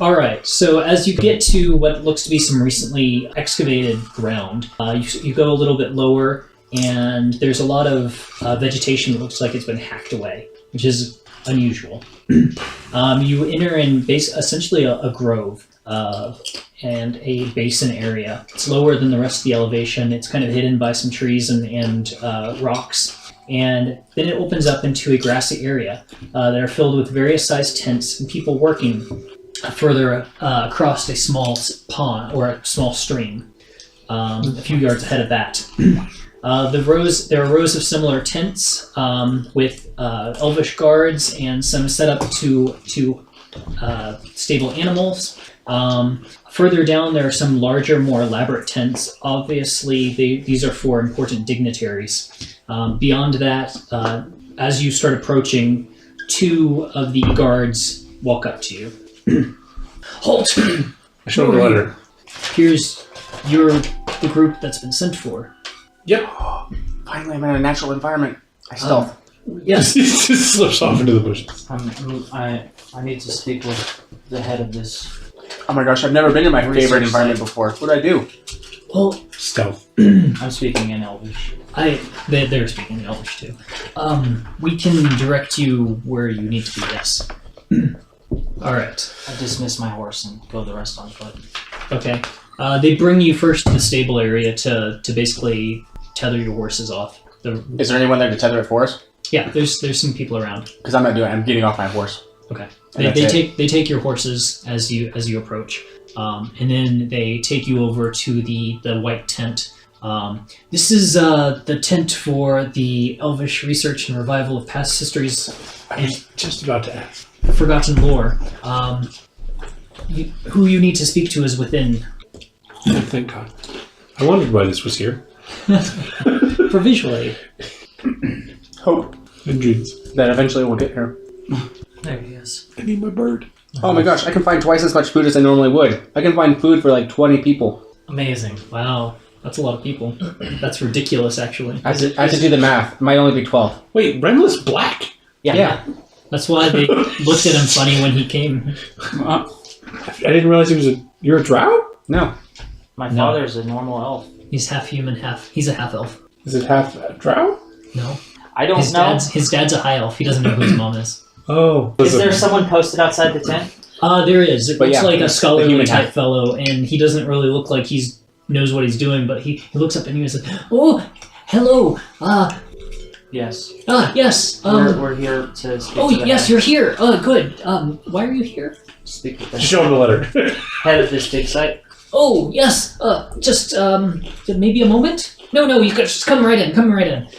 Alright, so as you get to what looks to be some recently excavated ground, you go a little bit lower, and there's a lot of vegetation that looks like it's been hacked away, which is unusual. You enter in essentially a grove and a basin area. It's lower than the rest of the elevation. It's kind of hidden by some trees and rocks. And then it opens up into a grassy area that are filled with various sized tents and people working further across a small pond or a small stream, a few yards ahead of that. There are rows of similar tents with elvish guards and some set up to stable animals. Further down, there are some larger, more elaborate tents. Obviously, these are for important dignitaries. Beyond that, as you start approaching, two of the guards walk up to you. Halt! I show him the letter. Here's the group that's been sent for. Yep. Finally, I'm in a natural environment. I stealth. Yes. He just slips off into the bushes. I need to speak with the head of this. Oh my gosh, I've never been in my favorite environment before. What do I do? Well, Stealth. I'm speaking in Elvish. They're speaking in Elvish too. We can direct you where you need to be, yes. Alright. I dismiss my horse and go the rest on foot. Okay. They bring you first to the stable area to basically tether your horses off. Is there anyone there to tether it for us? Yeah, there's some people around. Because I'm not doing it. I'm getting off my horse. Okay. They take your horses as you approach, and then they take you over to the white tent. This is the tent for the Elvish research and revival of past histories. I was just about to ask. Forgotten lore. Who you need to speak to is within. Oh, thank God. I wondered why this was here. For visual aid. Hope. And dreams. That eventually we'll get here. There he is. I need my bird. Oh my gosh, I can find twice as much food as I normally would. I can find food for like 20 people. Amazing. Wow. That's a lot of people. That's ridiculous, actually. I have to do the math. It might only be 12. Wait, Renla's black? Yeah. That's why they looked at him funny when he came. I didn't realize you're a drow? No. My father's a normal elf. He's half human, he's a half elf. Is it half drow? No. I don't know. His dad's a high elf. He doesn't know who his mom is. Oh. Is there someone posted outside the tent? There is. It looks like a scholarly human type half. fellow, and he doesn't really look like he knows what he's doing, but he looks up at you and says, "Oh, hello. Yes. Yes. We're here to speak to the yes, head. you're here. Good. Why are you here? Speak with the Show him the letter. head of this dig site. Oh, yes. Just maybe a moment. No, you could just come right in.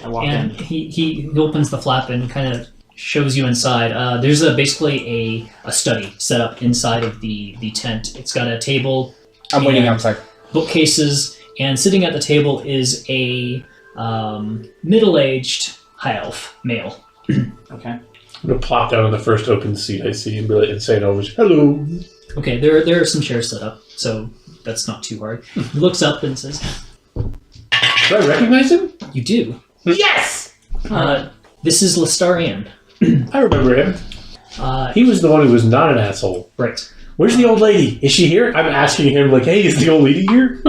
I walk And in. he opens the flap and kind of shows you inside. There's basically a study set up inside of the tent. It's got a table. I'm waiting outside. Bookcases, and sitting at the table is a middle-aged high elf male. Okay. I'm going to plop down on the first open seat I see and be like, say it over. Hello. Okay, there are some chairs set up, so that's not too hard. He looks up and says, Do I recognize him? "You do. Yes! This is Lestarian." I remember him. He was the one who was not an asshole. Right. Where's the old lady? Is she here? I'm asking him, like, hey, is the old lady here?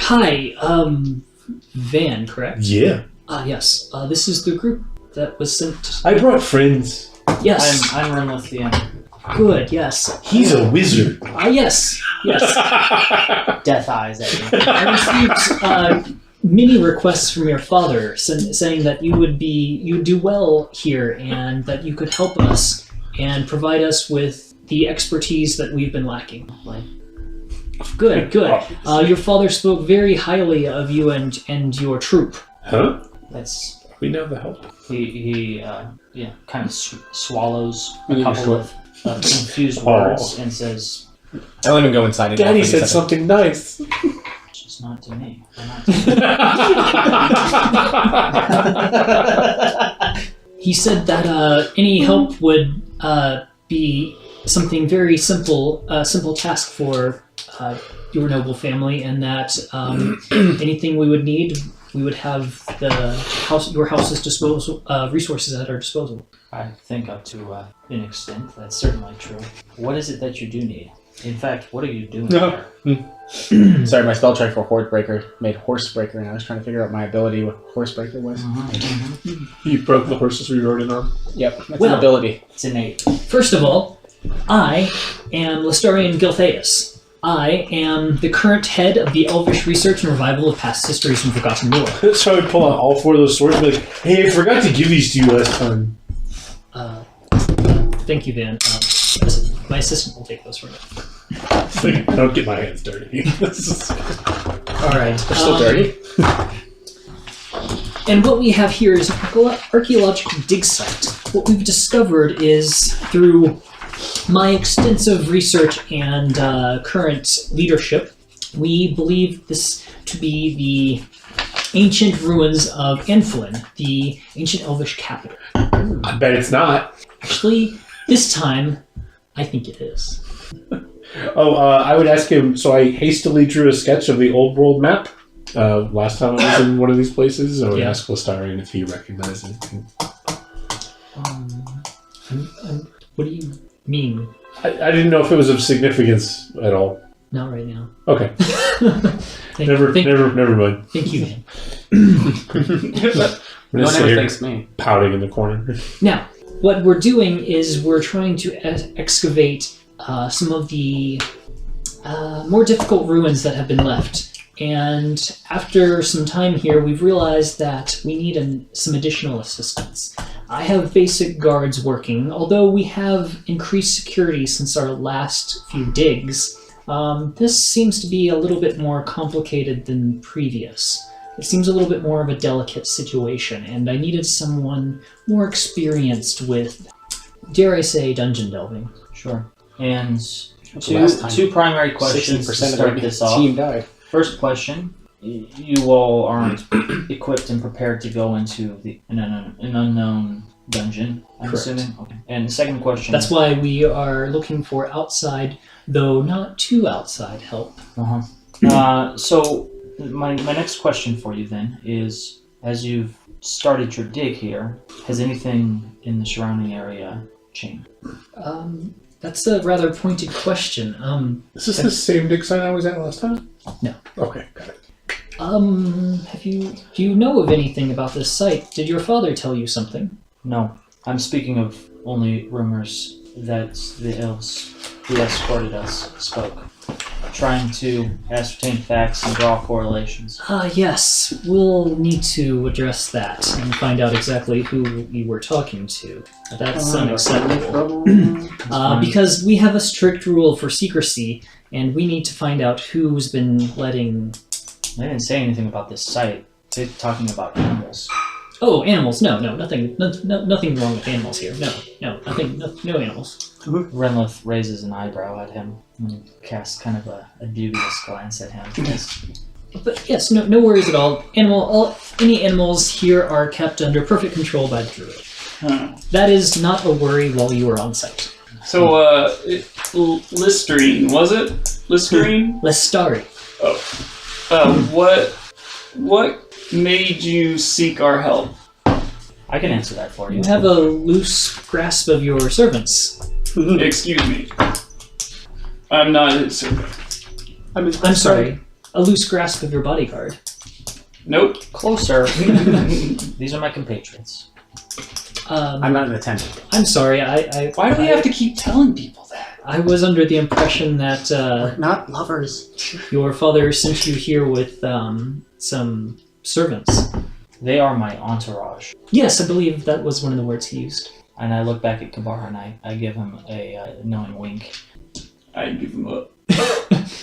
Hi, Van, correct? Yeah. Yes. This is the group that was sent. I brought friends. Yes. I'm Renlithian. Good. Yes. He's a wizard. Yes. Death eyes at me. I received many requests from your father saying that you'd do well here and that you could help us and provide us with the expertise that we've been lacking. Good. Your father spoke very highly of you and your troop. Huh? That's We know the help. he kind of swallows a You couple just of confused words and says, I let him go inside. And Daddy walk said inside. something nice. "Just not to me." He said that any help would be something very simple task for your noble family, and that anything we would need, we would have your house's disposal resources at our disposal. I think up to an extent, that's certainly true. What is it that you do need? In fact, what are you doing there? Sorry, my spell check for Hordebreaker made Horsebreaker, and I was trying to figure out my ability what Horsebreaker was. You broke the horses we rode in on. Yep, that's an ability. It's innate. First of all, I am Lestarian Giltheus. I am the current head of the Elvish Research and Revival of Past Histories from Forgotten Lore. So I would pull out all 4 of those swords and be like, hey, I forgot to give these to you last time. Thank you, Van. Listen, my assistant will take those for me. Don't get my hands dirty. All right. They're still dirty? And what we have here is an archaeological dig site. What we've discovered is through my extensive research and current leadership, we believe this to be the ancient ruins of Anfalen, the ancient Elvish capital. I bet it's not. Actually, this time, I think it is. I would ask him, so I hastily drew a sketch of the old world map last time I was in one of these places. I would ask Lestarian if he recognized it. What do you mean? I didn't know if it was of significance at all. Not right now. Okay. Never mind. Thank you, man. No one ever thanks me. Pouting in the corner. Now, what we're doing is we're trying to excavate some of the more difficult ruins that have been left. And after some time here, we've realized that we need some additional assistance. I have basic guards working, although we have increased security since our last few digs. This seems to be a little bit more complicated than previous. It seems a little bit more of a delicate situation, and I needed someone more experienced with, dare I say, dungeon delving. Sure. And two primary questions to start this off. Team died. First question: you all aren't equipped and prepared to go into an unknown dungeon, I'm assuming? Okay. And the second question... That's why we are looking for outside, though not too outside, help. So my next question for you then is, as you've started your dig here, has anything in the surrounding area changed? That's a rather pointed question. Is this the same dig site I was at last time? No. Okay, got it. Do you know of anything about this site? Did your father tell you something? No. I'm speaking of only rumors that the elves who escorted us spoke, trying to ascertain facts and draw correlations. Yes. We'll need to address that and find out exactly who we were talking to. That's unacceptable. Because we have a strict rule for secrecy, and we need to find out who's been letting... They didn't say anything about this site. They're talking about animals. Oh, animals. No, nothing wrong with animals here. No animals. Renlith raises an eyebrow at him and casts kind of a dubious glance at him. But yes, no worries at all. Any animals here are kept under perfect control by the druid. That is not a worry while you are on site. So, Listerine, was it? Listerine? Lestari. What made you seek our help? I can answer that for you. You have a loose grasp of your servants. Excuse me. I'm not his servant. I'm sorry. A loose grasp of your bodyguard. Nope. Closer. These are my compatriots. I'm not an attendant. I'm sorry. Why do we have to keep telling people that? I was under the impression that We're not lovers. your father sent you here with some servants. They are my entourage. Yes, I believe that was one of the words he used. And I look back at Kabar and I give him a knowing wink. I give him up.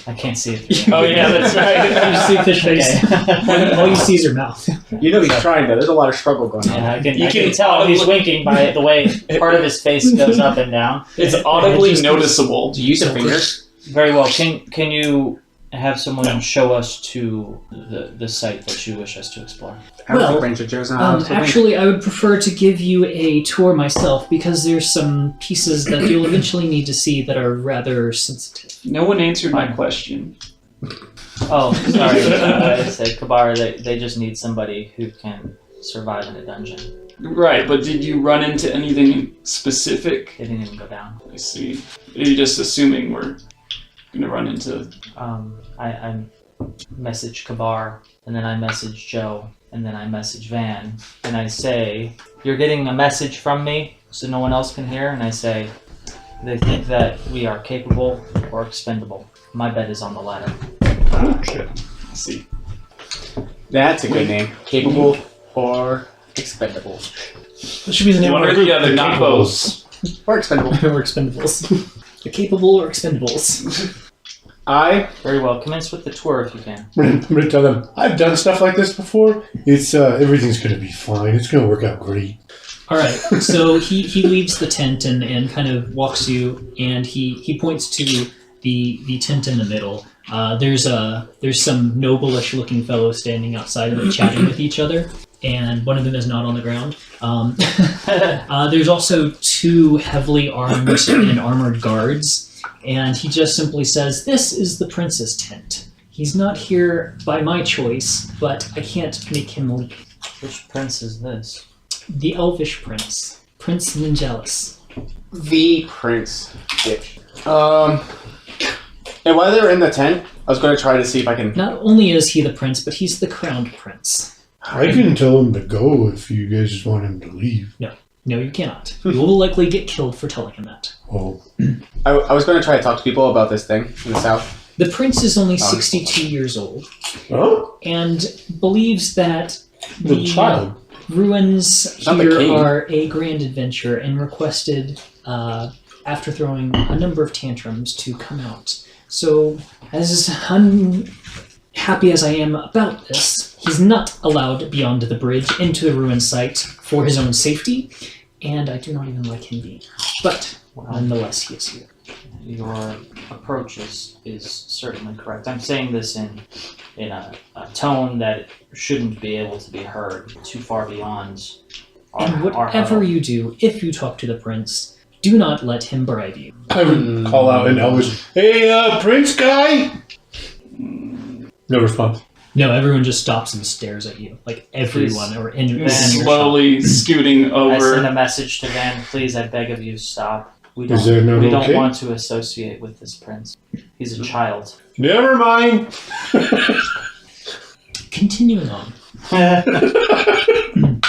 I can't see it. Oh yeah, that's right. You see fish face. All you see is your mouth. You know he's trying, though. There's a lot of struggle going on. And I You can can tell he's winking by the way part of his face goes up and down. It's audibly just- noticeable. Do you use your fingers? Very well. Can you have someone show us to the site that you wish us to explore? I don't Well, think Ranger Joe's not actually, I would prefer to give you a tour myself because there's some pieces that you'll eventually need to see that are rather sensitive. No one answered my question. Oh, sorry. I said Kabar. They just need somebody who can survive in a dungeon. Right, but did you run into anything specific? They didn't even go down. I see. Are you just assuming we're gonna run into... I message Kabar, and then I message Joe, and then I message Van, and I say, "You're getting a message from me, so no one else can hear." And I say, "They think that we are capable or expendable. My bet is on the latter." Oh, shit. I see. That's a good name. Capable or expendable. That should be the name One of our or the group. other, not both. Or expendable. Or expendables. The capable or expendables. Very well. Commence with the tour if you can. I'm going to tell them, I've done stuff like this before. It's everything's going to be fine. It's going to work out great. All right, so he leaves the tent and kind of walks you, and he points to the tent in the middle. There's some noble-ish looking fellows standing outside of it chatting with each other, and one of them is not on the ground. There's also two heavily armed and armored guards, and he just simply says, "This is the prince's tent. He's not here by my choice, but I can't make him leave." Which prince is this? The elvish prince, Prince Ninjalis. The prince. Bitch. And while they're in the tent, I was going to try to see if I can... Not only is he the prince, but he's the crowned prince. I can tell him to go if you guys just want him to leave. No, you cannot. You will likely get killed for telling him that. Oh. I was going to try to talk to people about this thing in the south. The prince is only 62 years old Oh? and believes that The child. ruins Not the here king. are a grand adventure and requested, after throwing a number of tantrums, to come out. So, as unhappy as I am about this, he's not allowed beyond the bridge into the ruin site for his own safety, and I do not even like him being. But, nonetheless, he is here. Your approach is certainly correct. I'm saying this in a tone that shouldn't be able to be heard too far beyond our And whatever huddle. you do, if you talk to the prince, do not let him bribe you. I would call out in Elvish, "Hey, prince guy!" No response. No, everyone just stops and stares at you. Like everyone, or in your Slowly scooting I send a over. message to Van. Please, I beg of you, stop. We Is there no we don't okay? want to associate with this prince. He's a child. Never mind. Continuing on.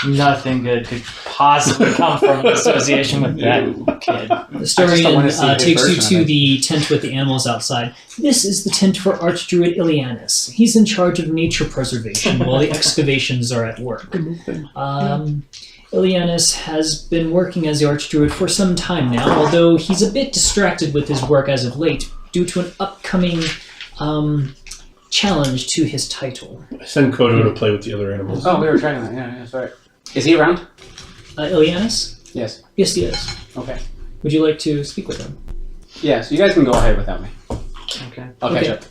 Nothing good could possibly come from association with that kid. The don't historian wanna see his takes you version to of it. the tent with the animals outside. This is the tent for Archdruid Ilianus. He's in charge of nature preservation while the excavations are at work. Ilianus has been working as the Archdruid for some time now, although he's a bit distracted with his work as of late due to an upcoming challenge to his title. I send Kodo to play with the other animals. Oh, we were trying that. Yeah, sorry. Is he around? Ilianus? Yes. Yes, he is. Okay. Would you like to speak with him? Yeah, so you guys can go ahead without me. Okay. I'll catch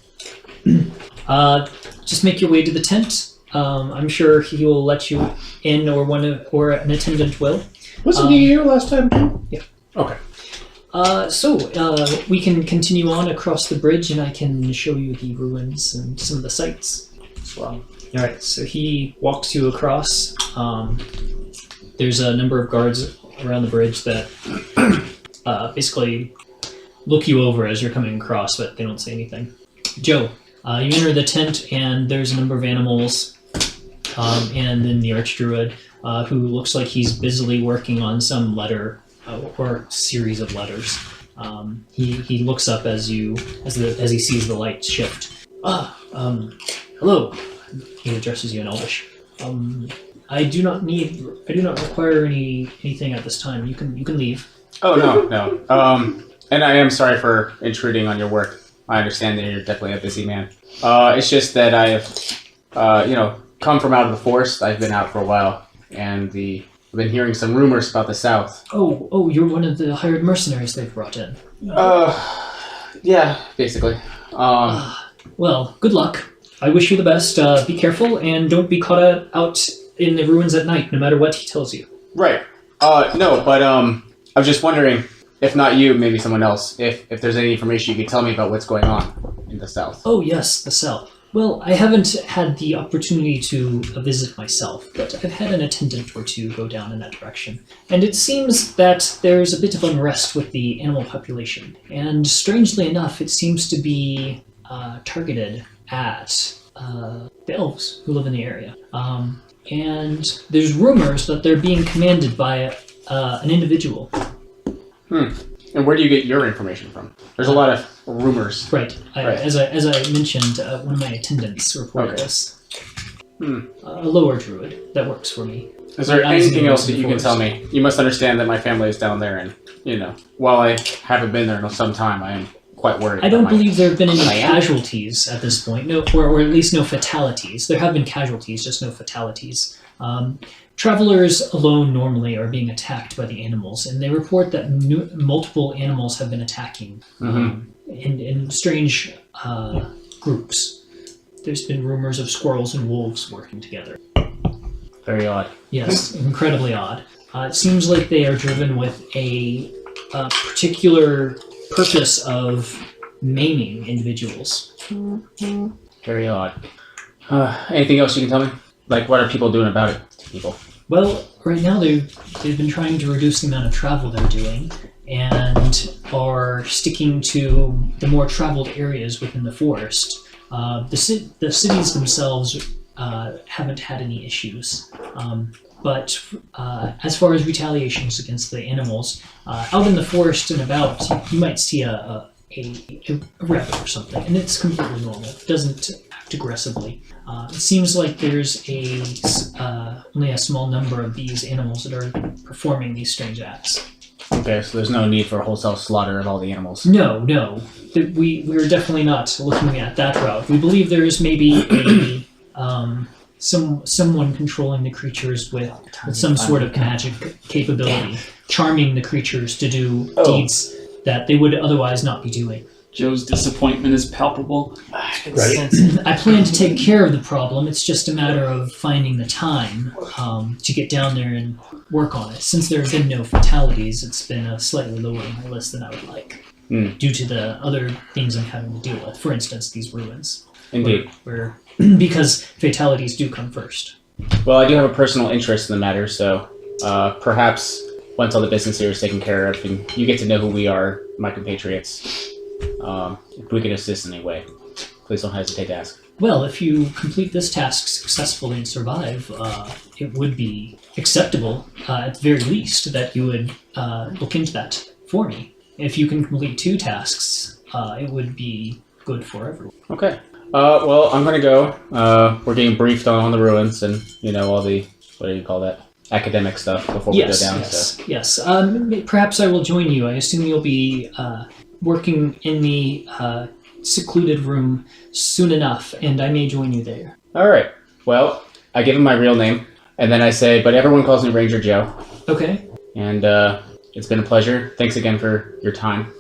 Okay. up. Just make your way to the tent. I'm sure he will let you in, or an attendant will. Wasn't he here last time too? Yeah. Okay. So we can continue on across the bridge, and I can show you the ruins and some of the sights as well. All right. So he walks you across. There's a number of guards around the bridge that basically look you over as you're coming across, but they don't say anything. Joe, you enter the tent, and there's a number of animals, and then the Archdruid, who looks like he's busily working on some letter or series of letters. He looks up as he sees the light shift. Hello. He addresses you in Elvish. I do not require anything at this time. You can leave. Oh, no. And I am sorry for intruding on your work. I understand that you're definitely a busy man. It's just that I have, come from out of the forest. I've been out for a while, and I've been hearing some rumors about the South. Oh, you're one of the hired mercenaries they've brought in. Yeah, basically. Well, good luck. I wish you the best. Be careful, and don't be caught out in the ruins at night, no matter what he tells you. Right. No, but I was just wondering, if not you, maybe someone else, if there's any information you could tell me about what's going on in the south. Oh yes, the south. Well, I haven't had the opportunity to visit myself, but I've had an attendant or two go down in that direction. And it seems that there's a bit of unrest with the animal population. And strangely enough, it seems to be targeted at the elves who live in the area. And there's rumors that they're being commanded by an individual. And where do you get your information from? There's a lot of rumors. Right. Right. As I mentioned, one of my attendants reported Okay. this. A lower druid that works for me. Is there Eyes anything and else that ears you in can the tell me? You must understand that my family is down there, and while I haven't been there in some time, I am quite worried. I don't believe there have been any I am. casualties at this point, no, or at least no fatalities. There have been casualties, just no fatalities. Travelers alone normally are being attacked by the animals, and they report that multiple animals have been attacking in strange groups. There's been rumors of squirrels and wolves working together. Very odd. Yes, incredibly odd. It seems like they are driven with a particular purpose of maiming individuals. Very odd. Anything else you can tell me? Like, what are people doing about it to people? Well, right now they've been trying to reduce the amount of travel they're doing and are sticking to the more traveled areas within the forest. The cities themselves haven't had any issues. But as far as retaliations against the animals, out in the forest and about, you might see a rabbit or something, and it's completely normal. It doesn't act aggressively. It seems like there's only a small number of these animals that are performing these strange acts. Okay, so there's no need for wholesale slaughter of all the animals. No. We're definitely not looking at that route. We believe there is maybe someone controlling the creatures with some sort of magic capability, charming the creatures to do deeds that they would otherwise not be doing. Joe's disappointment is palpable. Right. I plan to take care of the problem. It's just a matter of finding the time to get down there and work on it. Since there have been no fatalities, it's been slightly lower on my list than I would like, due to the other things I'm having to deal with. For instance, these ruins. Indeed. Where because fatalities do come first. Well, I do have a personal interest in the matter, so perhaps once all the business here is taken care of and you get to know who we are, my compatriots, if we can assist in any way, please don't hesitate to ask. Well, if you complete this task successfully and survive, it would be acceptable, at the very least, that you would look into that for me. If you can complete 2 tasks, it would be good for everyone. Okay. Well, I'm gonna go. We're getting briefed on the ruins and, all the, what do you call that? Academic stuff before we go down. Yes. Perhaps I will join you. I assume you'll be working in the secluded room soon enough, and I may join you there. All right. Well, I give him my real name, and then I say, but everyone calls me Ranger Joe. Okay. And it's been a pleasure. Thanks again for your time.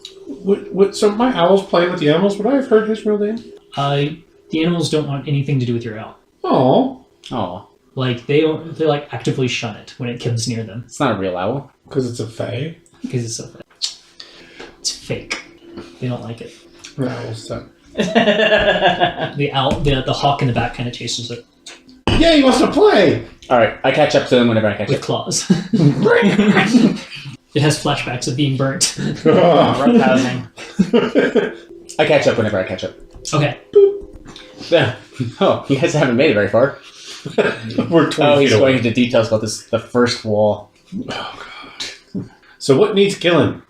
So my owl's playing with the animals. Would I have heard his real name? The animals don't want anything to do with your owl. Oh. Like they like actively shun it when it comes near them. It's not a real owl. Because it's a fae? Because it's so it's fake. They don't like it. The owl's that. The owl, the hawk in the back kind of chases it Yeah, he wants to play! All right. I catch up to him whenever I catch with up. claws. It has flashbacks of being burnt. Roughhousing. I catch up whenever I catch up. Okay. Oh, you guys haven't made it very far. We're 20 Oh, he's feet going away. into details about the first wall. So what needs killing?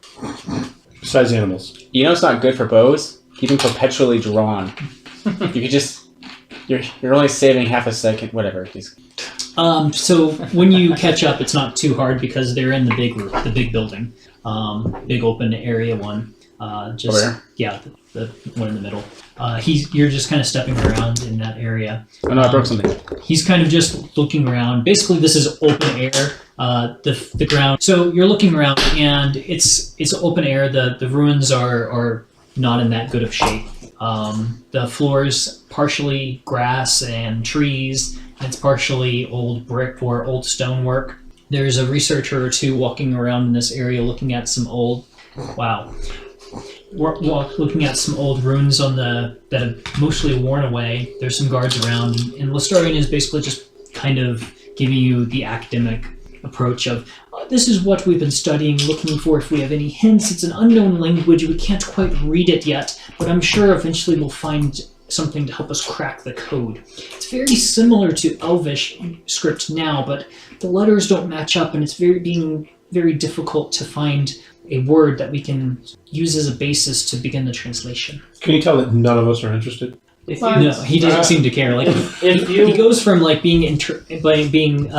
Besides animals. It's not good for bows. Keep them perpetually drawn. You could just... You're only saving half a second, whatever. So when you catch up, it's not too hard because they're in the big building, big open area one. Just Over here? Yeah, the one in the middle. You're just kind of stepping around in that area. Oh no, I broke something. He's kind of just looking around. Basically, this is open air. The ground. So you're looking around, and it's open air. The ruins are not in that good of shape. The floor's partially grass and trees. And it's partially old brick or old stonework. There's a researcher or two walking around in this area looking at some old Wow. We're looking at some old runes that have mostly worn away. There's some guards around, and Lestarian is basically just kind of giving you the academic approach of, this is what we've been studying, looking for if we have any hints. It's an unknown language. We can't quite read it yet, but I'm sure eventually we'll find something to help us crack the code. It's very similar to Elvish script now, but the letters don't match up, and it's being very difficult to find a word that we can use as a basis to begin the translation. Can you tell that none of us are interested? If No, he doesn't seem to care. Like if you he goes from like being engaging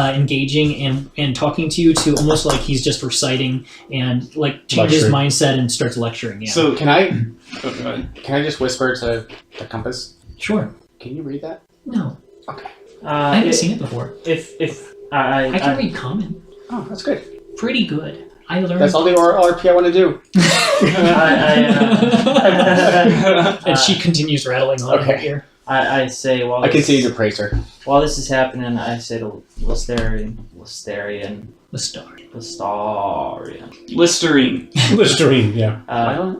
and talking to you to almost like he's just reciting and like changes his mindset and starts lecturing. Yeah. So can I Oh, go ahead. just whisper to the compass? Sure. Can you read that? No, Okay. I haven't seen it before. If I can read common. Oh, that's good. Pretty good. I learned. That's all the RP I want to do. And she continues rattling on Okay. here. I say while I this, continue to praise her. while this is happening, I say to Lestarian, The star. Listerine. Listerine, yeah.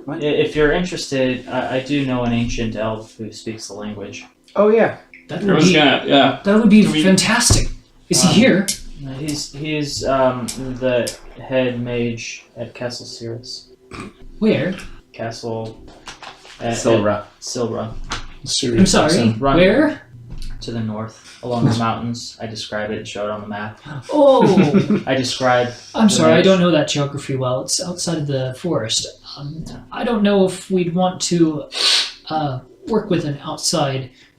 What? If you're interested, I do know an ancient elf who speaks the language. Oh yeah. That I would was be gonna, fantastic. Is he Um, here? He's the head mage at Castle Cirrus. Where? Castle at Silra. Silra, Serious I'm sorry. accent. Run. Where? to the north, along the mountains. I describe it and show it on the map. Oh, I describe. I'm sorry. I Range. don't know that geography well. It's outside of the forest. I don't know if we'd want to work with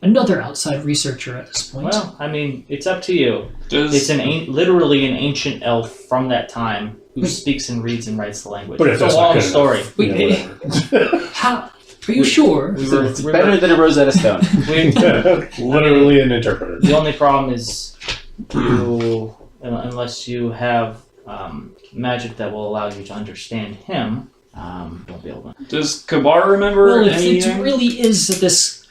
another outside researcher at this point. Well, I mean, it's up to you. does It's literally an ancient elf from that time who speaks and reads and writes the language. But if It's a that's not long good story. Wait, Yeah, whatever. how? Are you sure? It's better than a Rosetta Stone. Literally an interpreter. The only problem is you, unless you have magic that will allow you to understand him, won't be able to. does Kabar remember Well, if anything? it really is this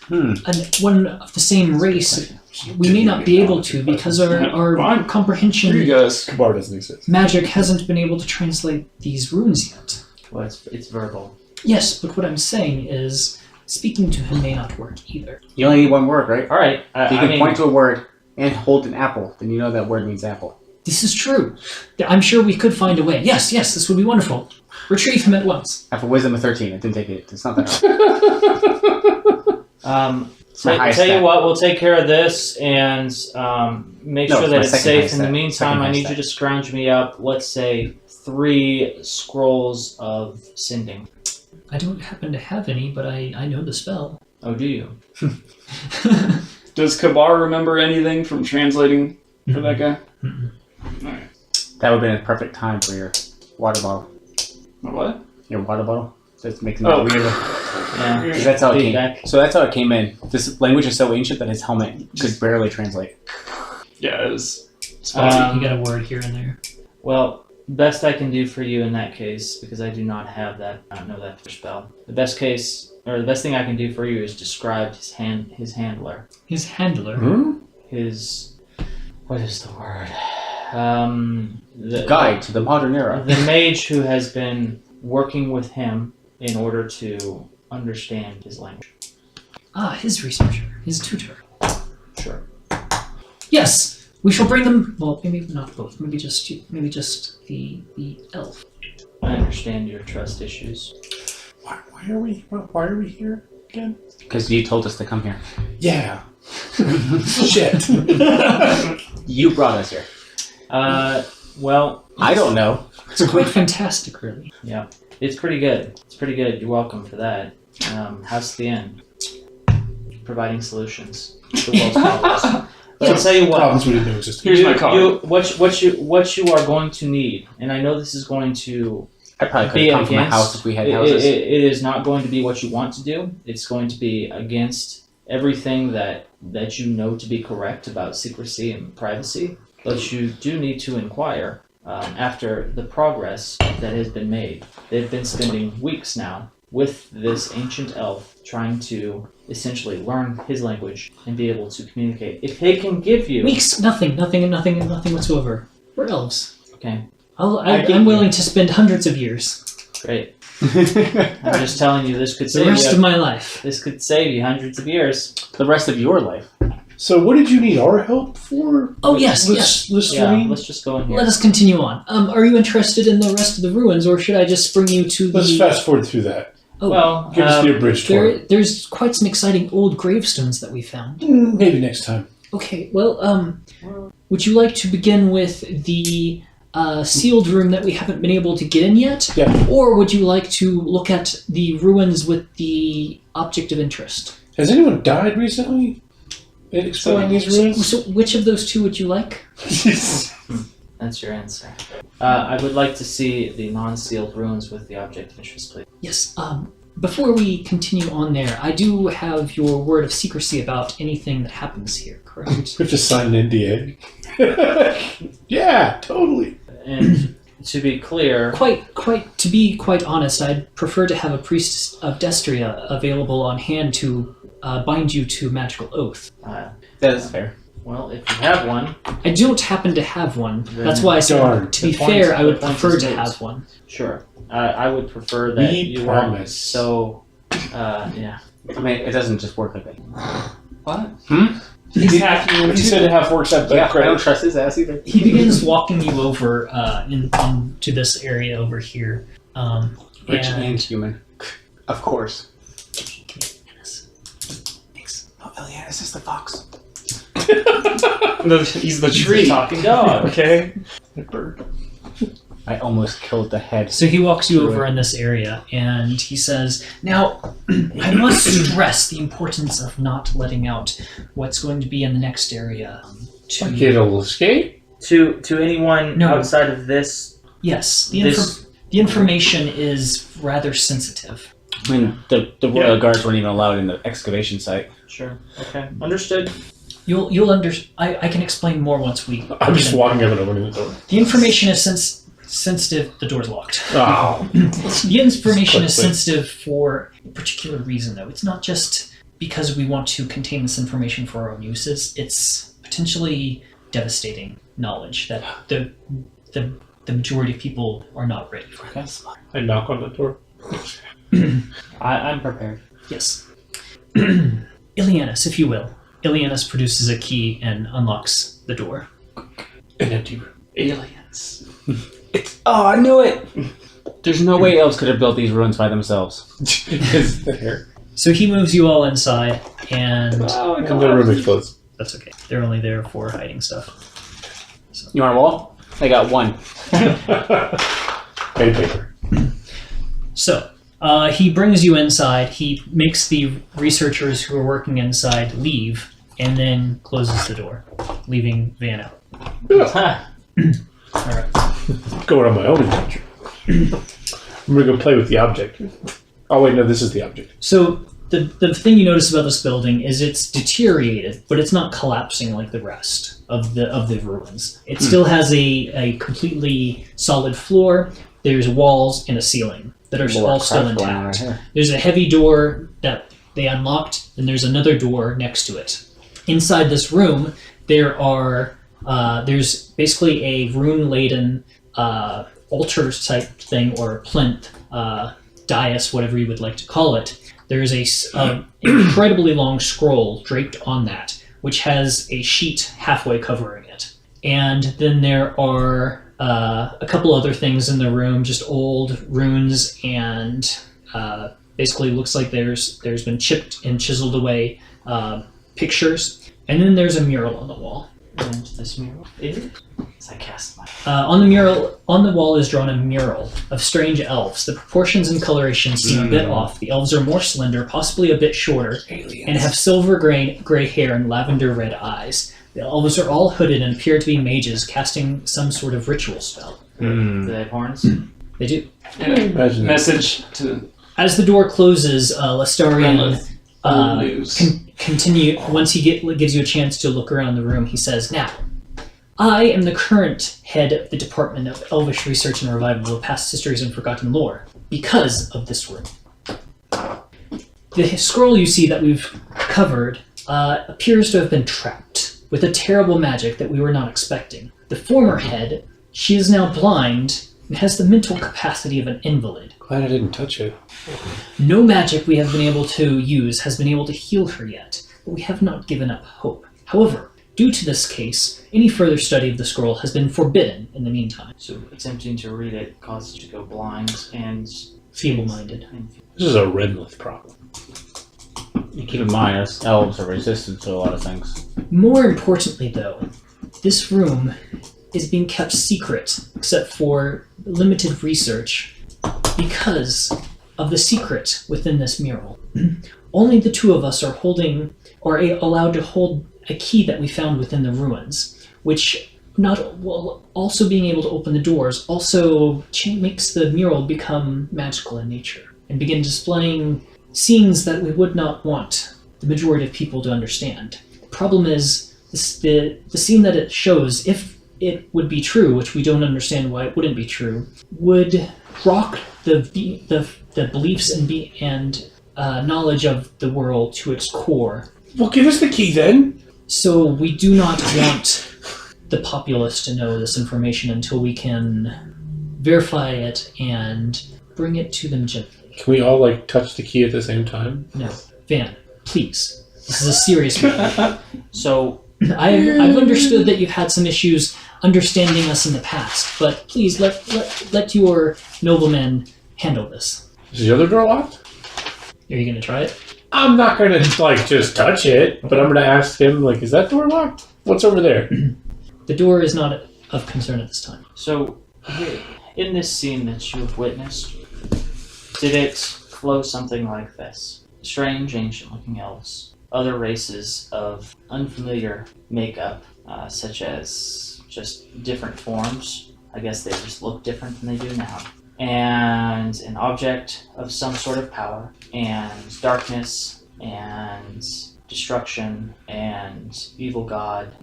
one of the same race, we may not be able to because our Fine. comprehension Here you guys. Kabar doesn't exist. magic hasn't been able to translate these runes yet. Well, it's verbal. Yes, but what I'm saying is speaking to him may not work either. You only need one word, right? All right. If you can point to a word and hold an apple, then you know that word means apple. This is true. I'm sure we could find a way. Yes, this would be wonderful. Retrieve him at once. I have a wisdom of 13. It didn't take it. It's not that hard. So my highest tell you stat. what, we'll take care of this and make No, sure it's that my it's second safe. highest In the stat. meantime, Second I highest need you stat. to scrounge me up, let's say, 3 scrolls of sending. I don't happen to have any, but I know the spell. Oh, do you? Does Kabar remember anything from translating for that guy? Mm-mm. Alright. That would have been a perfect time for your water bottle. What? Your water bottle? Just making Oh. that weird. Yeah. 'Cause that's how it came. Feedback. So that's how it came in. This language is so ancient that his helmet could barely translate. Yeah, it was. You got a word here and there. Well, best I can do for you in that case, because I do not have that, I don't know that spell. The best thing I can do for you is describe his handler. His handler. What is the word? The Guide to the modern era. The mage who has been working with him in order to understand his language. His researcher. His tutor. Sure. Yes! We shall bring them. Well, maybe not both. Maybe just the elf. I understand your trust issues. Why are we here again? Because you told us to come here. Yeah. Shit. You brought us here. Well, I don't know. It's quite fantastic, really. yeah, it's pretty good. It's pretty good. You're welcome for that. How's the end? Providing solutions to the world's problems. But I'll tell you what. Problems we didn't know existed. Here's my card. What you are going to need, and I know this is going to I probably could be have come from a against. house if we had houses. It is not going to be what you want to do. It's going to be against everything that you know to be correct about secrecy and privacy. But you do need to inquire after the progress that has been made. They've been spending weeks now with this ancient elf trying to essentially learn his language and be able to communicate. If they can give you... Weeks? Nothing whatsoever. We're elves. Okay, I'm willing to spend hundreds of years. great. I'm just telling you, this could The save rest of you. my life. This could save you hundreds of years. The rest of your life. So, what did you need our help for? Oh, yes, Yeah, let's just go in here. Let us continue on. Are you interested in the rest of the ruins, or should I just bring you to the... Let's fast forward through that. Oh, Well, Give us the abridged tour. there's quite some exciting old gravestones that we found. Maybe next time. Okay, well, would you like to begin with the sealed room that we haven't been able to get in yet? Yeah. Or would you like to look at the ruins with the object of interest? Has anyone died recently in exploring these ruins? So which of those two would you like? That's your answer. I would like to see the non-sealed ruins with the object of interest, please. Yes, before we continue on there, I do have your word of secrecy about anything that happens here, correct? We have to sign an NDA. Yeah, totally. And to be clear, To be quite honest, I'd prefer to have a priest of Destria available on hand to bind you to magical oath. That is fair. well, if you have one, I don't happen to have one. Then That's why I said, darn. to be The point- fair, I would the point prefer is to moot. have one. sure. I would prefer that We you promise. weren't so. Yeah. I mean, it doesn't just work like that. What? Hmm? He's happy. He said half works at Yeah, that I don't credit. trust his ass either. He begins walking you over to this area over here. Rich and human. Of course. Thanks. Oh, Elias is the fox. He's the tree. Talking dog. Okay. I almost killed the head. So he walks you over in this area, and he says, "Now, I must stress the importance of not letting out what's going to be in the next area." Like it'll escape? To anyone No. outside of this, Yes, the This- information is rather sensitive. I mean, the royal guards weren't even allowed in the excavation site. sure. Okay. Understood. You'll I can explain more once we. I'm just walking up and opening the door. The information is sensitive. The door's locked. Oh. The information is Quickly. sensitive for a particular reason, though. It's not just because we want to contain this information for our own uses. It's potentially devastating knowledge that the majority of people are not ready for. I knock on the door. I'm prepared. Yes. Ilianus, if you will. Ilianus produces a key and unlocks the door. An empty room. Aliens. Oh, I knew it! There's no way elves could have built these ruins by themselves. Is the hair? So he moves you all inside, and And the room explodes. that's okay. They're only there for hiding stuff. You want a wall? I got one. Pen paper. So, he brings you inside, he makes the researchers who are working inside leave, and then closes the door, leaving Van out. Yeah. Alright. Going on my own adventure. I'm gonna go play with the object. Oh wait, no, this is the object. So, the thing you notice about this building is it's deteriorated, but it's not collapsing like the rest of the ruins. It still has a completely solid floor, there's walls and a ceiling that are all still intact. There's a heavy door that they unlocked, and there's another door next to it. Inside this room, there's basically a rune-laden altar type thing, or plinth, dais, whatever you would like to call it. There's a incredibly long scroll draped on that, which has a sheet halfway covering it. And then there are a couple other things in the room, just old runes, and basically looks like there's been chipped and chiseled away pictures. And then there's a mural on the wall. And this mural is. I cast my. On the wall is drawn a mural of strange elves. The proportions and coloration seem a bit off. The elves are more slender, possibly a bit shorter, and have silver gray hair and lavender red eyes. The elves are all hooded and appear to be mages casting some sort of ritual spell. Do they have horns? They do. Imagine that. Message to As the door closes, Lestarian news. continue. Once he gives you a chance to look around the room, he says, "Now, I am the current head of the Department of Elvish Research and Revival of Past Histories and Forgotten Lore because of this room. The scroll you see that we've covered appears to have been trapped with a terrible magic that we were not expecting. The former head, she is now blind and has the mental capacity of an invalid. Glad I didn't touch it. No magic we have been able to use has been able to heal her yet, but we have not given up hope. However, due to this case, any further study of the scroll has been forbidden in the meantime. So attempting to read it causes you to go blind and Feeble-minded. This is a Redmouth problem. You keep in mind, us elves are resistant to a lot of things. More importantly, though, this room is being kept secret, except for limited research, because of the secret within this mural. Only the two of us are holding, or allowed to hold, a key that we found within the ruins, which also being able to open the doors also makes the mural become magical in nature and begin displaying scenes that we would not want the majority of people to understand. The problem is the scene that it shows, if it would be true, which we don't understand why it wouldn't be true, would rock the beliefs and knowledge of the world to its core. Well, give us the key then. So we do not want the populace to know this information until we can verify it and bring it to them gently. Can we all, touch the key at the same time? No. Van, please. This is a serious matter. so I've understood that you've had some issues understanding us in the past, but please let your nobleman handle this. Is the other door locked? Are you going to try it? I'm not going to, just touch it, but I'm going to ask him, is that door locked? What's over there? The door is not of concern at this time. So, in this scene that you have witnessed, did it flow something like this? Strange, ancient-looking elves, other races of unfamiliar makeup, such as just different forms. I guess they just look different than they do now. And an object of some sort of power, and darkness, and destruction, and evil god,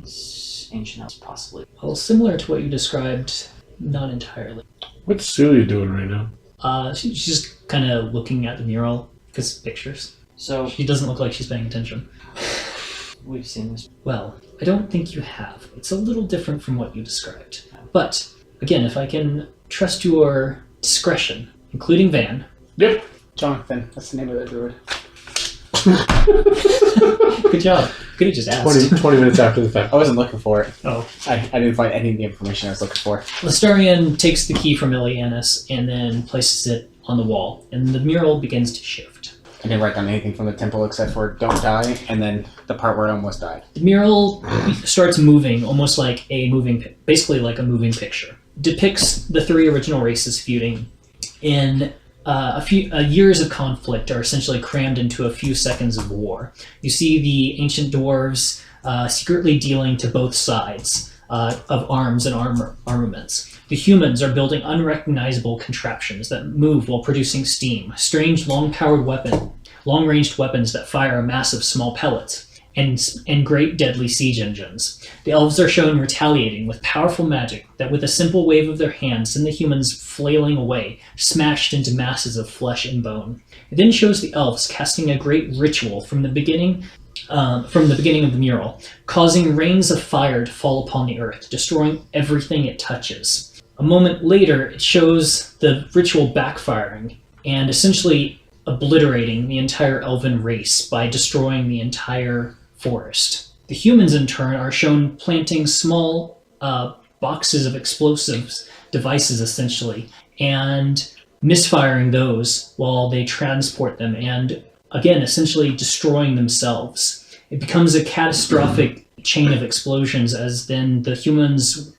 ancient elves possibly. Well, similar to what you described, not entirely. What's Celia doing right now? She's just kind of looking at the mural, because pictures. So, She doesn't look like she's paying attention. we've seen this. Well, I don't think you have. It's a little different from what you described. But, again, if I can trust your discretion, including Van. Yep. Jonathan, that's the name of the druid. Good job. Could have just asked. 20 minutes after the fact. I wasn't looking for it. Oh. I didn't find any of the information I was looking for. Lestarian takes the key from Ilianus and then places it on the wall, and the mural begins to shift. I didn't write down anything from the temple except for don't die, and then the part where I almost died. The mural starts moving, almost like basically like a moving picture. Depicts the three original races feuding in a few years of conflict are essentially crammed into a few seconds of war. You see the ancient dwarves secretly dealing to both sides of arms and armaments. The humans are building unrecognizable contraptions that move while producing steam, strange long-ranged weapons that fire a mass of small pellets, and great deadly siege engines. The elves are shown retaliating with powerful magic that with a simple wave of their hands send the humans flailing away, smashed into masses of flesh and bone. It then shows the elves casting a great ritual from the beginning of the mural, causing rains of fire to fall upon the earth, destroying everything it touches. A moment later, it shows the ritual backfiring and essentially obliterating the entire elven race by destroying the entire forest. The humans, in turn, are shown planting small boxes of explosives devices, essentially, and misfiring those while they transport them, and again, essentially destroying themselves. It becomes a catastrophic chain of explosions as then the humans'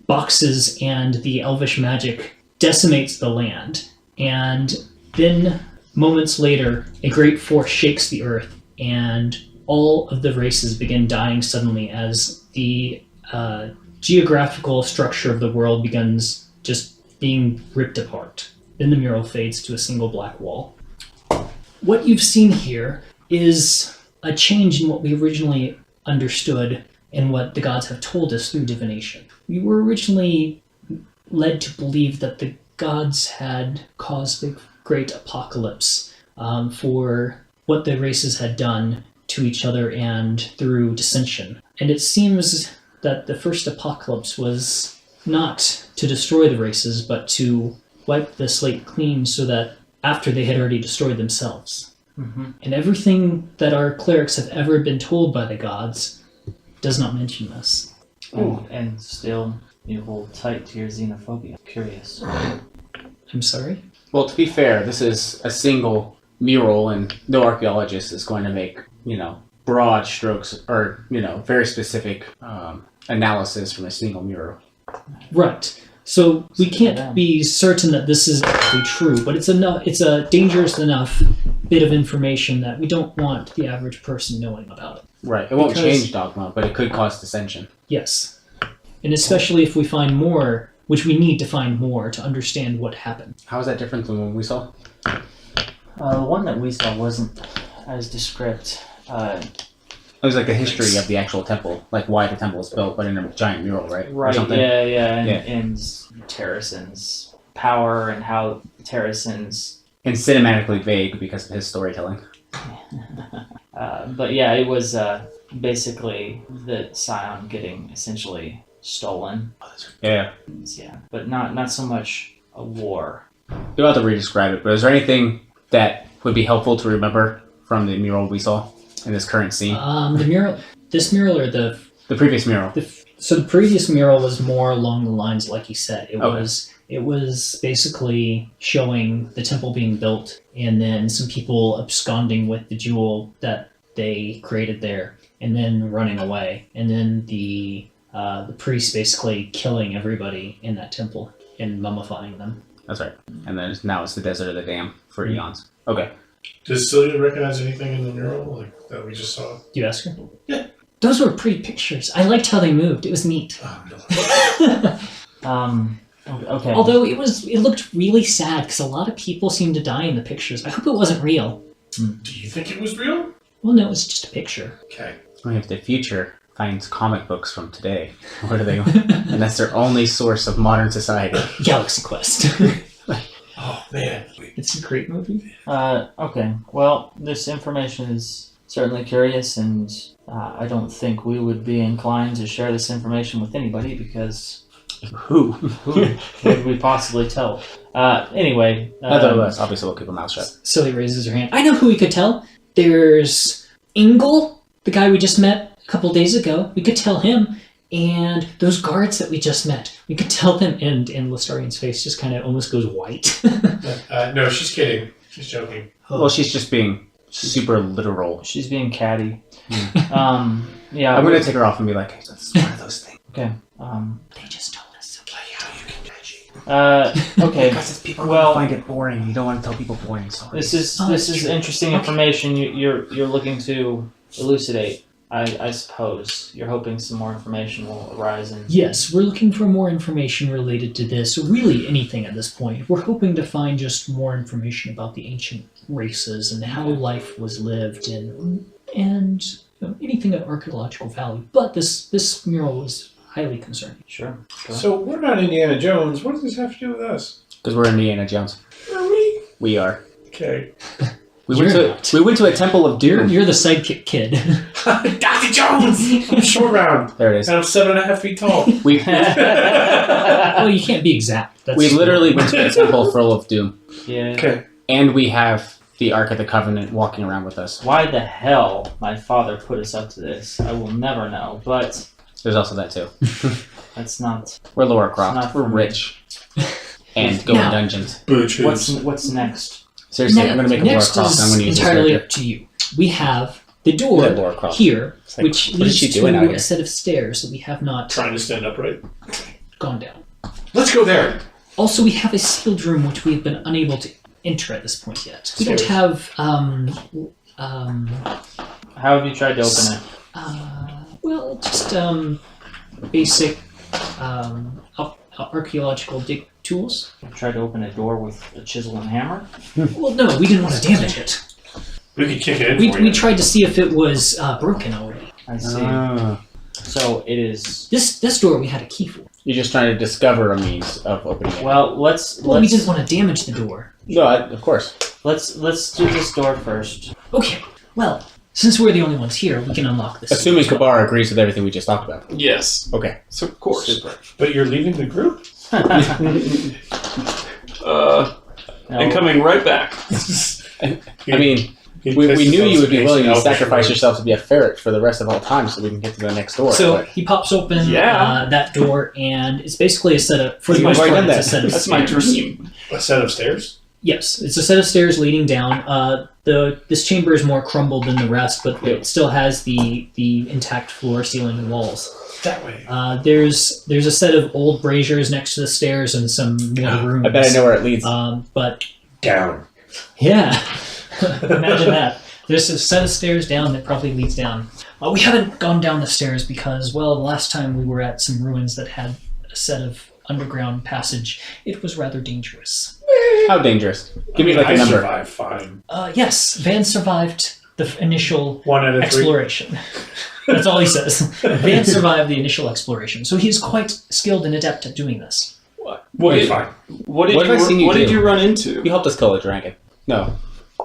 boxes and the elvish magic decimates the land. And then, moments later, a great force shakes the earth, and all of the races begin dying suddenly as the geographical structure of the world begins just being ripped apart. Then the mural fades to a single black wall. What you've seen here is a change in what we originally understood and what the gods have told us through divination. We were originally led to believe that the gods had caused the great apocalypse for what the races had done to each other and through dissension. And it seems that the first apocalypse was not to destroy the races, but to wiped the slate clean so that after they had already destroyed themselves. Mm-hmm. And everything that our clerics have ever been told by the gods does not mention this. And still, you hold tight to your xenophobia. Curious. I'm sorry? Well, to be fair, this is a single mural, and no archaeologist is going to make, broad strokes or, very specific analysis from a single mural. Right. So we can't be certain that this is actually true, but it's a dangerous enough bit of information that we don't want the average person knowing about it. Right. It won't change dogma, but it could cause dissension. Yes. And especially if we find more, which we need to find more to understand what happened. How is that different than what we saw? The one that we saw wasn't as descript. It was like the history of the actual temple, like why the temple was built, but in a giant mural, right? Right, Or something? and Terrason's power and how Terrason's... And cinematically vague because of his storytelling. But yeah, it was basically the Scion getting essentially stolen. Yeah. Yeah, but not so much a war. You'll have to re-describe it, but is there anything that would be helpful to remember from the mural we saw in this current scene? This mural or the previous mural? So the previous mural was more along the lines like you said. Okay. It was basically showing the temple being built and then some people absconding with the jewel that they created there and then running away. And then the priest basically killing everybody in that temple and mummifying them. That's right. And then now it's the desert of the dam for eons. Okay. Does Celia recognize anything in the mural that we just saw? Do you ask her? Yeah. Those were pretty pictures. I liked how they moved. It was neat. Oh, no. Okay. Although it looked really sad because a lot of people seemed to die in the pictures. I hope it wasn't real. Do you think it was real? Well, no, it's just a picture. Okay. I mean, if the future finds comic books from today, what are they? And that's their only source of modern society. Galaxy Quest. Oh, man. It's a great movie. Okay. Well, this information is certainly curious, and I don't think we would be inclined to share this information with anybody because Who would we possibly tell? Anyway. Nevertheless, obviously we'll keep a mouth shut. So he raises her hand. I know who we could tell. There's Ingle, the guy we just met a couple days ago. We could tell him. And those guards that we just met, we could tell them, and Lestarian's face just kind of almost goes white. No, she's kidding. She's joking. Well, she's just being super literal. She's being catty. Yeah. Yeah. I'm going to take her off and be like, hey, that's one of those things. Okay. They just told us to Like how you can judge it. Okay. Because people Well- find it boring. You don't want to tell people boring stories. This that's is true. interesting information you're looking to elucidate. I suppose you're hoping some more information will arise in. Yes, we're looking for more information related to this, or really anything at this point. We're hoping to find just more information about the ancient races and how life was lived and anything of archaeological value. But this mural was highly concerning. Sure. So we're not Indiana Jones. What does this have to do with us? Because we're Indiana Jones. Are we? We are. Okay. We went to a temple of doom. You're the sidekick kid. Dr. Jones! I'm short round. There it is. And I'm 7.5 feet tall. We Well, you can't be exact. we literally went to a temple full of doom. Yeah. Okay. And we have the Ark of the Covenant walking around with us. Why the hell my father put us up to this, I will never know. But There's also that too. that's not. We're Laura It's Croft. not We're for me. rich. And go in Now- dungeons. Butch. What's next? Seriously, I'm going to make a Laura next Croft. I'm going to use is this entirely character. up to you. We have the door Yeah, Laura Croft. here, It's like, which what is she leads doing out to here? a set of stairs that we have not Trying to stand upright. gone down. Let's go there. Also, we have a sealed room which we have been unable to enter at this point yet. We don't Stairs. have How have you tried to open it? well, just basic archaeological dig tools. You tried to open a door with a chisel and hammer? Well, no, we didn't want to damage it. We could kick it in We, for we you. tried to see if it was broken already. I see. Ah. So it is. This door we had a key for. You're just trying to discover a means of opening it. Well, let's Well, we didn't want to damage the door. No, of course. let's do this door first. Okay, well, since we're the only ones here, we can unlock this. Assuming Kabar agrees with everything we just talked about. Yes. Okay. So of course. Super. But you're leaving the group? and coming right back. I mean, we knew you would be willing to sacrifice yourself to be a ferret for the rest of all time so we can get to the next door. So he pops open that door, and it's basically a set of, for the That's most my part, dream. it's a set of That's my stairs. dream. A set of stairs? Yes, it's a set of stairs leading down. This chamber is more crumbled than the rest, but it still has the intact floor, ceiling, and walls. That way. There's a set of old braziers next to the stairs and some more rooms. I bet I know where it leads. But Down. yeah, imagine that. There's a set of stairs down that probably leads down. We haven't gone down the stairs because, well, the last time we were at some ruins that had a set of underground passage, it was rather dangerous. How dangerous? Give me like a I number. survived fine. Yes, Van survived the initial 1 out of 3. exploration. That's all he says. Van survived the initial exploration, so he's quite skilled and adept at doing this. What It's did, fine. what What have I seen you did do? you run into? You helped us kill a dragon. No,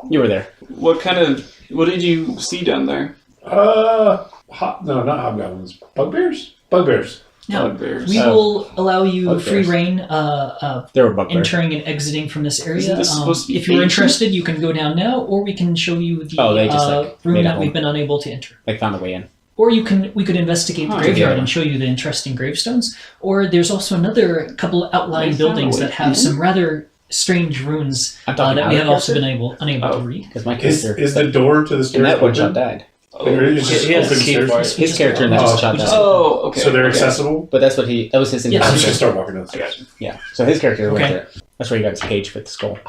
you were there. What did you see down there? No, not hobgoblins. Bugbears? Bugbears. Now, Bugbears. we will allow you Bugbears. free reign There were bugbears. entering and exiting from this area. Isn't this supposed to be If you're ancient? interested, you can go down now, or we can show you the Oh, they just, like, room made a that we've home. been unable to enter. Like found a way in. Or we could investigate the Oh, graveyard yeah. and show you the interesting gravestones. Or there's also another couple outlying They found buildings a way that have in? some rather strange runes I'm talking that we have out of also been character? unable Oh. to read. Because my Is character the door to the stairs in that one open? shot died. Or is it just He has open a key stairs? for it. His character in that one shot died. Oh, okay. So they're okay. accessible? But that's what that was his Yes. I'm intention. just going to start walking down the I got stairs. you. Yeah. So his character went Okay. there. That's where he got his cage with the skull.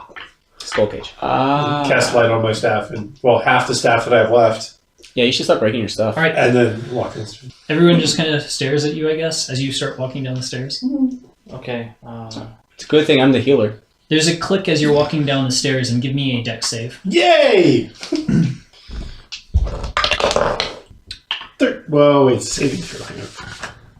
Skull cage. Cast light on my staff, and half the staff that I have left, Yeah, you should stop breaking your stuff. All right, and then walk down the stairs. everyone just kind of stares at you, I guess, as you start walking down the stairs. Okay. It's a good thing I'm the healer. There's a click as you're walking down the stairs, and give me a dex save. Yay! Saving throw.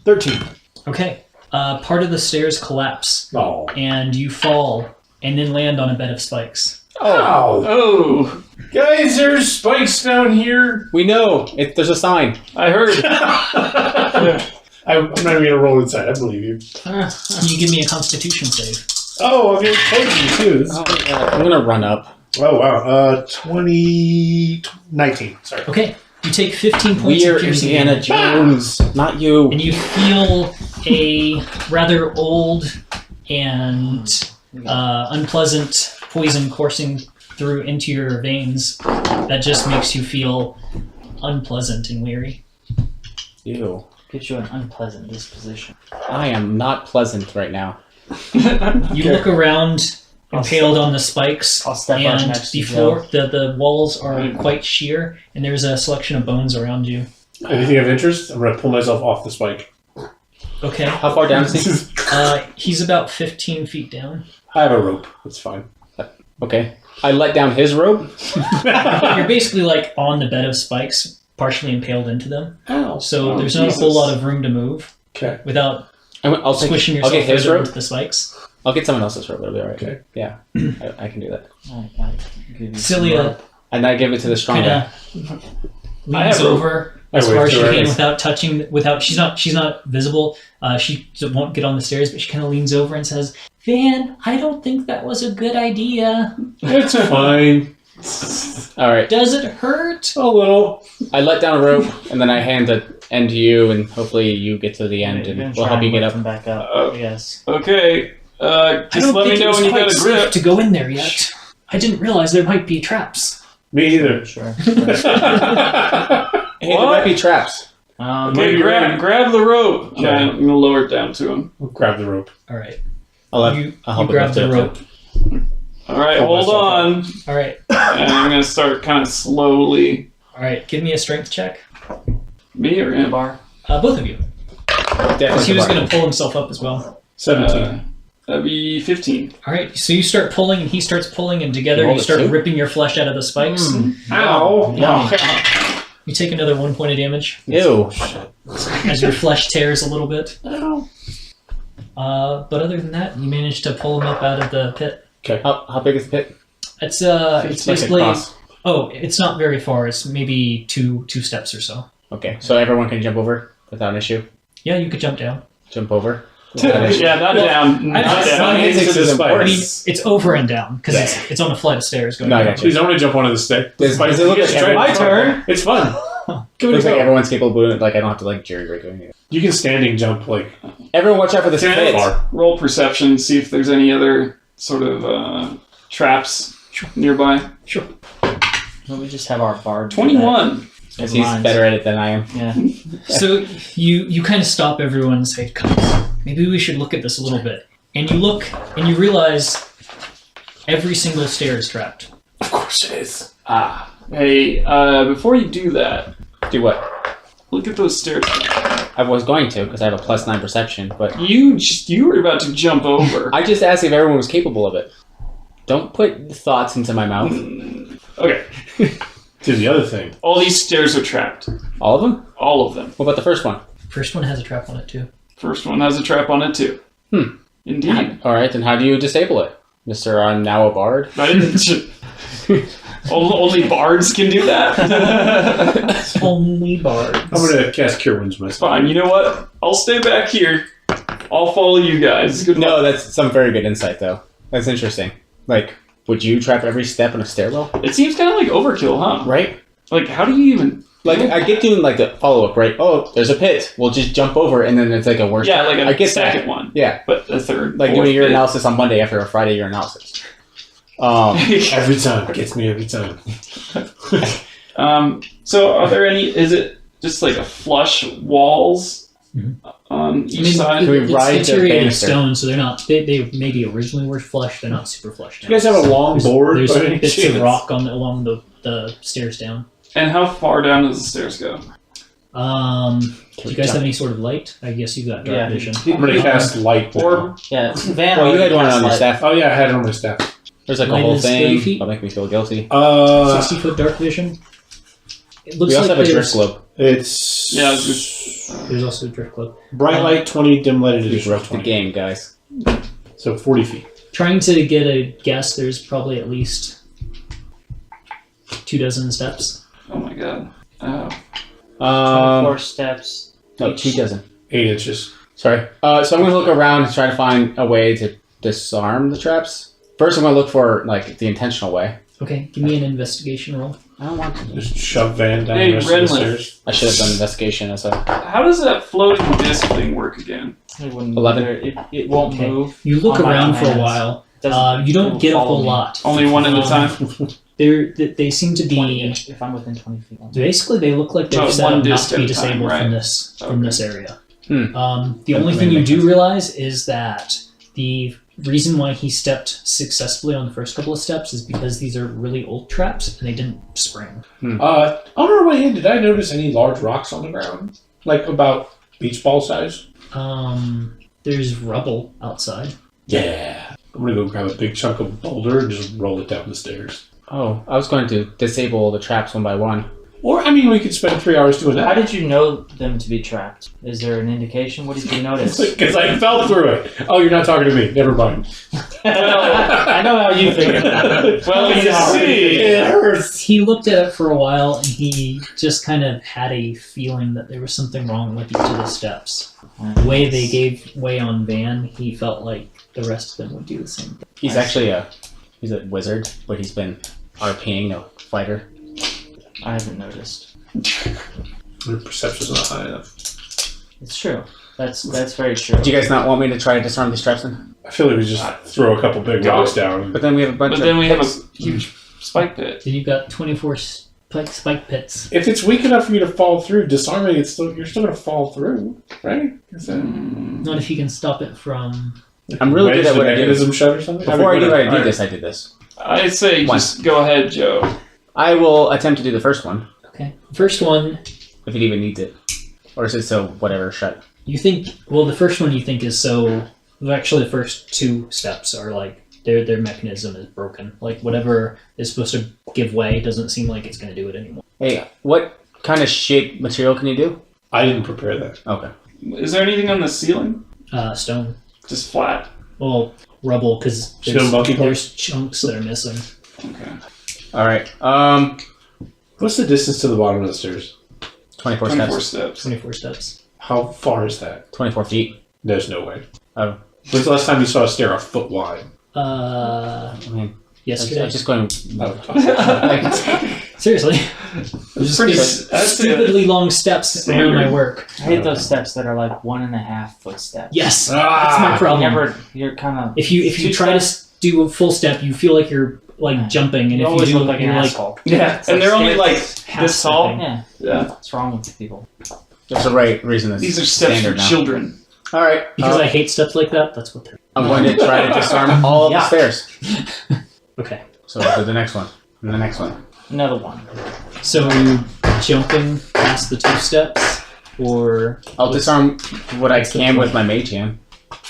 13. Okay. Part of the stairs collapse, Oh. and you fall, and then land on a bed of spikes. Oh. Oh, Guys, there's spikes down here. We know. There's a sign. I heard. I'm not even going to roll inside. I believe you. Can you give me a Constitution save? Oh, I'm going to close you, too. This is I'm gonna run up. Oh, wow. 19. Sorry. Okay. You take 15 points We're of piercing Indiana damage, Jones, not you. and you feel a rather old and unpleasant poison coursing through into your veins that just makes you feel unpleasant and weary. Ew. Gives you an unpleasant disposition. I am not pleasant right now. You look around, impaled on the spikes, I'll step up and next to the floor, the walls are quite sheer, and there's a selection of bones around you. Anything of interest? I'm going to pull myself off the spike. Okay. How far down is he? He's about 15 feet down. I have a rope. That's fine. Okay. I let down his rope. You're basically like on the bed of spikes, partially impaled into them. Ow. So Oh, there's not a Jesus. whole lot of room to move Okay. without I'll squishing I'll yourself get his further rope. into the spikes. I'll get someone else's rope. It'll be alright. Okay. Yeah. I can do that. I give you some Celia rope. And I give it to the strong kind guy. of leans have rope. over I as wave far as to she her. can without touching. She's not visible. She won't get on the stairs, but she kind of leans over and says, "Van, I don't think that was a good idea. It's fine. Alright. Does it hurt?" A little. I let down a rope and then I hand the end to you and hopefully you get to the end You're gonna and we'll try help you and get lift up. them back up. Oh. Yes. Okay. I Just don't let think me it know was when you quite got a safe grip. to go in there yet. I didn't realize there might be traps. Me either. Sure. Hey, there might be traps. Okay, Maybe ready. grab the rope. Okay. I'm gonna lower it down to him. Grab the rope. All right. I'll You help grab it the lift it. rope. All right, Pull hold myself on. All right. And I'm gonna start kind of slowly. All right. Give me a strength check. Me or him? Bar. Both of you. Definitely He was the going to pull himself up as well. 17. That'd be 15. All right. So you start pulling, and he starts pulling, and together You you rolled a start 2? ripping your flesh out of the spikes. Ow. Yeah. You take another 1 point of damage Ew. as your flesh tears a little bit. But other than that, you manage to pull him up out of the pit. Okay. How big is the pit? It's Like basically across. it's not very far. It's maybe two steps or so. Okay, so everyone can jump over without an issue. Yeah, you could jump down. Jump over. Yeah, not down. Not down. I mean, it's over and down because it's on a flight of stairs going. No, I down. got you. Please only jump onto the stick. Does it look like My turn. It's fun. Give it looks a like go. everyone's capable of it. Like I don't have to like jerry rig or anything. You can standing jump like Everyone, watch out for this Can pit. I roll perception, see if there's any other sort of traps nearby? Sure. Well, we just have our bard. do 21. Because he's better at it than I am. that. Yeah. So you kind of stop everyone and say, "Guys, maybe we should look at this a little bit." And you look and you realize every single stair is trapped. of course it is. Hey, before you do that, Do what? look at those stairs. I was going to because I have a +9 perception, but You were about to jump over. I just asked if everyone was capable of it. Don't put thoughts into my mouth. Okay. To the other thing. All these stairs are trapped. All of them? All of them. What about the first one? First one has a trap on it too. First one has a trap on it too. Indeed. All right, then how do you disable it, Mister? I'm now a bard. I didn't. Only bards can do that. Only bards. I'm gonna cast Cure Wounds myself. Fine. You know what? I'll stay back here. I'll follow you guys. Good No, luck. that's some very good insight, though. That's interesting. Like, would you trap every step in a stairwell? It seems kind of like overkill, huh? Right? Like, how do you even? Like, I get doing like the follow up, right? Oh, there's a pit. We'll just jump over, and then it's like a worse. Yeah, like a I get second that. one. Yeah, But a third. like fourth doing your bit. analysis on Monday after a Friday your analysis. Every time. Gets me every time. So are there any? Is it just like a flush walls on each side? Can we It's ride the deteriorated banister? stone, so they're not. They maybe originally were flush. They're not super flush. Do you guys have a long board? There's by any bits chance? of rock along the stairs down. And how far down does the stairs go? Do you guys have any sort of light? I guess you got dark Yeah. vision. I'm gonna cast light. Orb? Yeah. Van. Well, you had one cast on your light. staff. Oh yeah, I had it on my staff. There's like a Mine whole is 30 thing. feet. That'll make me feel guilty. 60-foot dark vision. It looks We also like have a drift there's, globe. It's Yeah, it's there's also a drift globe. bright light 20, dim light We additional broke the 20. game, guys. So 40 feet. Trying to get a guess, there's probably at least 24 steps. oh my god. 24 steps. No, 2 dozen. 8 inches. Sorry. So I'm gonna look around and try to find a way to disarm the traps. First, I'm gonna look for like the intentional way. Okay, give me an investigation roll. I don't want to. Just shove Van down Hey, the rest of the Renly. stairs. I should have done investigation as a. How does that floating disc thing work again? It wouldn't. 11. It won't Okay. move. You look on my around for a commands. while. Doesn't- You don't it'll get a follow whole me. lot. Only one at a time? They seem to 20 be if I'm within 20 feet. basically they look like they're Oh, set one up not disc to be at a time, disabled right. from this area. Hmm. The only That thing may you make do sense. realize is that the reason why he stepped successfully on the first couple of steps is because these are really old traps and they didn't spring. On our way in, did I notice any large rocks on the ground? Like about beach ball size? There's rubble outside. Yeah. I'm gonna go grab a big chunk of boulder and just roll it down the stairs. Oh, I was going to disable the traps one by one. Or, I mean, we could spend 3 hours doing How that. did you know them to be trapped? Is there an indication? What did you notice? Because I fell through it. Oh, you're not talking to me. Never mind. I know how you figured that. Well, you see. It hurts. He looked at it for a while and he just kind of had a feeling that there was something wrong with each of the steps. The way they gave way on Van, he felt like the rest of them would do the same thing. He's actually he's a wizard, but he's been RPing a fighter. I haven't noticed. Your perception's not high enough. It's true. That's very true. Do you guys not want me to try to disarm these traps then? I feel like we just throw a couple big rocks down. But then we have a bunch But of. then we have a huge spike pit. Then you've got 24 spike pits. If it's weak enough for you to fall through, disarming it, you're still going to fall through, right? Is that Not if you can stop it from... I'm really good wedge at the what I do. mechanism shut or something? Before I do Alright. I did this. I say One. just go ahead, Joe. I will attempt to do the first one, Okay. First one, if it even needs it. Or is it so whatever, shut? you think... Well, the first one you think is so... Actually, the first 2 steps are like... Their mechanism is broken. Like, whatever is supposed to give way doesn't seem like it's going to do it anymore. Hey, what kind of shape material can you do? I didn't prepare that. Okay. Is there anything on the ceiling? Stone. Just flat. Well, rubble, because Stone monkey there's chunks that are missing. Okay. Alright. What's the distance to the bottom of the stairs? 24 24 steps. steps. 24 steps. How far is that? 24 feet. There's no way. Oh, When's the last time you saw a stair a foot wide? I mean, I'm Yesterday. just going. Seriously. Just Pretty- these that's stupidly long steps around my work. I hate those steps that are like 1.5 foot steps. Yes, that's my problem. You're kind of. If you try to do a full step, you feel like you're like jumping, and You if always you do, look like an you're like asshole. Yeah, and they're only like half this tall. stepping. Yeah. Yeah, What's wrong with people? There's a right reason. That's these are steps for standard now. children. All right. Because I hate steps like that. That's what they're. I'm going to try to disarm all of the Yeah. stairs. Okay. So to the next one. And the next one. Another one. So are you jumping past the 2 steps, or I'll disarm what I can with my mage hand.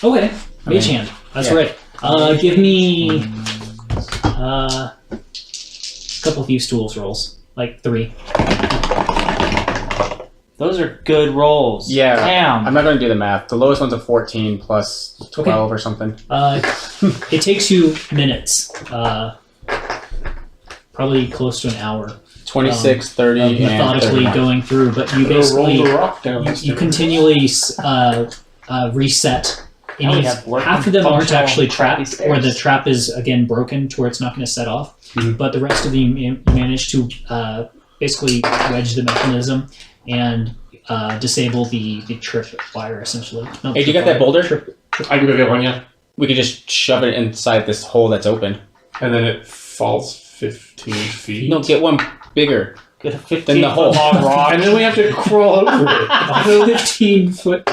okay, I mean, mage hand. That's yeah. right. Give me a couple of use tools rolls, like 3. Those are good rolls. Yeah. Damn. I'm not going to do the math. The lowest one's a 14 plus 12 or something. It takes you minutes, probably close to an hour, 26, 30, of and methodically 31. going through. But you Roll basically the rock down. you continually reset. Now we Any, have working, half of them aren't functional, actually crappy trapped, or the stairs. trap is again broken to where it's not going to set off. Mhm. But the rest of them you manage to basically wedge the mechanism and disable the trip wire essentially. Not Hey, do you trip got that wire, boulder? I can go get one, yeah. We could just shove it inside this hole that's open. And then it falls 15 feet. No, get one bigger. Get a 15 Then the whole- foot long rock. And then we have to crawl over it. 15-foot.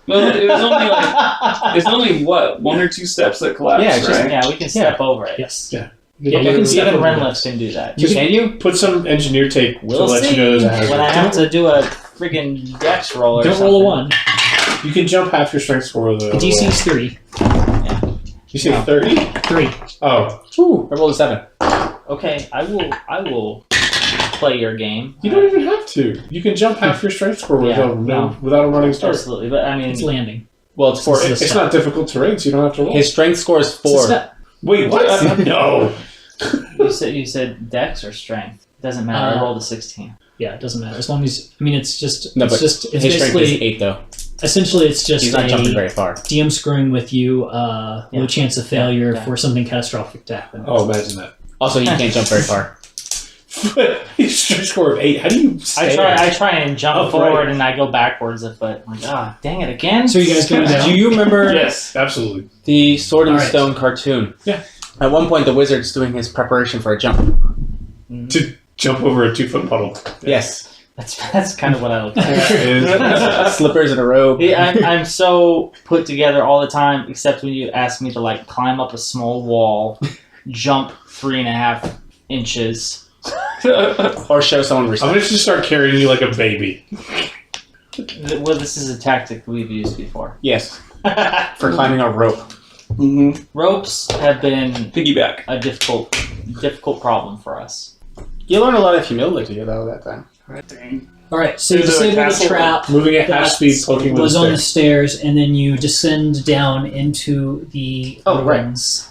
Well, it was only like it's only what 1 or 2 steps that collapsed, Yeah, it's just- right? Yeah, we can step over it. Yes. Yeah. Yeah, you can step Even over that. Renlift can do that. Can you? Put some engineer tape We'll to let see. you know there's a hazard. When I have to do a friggin' dex roll or Don't something. roll a 1. You can jump half your strength score with The DC is 3. You say 30? 3. Oh. Ooh, I rolled a 7. Okay, I will play your game. You don't even have to. You can jump half your strength score Yeah, without a running start. Absolutely, but I mean, It's landing. Well, it's 4. This is a It's step. not difficult terrain, so you don't have to roll. His strength score is It's a 4. step. Wait, what? No. you said dex or strength. Doesn't matter. I rolled a 16. Yeah, it doesn't matter as long as it's just No, it's but just it's his strength is basically 8, though. essentially it's just He's not jumping a very far. DM screwing with you. Low chance of failure Yeah. for something catastrophic to happen. Oh, imagine that. Also, he can't jump very far. His strength score of 8. How do you stay I try and jump Oh, forward right. and I go backwards, but I'm like, dang it again. So you guys going down? Do you remember Yes. Absolutely. the Sword and Alright. Stone cartoon? Yeah. At one point, the wizard's doing his preparation for a jump. To jump over a 2-foot puddle. Yes. That's kind of what I look like. Slippers and a robe. Yeah, I'm so put together all the time, except when you ask me to like climb up a small wall, jump 3.5 inches. Or show someone I'm respect. going to just start carrying you like a baby. Well, this is a tactic we've used before. Yes. For climbing a rope. Mm-hmm. Ropes have been Piggyback. a difficult problem for us. You learned a lot of humility, though, that time. Dang. All right, so you Is there a disable the castle? trap. Moving at half that speed, poking with was a on the stick. stairs, and then you descend down into the Oh, right. ruins.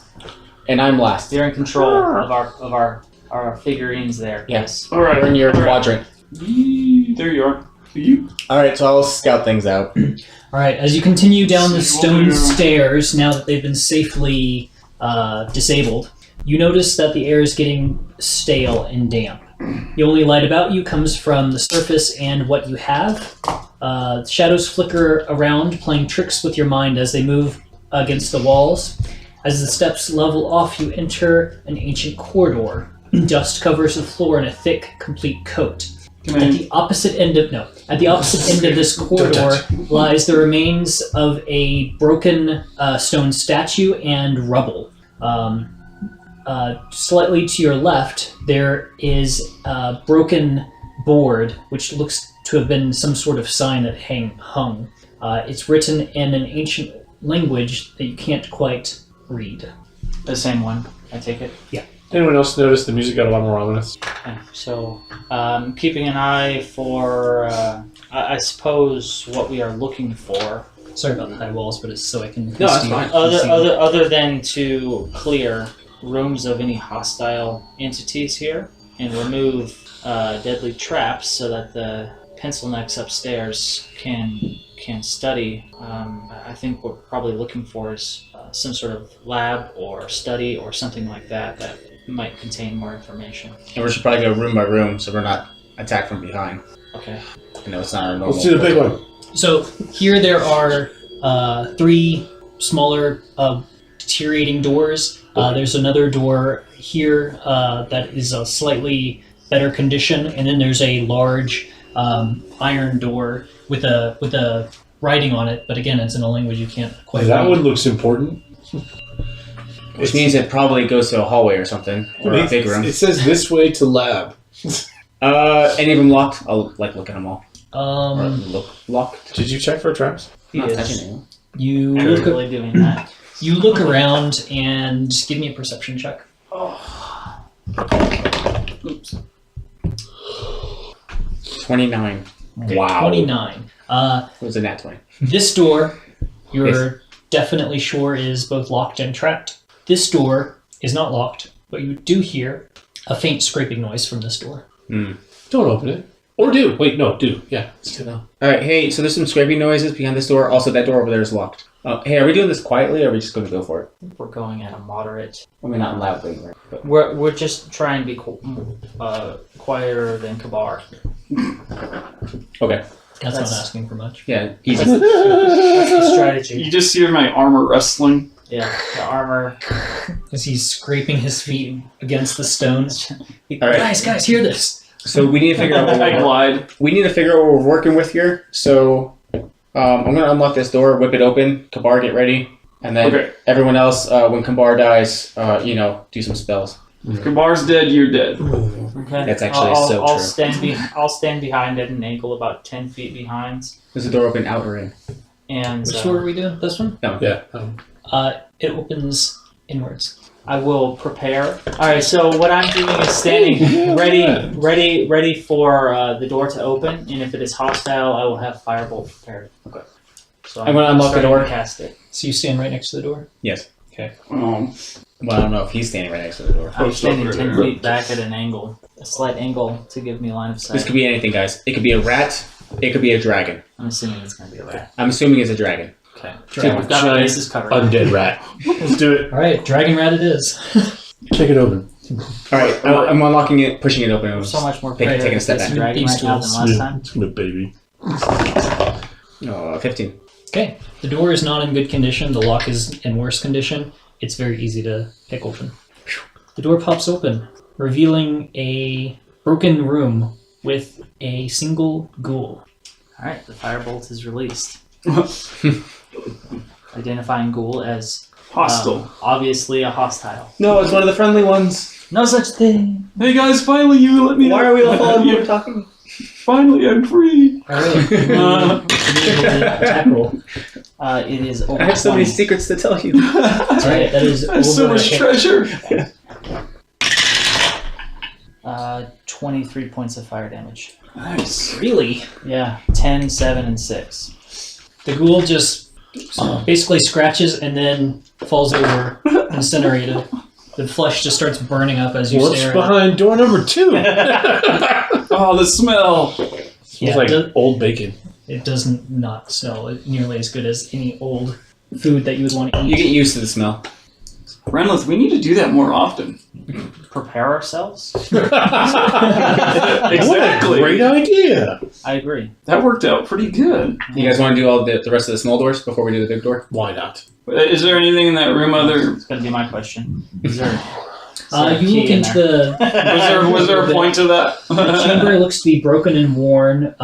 And I'm last. You're in control of our figurines there. Yes. All right. You're in your All right. quadrant. There you are. You. Alright, so I'll scout things out. All right, as you continue down the So stone you- stairs, now that they've been safely disabled, you notice that the air is getting stale and damp. The only light about you comes from the surface and what you have. Shadows flicker around, playing tricks with your mind as they move against the walls. As the steps level off, you enter an ancient corridor. Dust covers the floor in a thick, complete coat. At the opposite end of this corridor lies the remains of a broken stone statue and rubble. Slightly to your left, there is a broken board, which looks to have been some sort of sign that hung. It's written in an ancient language that you can't quite read. The same one, I take it. Anyone else notice the music got a lot more ominous? Okay, so keeping an eye for, I suppose, what we are looking for. Sorry about the high walls, but it's so I can. No, that's fine. Other than to clear rooms of any hostile entities here and remove deadly traps so that the pencil necks upstairs can study, I think what we're probably looking for is some sort of lab or study or something like that that might contain more information. And we should probably go room by room so we're not attacked from behind. Okay. You know, it's not our normal. Let's do the big one. So here there are 3 smaller deteriorating doors. There's another door here that is a slightly better condition, and then there's a large iron door with a writing on it. But again, it's in a language you can't quite That read. one looks important. Which means it probably goes to a hallway or something, or a big room. It says this way to lab. Any of them locked? I'll look at them all. Or look locked. Did you check for traps? Not Yes. touching anyone. You I'm look, really doing that. you look around and give me a perception check. Oops. 29. Wow. 29. It was a nat 20. This door, you're definitely sure is both locked and trapped. This door is not locked, but you do hear a faint scraping noise from this door. Don't open it. Or do. Wait, no, do. Yeah, let's do that. Alright, hey, so there's some scraping noises behind this door. Also, that door over there is locked. Hey, are we doing this quietly, or are we just going to go for it? We're going at a moderate. I mean, not loudly, right? But We're just trying to be quieter than Kabar. okay. That's not That's- asking for much. Yeah, easy. That's the strategy. You just hear my armor rustling. Yeah, the armor. As he's scraping his feet against the stones. Alright, Guys, hear this. so we need to figure out what I glide. we need to figure out what we're working with here. So I'm going to unlock this door, whip it open. Kabar, get ready. And then Okay. everyone else, when Kabar dies, do some spells. If Kabar's dead, you're dead. Okay. That's actually so I'll true. I'll stand behind at an angle about 10 feet behind. Does the door open out or in? And Which door are we doing? This one? No. Yeah. It opens inwards. I will prepare. All right. So what I'm doing is standing ready for the door to open, and if it is hostile, I will have firebolt prepared. Okay. So I'm gonna unlock the starting door. to cast it. So you stand right next to the door? Yes. Um, Well, I don't know if he's standing right next to the door. I'm Post up standing right 10 there. feet back at an angle, a slight angle to give me line of sight. This could be anything, guys. It could be a rat. It could be a dragon. I'm assuming it's going to be a rat. I'm assuming it's a dragon. Okay. Dragon. We've got our bases covered. Undead rat. Let's do it. All right, dragon rat it is. Kick it open. All right, I'm unlocking it, pushing it open. We're so much more Taking prepared a with step this back. dragon These right now than tools. last time. It's good, baby. 15. Okay, the door is not in good condition. The lock is in worse condition. It's very easy to pick open. The door pops open, revealing a broken room with a single ghoul. All right, the firebolt is released. Identifying ghoul as hostile. obviously a hostile. No, it's one of the friendly ones. No such thing. Hey guys, finally you let me. Why are we all following you talking? Finally, I'm free. All right, give me an attack roll. It is over I have so many 20. secrets to tell you. All right, that is I have so over much a hit. treasure. 23 points of fire damage. Nice. Really? Yeah, 10, 7, and 6. The ghoul just basically scratches and then falls over, incinerated. The flesh just starts burning up as you What's stare at it. behind door number 2? Oh, the smell. It's Yeah, like it old bacon. doesn't not smell nearly as good as any old food that you would want to You eat. get used to the smell. Renlith, we need to do that more often. Prepare ourselves? What a Exactly. great idea. I agree. That worked out pretty good. You guys want to do all the rest of the small doors before we do the big door? Why not? Is there anything in that room other? It's going to be my question. Is there You look into the Was there a point to that? the chamber looks to be broken and worn.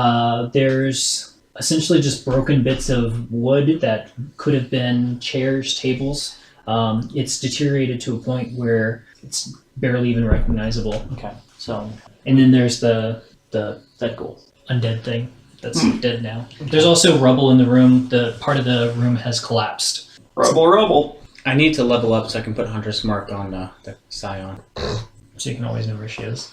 There's essentially just broken bits of wood that could have been chairs, tables. It's deteriorated to a point where it's barely even recognizable. Okay, so And then there's the that ghoul. undead thing that's dead now. There's also rubble in the room. The part of the room has collapsed. Rubble. I need to level up so I can put Hunter's Mark on the Scion. So you can always know where she is.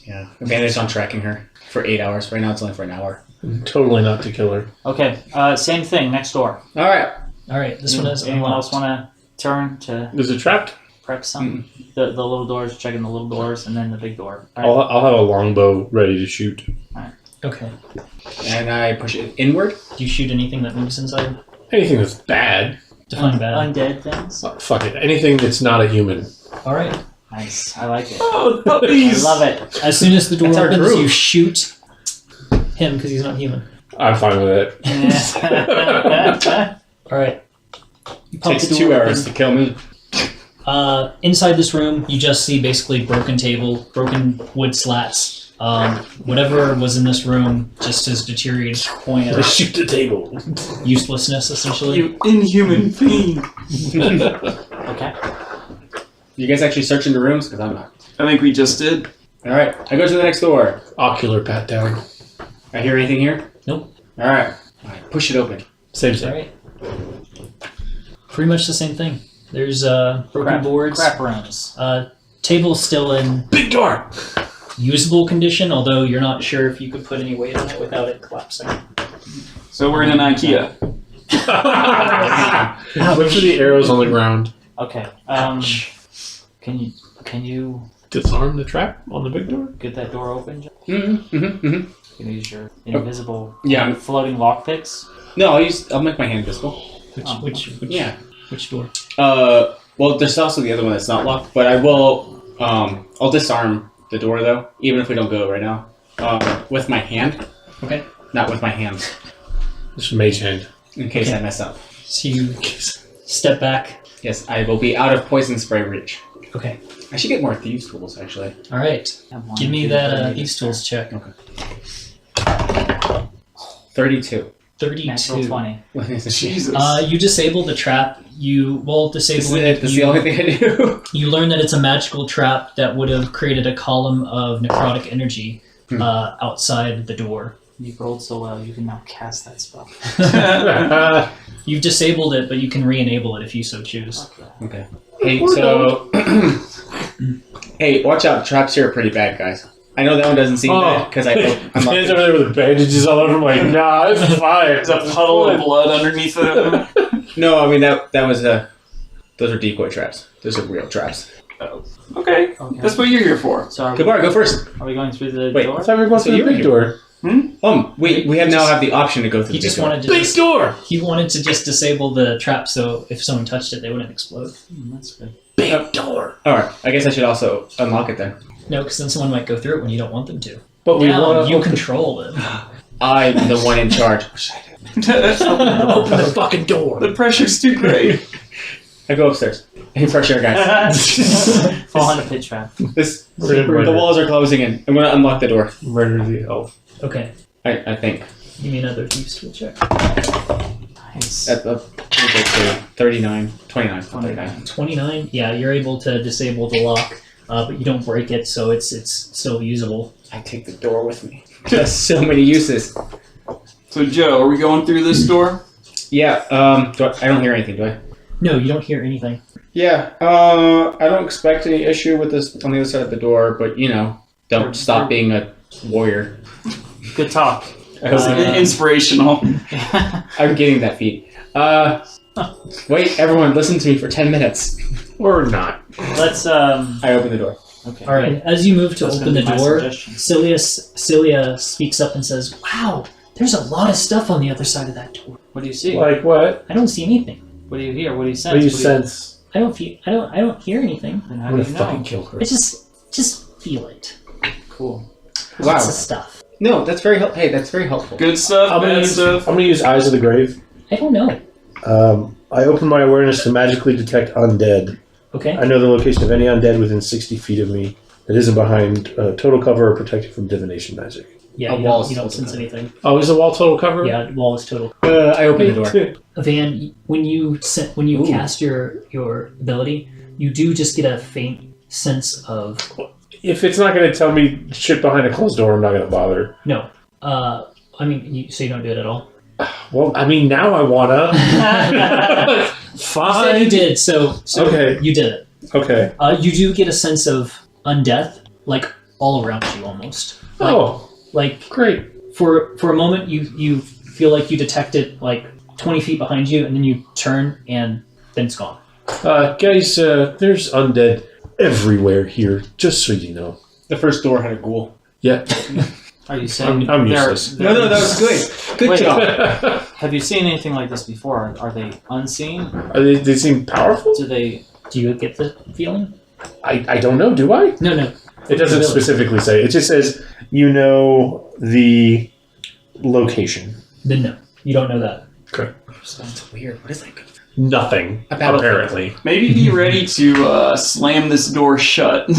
Yeah. Advantage on tracking her for 8 hours. Right now it's only for an hour. Totally not to kill her. Okay, same thing, next door. All right. All right, this one is Anyone else unlocked. want to turn to Is it trapped? prep something? The little doors, checking the little doors, and then the big door. All right. I'll have a longbow ready to shoot. Okay. And I push it inward. Do you shoot anything that moves inside? Anything that's bad. Define bad. Undead things. Oh, fuck it. Anything that's not a human. All right. Nice. I like it. Oh, I puppies! love it. As soon as the door That's our opens, group. you shoot him because he's not human. I'm fine with it. All right. You pop Takes the 2 door hours open. to kill me. Inside this room, you just see basically broken table, broken wood slats. Whatever was in this room just has deteriorated to the point of Just shoot the table. uselessness, essentially. You inhuman fiend. Okay. You guys actually searching the rooms? Because I'm not. I think we just did. Alright, I go to the next door. Ocular pat down. I hear anything here? Nope. Alright. Push it open. Same All thing. right. Pretty much the same thing. There's broken boards. Crap rooms. Table's still in Big door! usable condition, although you're not sure if you could put any weight on it without it collapsing. So we're in an IKEA. Look for the arrows on the ground. Okay. Can you Disarm the trap on the big door? get that door open? Joe? Mm-hmm. Can you use your invisible Yeah. floating lockpicks? No, I'll make my hand visible. Which Yeah. which door? Well, there's also the other one that's not locked, but I will, I'll disarm the door though, even if we don't go right now. With my hand. Okay. Not with my hands, This is mage hand. in case Okay. I mess up. So you step back. Yes, I will be out of poison spray reach. Okay. I should get more thieves tools, actually. All right. Have one, Give me two, that three. these tools check. 32. 32. Natural 20. Jesus. You disable the trap. Disable This it. is the only thing I do. You learn that it's a magical trap that would have created a column of necrotic energy outside the door. You've rolled so well, you can now cast that spell. You've disabled it, but you can re-enable it if you so choose. Okay. Hey, so... hey, watch out. Traps here are pretty bad, guys. I know that one doesn't seem bad, because Man's I'm over there with bandages all over. I'm like, nah, it's fine. There's a puddle of blood underneath it. No, I mean, that was a... Those are decoy traps. Those are real traps. Okay. Okay. That's what you're here for. So are we, Kabar, go first. are we going through the Wait, door? I thought we were going So through you the were big here. door. We now have the option to go through He the just big door. wanted to Big door! he wanted to just disable the trap so if someone touched it, they wouldn't explode. That's good. Big door! Alright, I guess I should also unlock it then. No, because then someone might go through it when you don't want them to. But we Now want to you control them. I'm the one in charge. open the fucking door. The pressure's too great. I go upstairs. Hey, fresh air, guys. Fall in a pit trap. The Murder walls are closing in. I'm gonna unlock the door. the elf. Okay. I think. Give me another thieves tool check. Nice. At the 39, 29, 39. 29. Yeah, you're able to disable the lock, but you don't break it, so it's still usable. I take the door with me. It has so many uses. So, Joe, are we going through this door? Yeah. I don't hear anything, do I? No, you don't hear anything. Yeah. I don't expect any issue with this on the other side of the door, but don't stop being a warrior. Good talk. Inspirational. I'm getting that feat. Wait, everyone, listen to me for 10 minutes. Or not. Let's I open the door. okay. All right. As you move to That's open gonna the be my door, suggestion. Celia speaks up and says, "Wow, there's a lot of stuff on the other side of that door. What do you see? Like what? I don't see anything. What do you hear? What do you sense? What do you What sense? I don't hear anything. Then how I'm do gonna you fucking know? kill her. I just feel it. Cool. Wow. Lots of stuff. No, that's very hey, that's very helpful. Good stuff, I'm gonna bad use stuff. Eyes of the Grave. I don't know. I open my awareness to magically detect undead. Okay. I know the location of any undead within 60 feet of me that isn't behind total cover or protected from divination magic. Yeah, A you wall don't, is you don't total sense cover. anything. Oh, is the wall total cover? Yeah, wall is total. I open the door. Van, when you Ooh. cast your ability, you do just get a faint sense of If it's not going to tell me shit behind a closed door, I'm not going to bother. no. I mean, so you don't do it at all. Well, I mean, now I wanna. You said Fine. you did, so Okay. you did it. Okay. You do get a sense of undeath, like all around you, almost. Like, Oh, like great. for a moment, you feel like you detect it like 20 feet behind you, and then you turn, and then it's gone. Guys, there's undead everywhere here, just so you know. The first door had a ghoul. Yeah. Are you saying I'm they're- useless. they're- No, that was good. Good Wait. job. Have you seen anything like this before? Are they unseen? They seem powerful? Do you get the feeling? I don't know, do I? No. It doesn't specifically say. It just says you know the location. Then no, you don't know that. Okay. That's weird. What is that? Nothing, About apparently. Maybe be ready to slam this door shut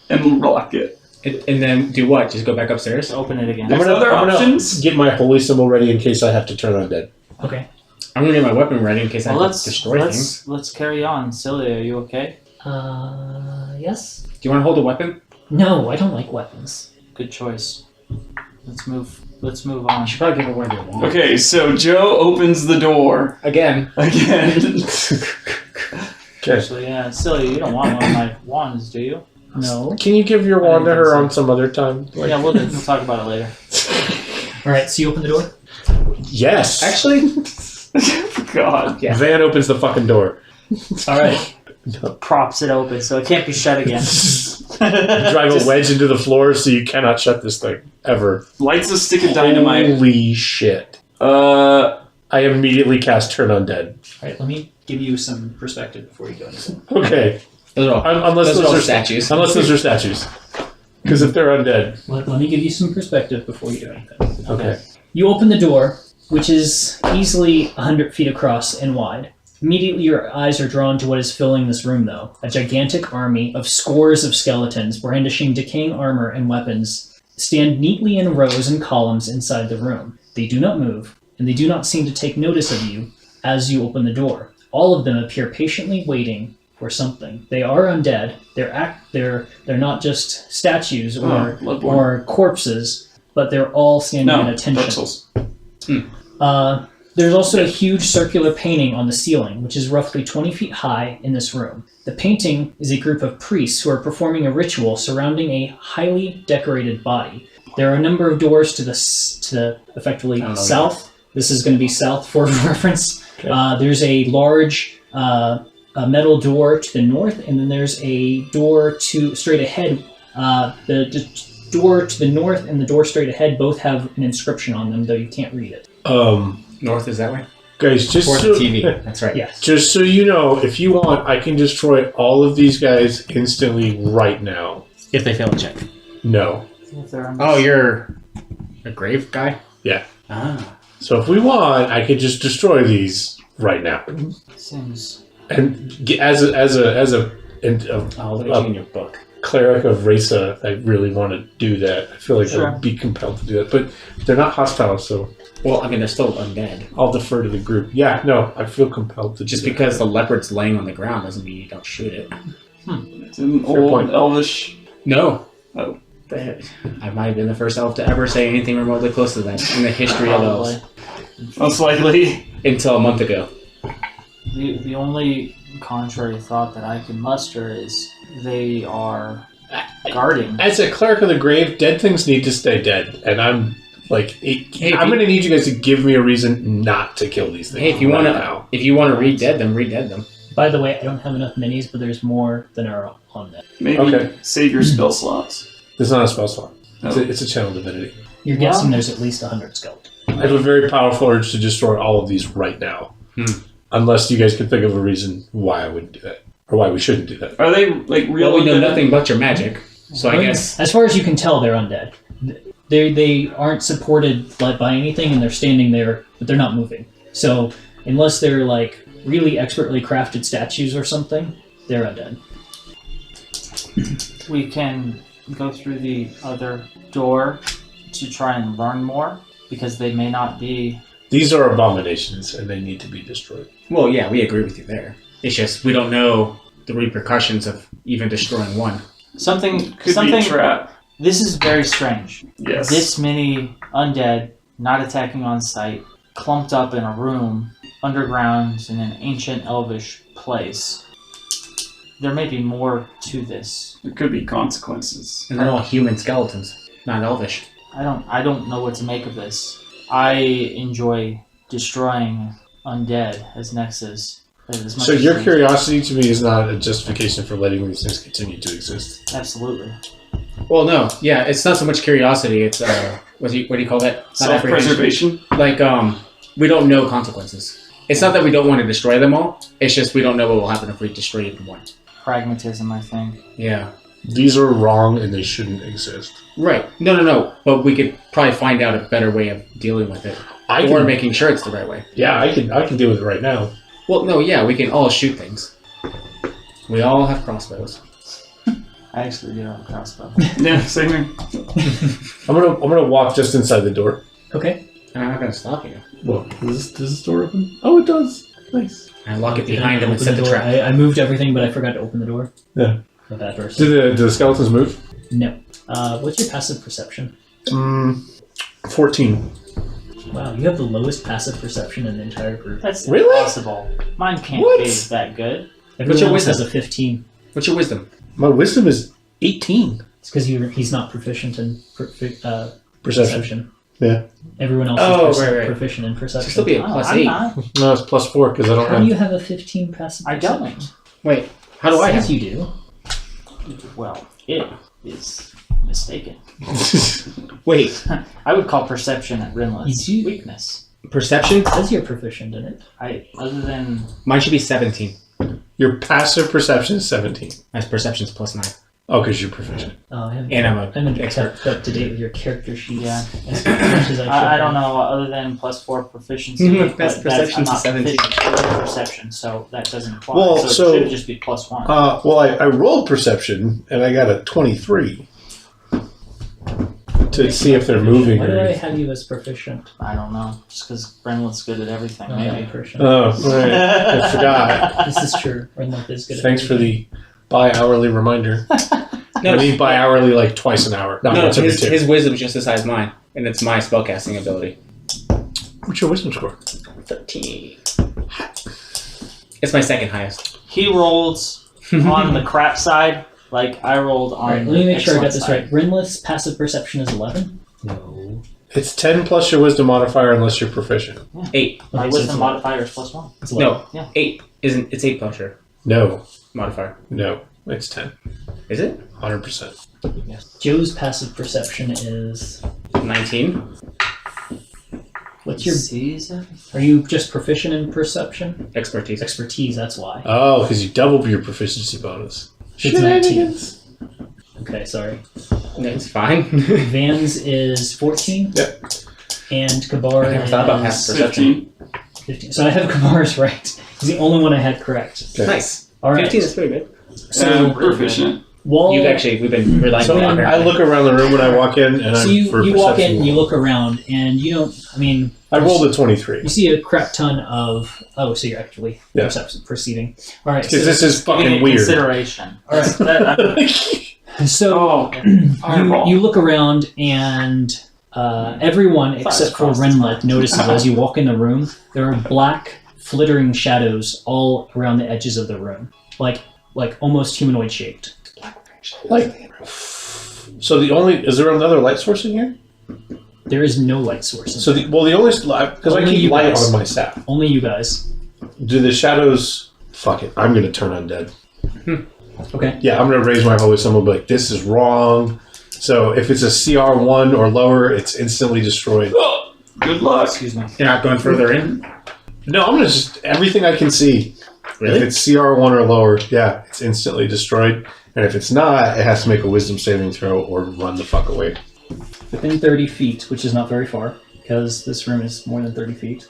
and lock it. And then do what? Just go back upstairs? Open it again. There's other options? Get my holy symbol ready in case I have to turn undead. Okay. I'm gonna get my weapon ready in case I Well, have to destroy things. let's carry on. Silly, are you okay? Yes. Do you want to hold a weapon? No, I don't like weapons. Good choice. Let's move on. You should probably give it one of your wands. Okay, so Joe opens the door Again. again. Okay. So yeah, Silly, you don't want one of my wands, do you? No. Can you give your I wand to didn't her think on some other time? Like- Yeah, we'll talk about it later. All right. So you open the door. Yes. Actually, God. Yeah. Van opens the fucking door. All right. Props it open so it can't be shut again. Drive a wedge into the floor so you cannot shut this thing ever. Lights a stick of dynamite. Holy shit. I immediately cast Turn Undead. All right. Let me give you some perspective before you go into it. Okay. those are all, Unless those are all are statues. Unless those are statues. Because if they're undead. Let me give you some perspective before you do anything. Okay. You open the door, which is easily 100 feet across and wide. Immediately your eyes are drawn to what is filling this room, though. A gigantic army of scores of skeletons brandishing decaying armor and weapons stand neatly in rows and columns inside the room. They do not move, and they do not seem to take notice of you as you open the door. All of them appear patiently waiting for something. They are undead. They're not just statues Bloodborne. or corpses, but they're all standing at No, attention. Dark Souls. There's also a huge circular painting on the ceiling, which is roughly 20 feet high in this room. The painting is a group of priests who are performing a ritual surrounding a highly decorated body. There are a number of doors to the effectively south. This is going to be south for reference. Okay. There's a large a metal door to the north, and then there's a door to straight ahead. The door to the north and the door straight ahead both have an inscription on them, though you can't read it. North is that way? Guys, just Towards so, the TV. That's right. Yes. just so you know, if you want, I can destroy all of these guys instantly right now. If they fail a check. No. If they're Oh, you're a grave guy? Yeah. Ah. So if we want, I could just destroy these right now. seems And as a Oh, look at you in your book. cleric of Rasa, I really want to do that. I feel like I Sure. would be compelled to do that. But they're not hostile, so Well, I mean, they're still undead. I'll defer to the group. Yeah, no, I feel compelled to Just do because the leopard's laying on the ground doesn't mean you don't shoot it. It's an Fair old point. elvish. No. Oh. I might have been the first elf to ever say anything remotely close to that in the history of probably. elves. Most likely. Until a month ago. The only contrary thought that I can muster is they are guarding. As a cleric of the grave, dead things need to stay dead. And I'm like, I'm going to need you guys to give me a reason not to kill these things. Hey, if you right want now. to read dead them, read dead them. By the way, I don't have enough minis, but there's more than are on that. Maybe Okay. save your spell slots. It's not a spell slot. Oh. It's a channel divinity. You're guessing there's at least 100 skeletons. I have a very powerful urge to destroy all of these right now. Unless you guys can think of a reason why I wouldn't do that. Or why we shouldn't do that. Are they like real? Well, we know undead? nothing but your magic, so I guess As far as you can tell, they're undead. They aren't supported by anything, and they're standing there, but they're not moving. So unless they're like really expertly crafted statues or something, they're undead. We can go through the other door to try and learn more, because they may not be. These are abominations, and they need to be destroyed. Well, yeah, we agree with you there. It's just we don't know the repercussions of even destroying one. Something Could something. be a trap. This is very strange. Yes. This many undead, not attacking on sight, clumped up in a room, underground in an ancient elvish place. There may be more to this. There could be consequences. And they're all human skeletons, not elvish. I don't know what to make of this. I enjoy destroying undead as Nexus. As much So as your they- curiosity to me is not a justification for letting these things continue to exist. Absolutely. Well, no, yeah, it's not so much curiosity. It's what do you call that? Not Self-preservation. Like, we don't know consequences. It's not that we don't want to destroy them all. It's just we don't know what will happen if we destroy even one. Pragmatism, I think. Yeah. These are wrong and they shouldn't exist. Right. No. But we could probably find out a better way of dealing with it. Or making sure it's the right way. Yeah, I can deal with it right now. Well, no, yeah, we can all shoot things. We all have crossbows. I actually do have a crossbow. Yeah, same here. I'm gonna walk just inside the door. Okay. And I'm not going to stop you. Well, does this door open? Oh, it does. Nice. I lock it behind him and Open set the the door. trap. I moved everything, but I forgot to open the door. Yeah. A bad person. Do the skeletons move? No. What's your passive perception? 14. Wow, you have the lowest passive perception in the entire group. That's Really? impossible. Mine can't What? be that good. Everyone your else has wisdom? a 15. What's your wisdom? My wisdom is 18. It's because he's not proficient in Perception. Yeah. Everyone else Oh, is right. proficient in perception. Should still be a Oh, plus I'm 8. not. No, it's plus 4 because I don't How have. do you have a 15 passive I perception? don't. Wait, how do I Says have? you do. Well, it is mistaken. Wait, I would call perception at Rinless You do? weakness. perception? It says you're proficient in it. Other than Mine should be 17. Your passive perception is 17. My perception's plus 9. Oh, because you're proficient. Oh, I haven't, And I'm I haven't kept up to date with your character sheets. Yeah. As much as I don't should. know, other than plus 4 proficiency. Mhm, but that's perception I'm to not 17. proficient in perception, so that doesn't apply. Well, so so- it should just be plus 1. Well, I rolled perception and I got a 23 to see if they're moving Why or do I anything. have you as proficient? I don't know, just because Brenlin's good at everything, Oh, maybe. yeah, proficient. Oh, right. I forgot. This is true. Renlock is good at Thanks for everything. the bi-hourly reminder. No, I mean bi-hourly like twice an hour. Not no, once every two. his wisdom's just as high as mine, and it's my spellcasting ability. What's your wisdom score? 13. It's my second highest. He rolls on the crap side, like I rolled on Alright, the let me make sure I got excellent this side. right. Rinless passive perception is 11. No. It's 10 plus your wisdom modifier unless you're proficient. 8. My Okay, so wisdom it's modifier is plus 1. It's 11. No, Yeah. 8. It's 8 plus your No. modifier. No. It's 10. Is it? 100%. Joe's passive perception is... 19. What's your... Sees everything. Are you just proficient in perception? Expertise. Expertise, that's why. Oh, because you doubled your proficiency bonus. It's 19. Okay, sorry. No, it's fine. Van's is 14. Yep. And Kabar I never thought about is passive perception. 15. 15. So I have Kabar's right. He's the only one I had correct. Okay. Nice. All right. 15 is pretty good. So Proficient. wall... We've been relying So on I look around the room when I walk in, and So I'm you, for you walk perception in, you roll. look around, and you don't... I mean... I rolled a 23. You see a crap ton of... Oh, so you're actually Yeah. perceiving. All right. Because So, this is Give fucking it weird. consideration. all right. So Oh, fireball. you look around, and everyone except for Renlet notices as you walk in the room, there are black, flittering shadows all around the edges of the room. Like almost humanoid shaped. Like, so the only is there another light source in here? There is no light source. So the only because I Only keep you light guys. on my staff. Only you guys. Do the shadows? Fuck it, I'm gonna turn undead. Okay. Yeah, I'm gonna raise my holy symbol. And be like, this is wrong. So if it's a CR1 or lower, it's instantly destroyed. Oh, good luck. Excuse me. You're not going further in? No, I'm gonna just everything I can see. Really? If it's CR1 or lower, yeah, it's instantly destroyed. And if it's not, it has to make a wisdom saving throw or run the fuck away. Within 30 feet, which is not very far, because this room is more than 30 feet.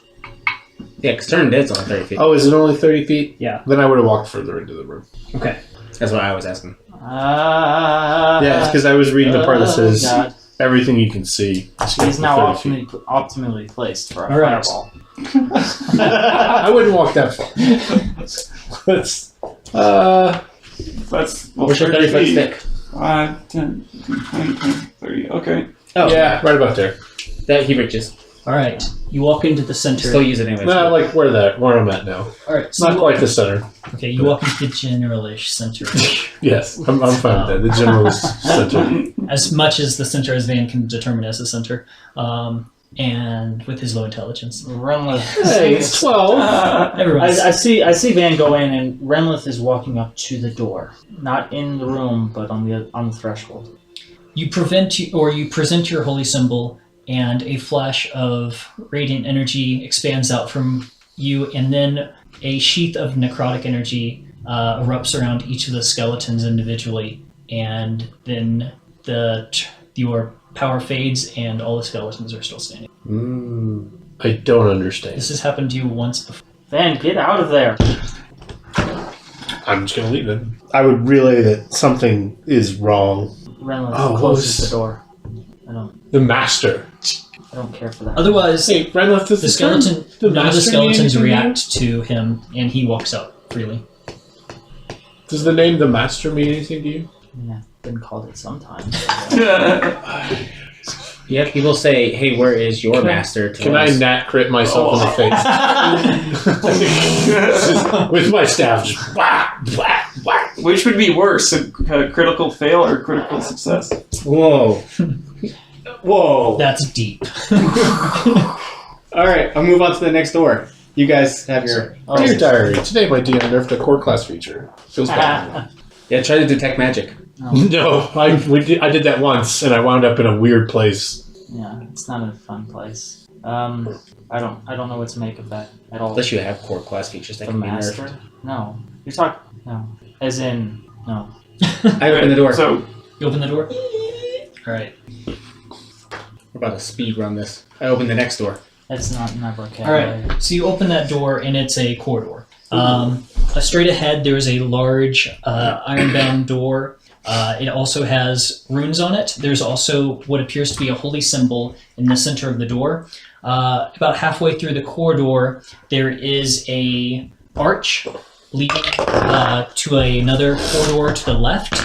Yeah, because turn dead's only 30 feet. Oh, is it only 30 feet? Yeah. Then I would have walked further into the room. Okay. That's what I was asking. Yeah, it's because I was reading the part that says God. everything you can see. He's now 30 feet. optimally placed for a All right. fireball. I wouldn't walk that far. Let's, That's Where's your 30 30 foot feet. stick? 5, 10, 20, 30. Okay. Oh, yeah, right about there. That he reaches. All right. You walk into the center. Still use it anyway. No, like where I'm at now. All right. So Not you quite the center. Okay, you walk into the generalish center. Yes, I'm fine with that. The generalist center. As much as the center as Van can determine as the center. And with his low intelligence. Renlith. Hey, it's 12. Everyone's... I see Van go in, and Renlith is walking up to the door, not in the room, but on the threshold. You present your holy symbol, and a flash of radiant energy expands out from you, and then a sheath of necrotic energy erupts around each of the skeletons individually, and then your power fades and all the skeletons are still standing. I don't understand. This has happened to you once before. Van, get out of there. I'm just gonna leave it. I would relay that something is wrong. Renlith closes the door. The master. I don't care for that. Otherwise, Hey, Renlith, does none of the master skeletons mean anything react to him, and he walks out freely. Does the name the master mean anything to you? Yeah, I've been called it sometimes. Yeah, people say, "Hey, where is your master?" Can I nat crit myself in the face? With my staff, just whack, whack, whack. Which would be worse, a critical fail or critical success? Whoa. Whoa. That's deep. All right, I'll move on to the next door. You guys have your... Dear Diary, today my DM nerfed a core class feature. Feels bad. Yeah, try to detect magic. No, I did that once, and I wound up in a weird place. Yeah, it's not a fun place. I don't know what to make of that at all. Unless you have core class features that The can be master? nerfed. No. You're talking... No. As in... No. I open the door. So, You open the door? Alright. We're about to speed run this. I open the next door. That's never okay. Alright, so you open that door, and it's a corridor. Straight ahead, there's a large iron-bound door. It also has runes on it. There's also what appears to be a holy symbol in the center of the door. About halfway through the corridor, there is a arch leading to another corridor to the left.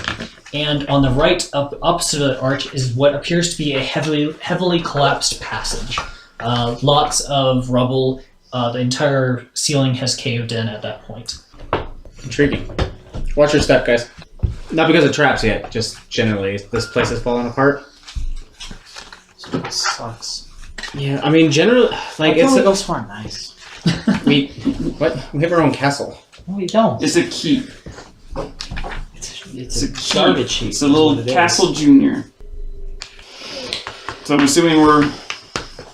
And on the right, up opposite of the arch, is what appears to be a heavily collapsed passage. Lots of rubble. The entire ceiling has caved in at that point. Intriguing. Watch your step, guys. Not because of traps yet, just generally. This place has fallen apart. It sucks. Yeah, I mean, generally, like, it's... Go somewhere nice. We have our own castle. No, we don't. it's a keep. It's a a keep. garbage heap. It's a little castle junior. So I'm assuming we're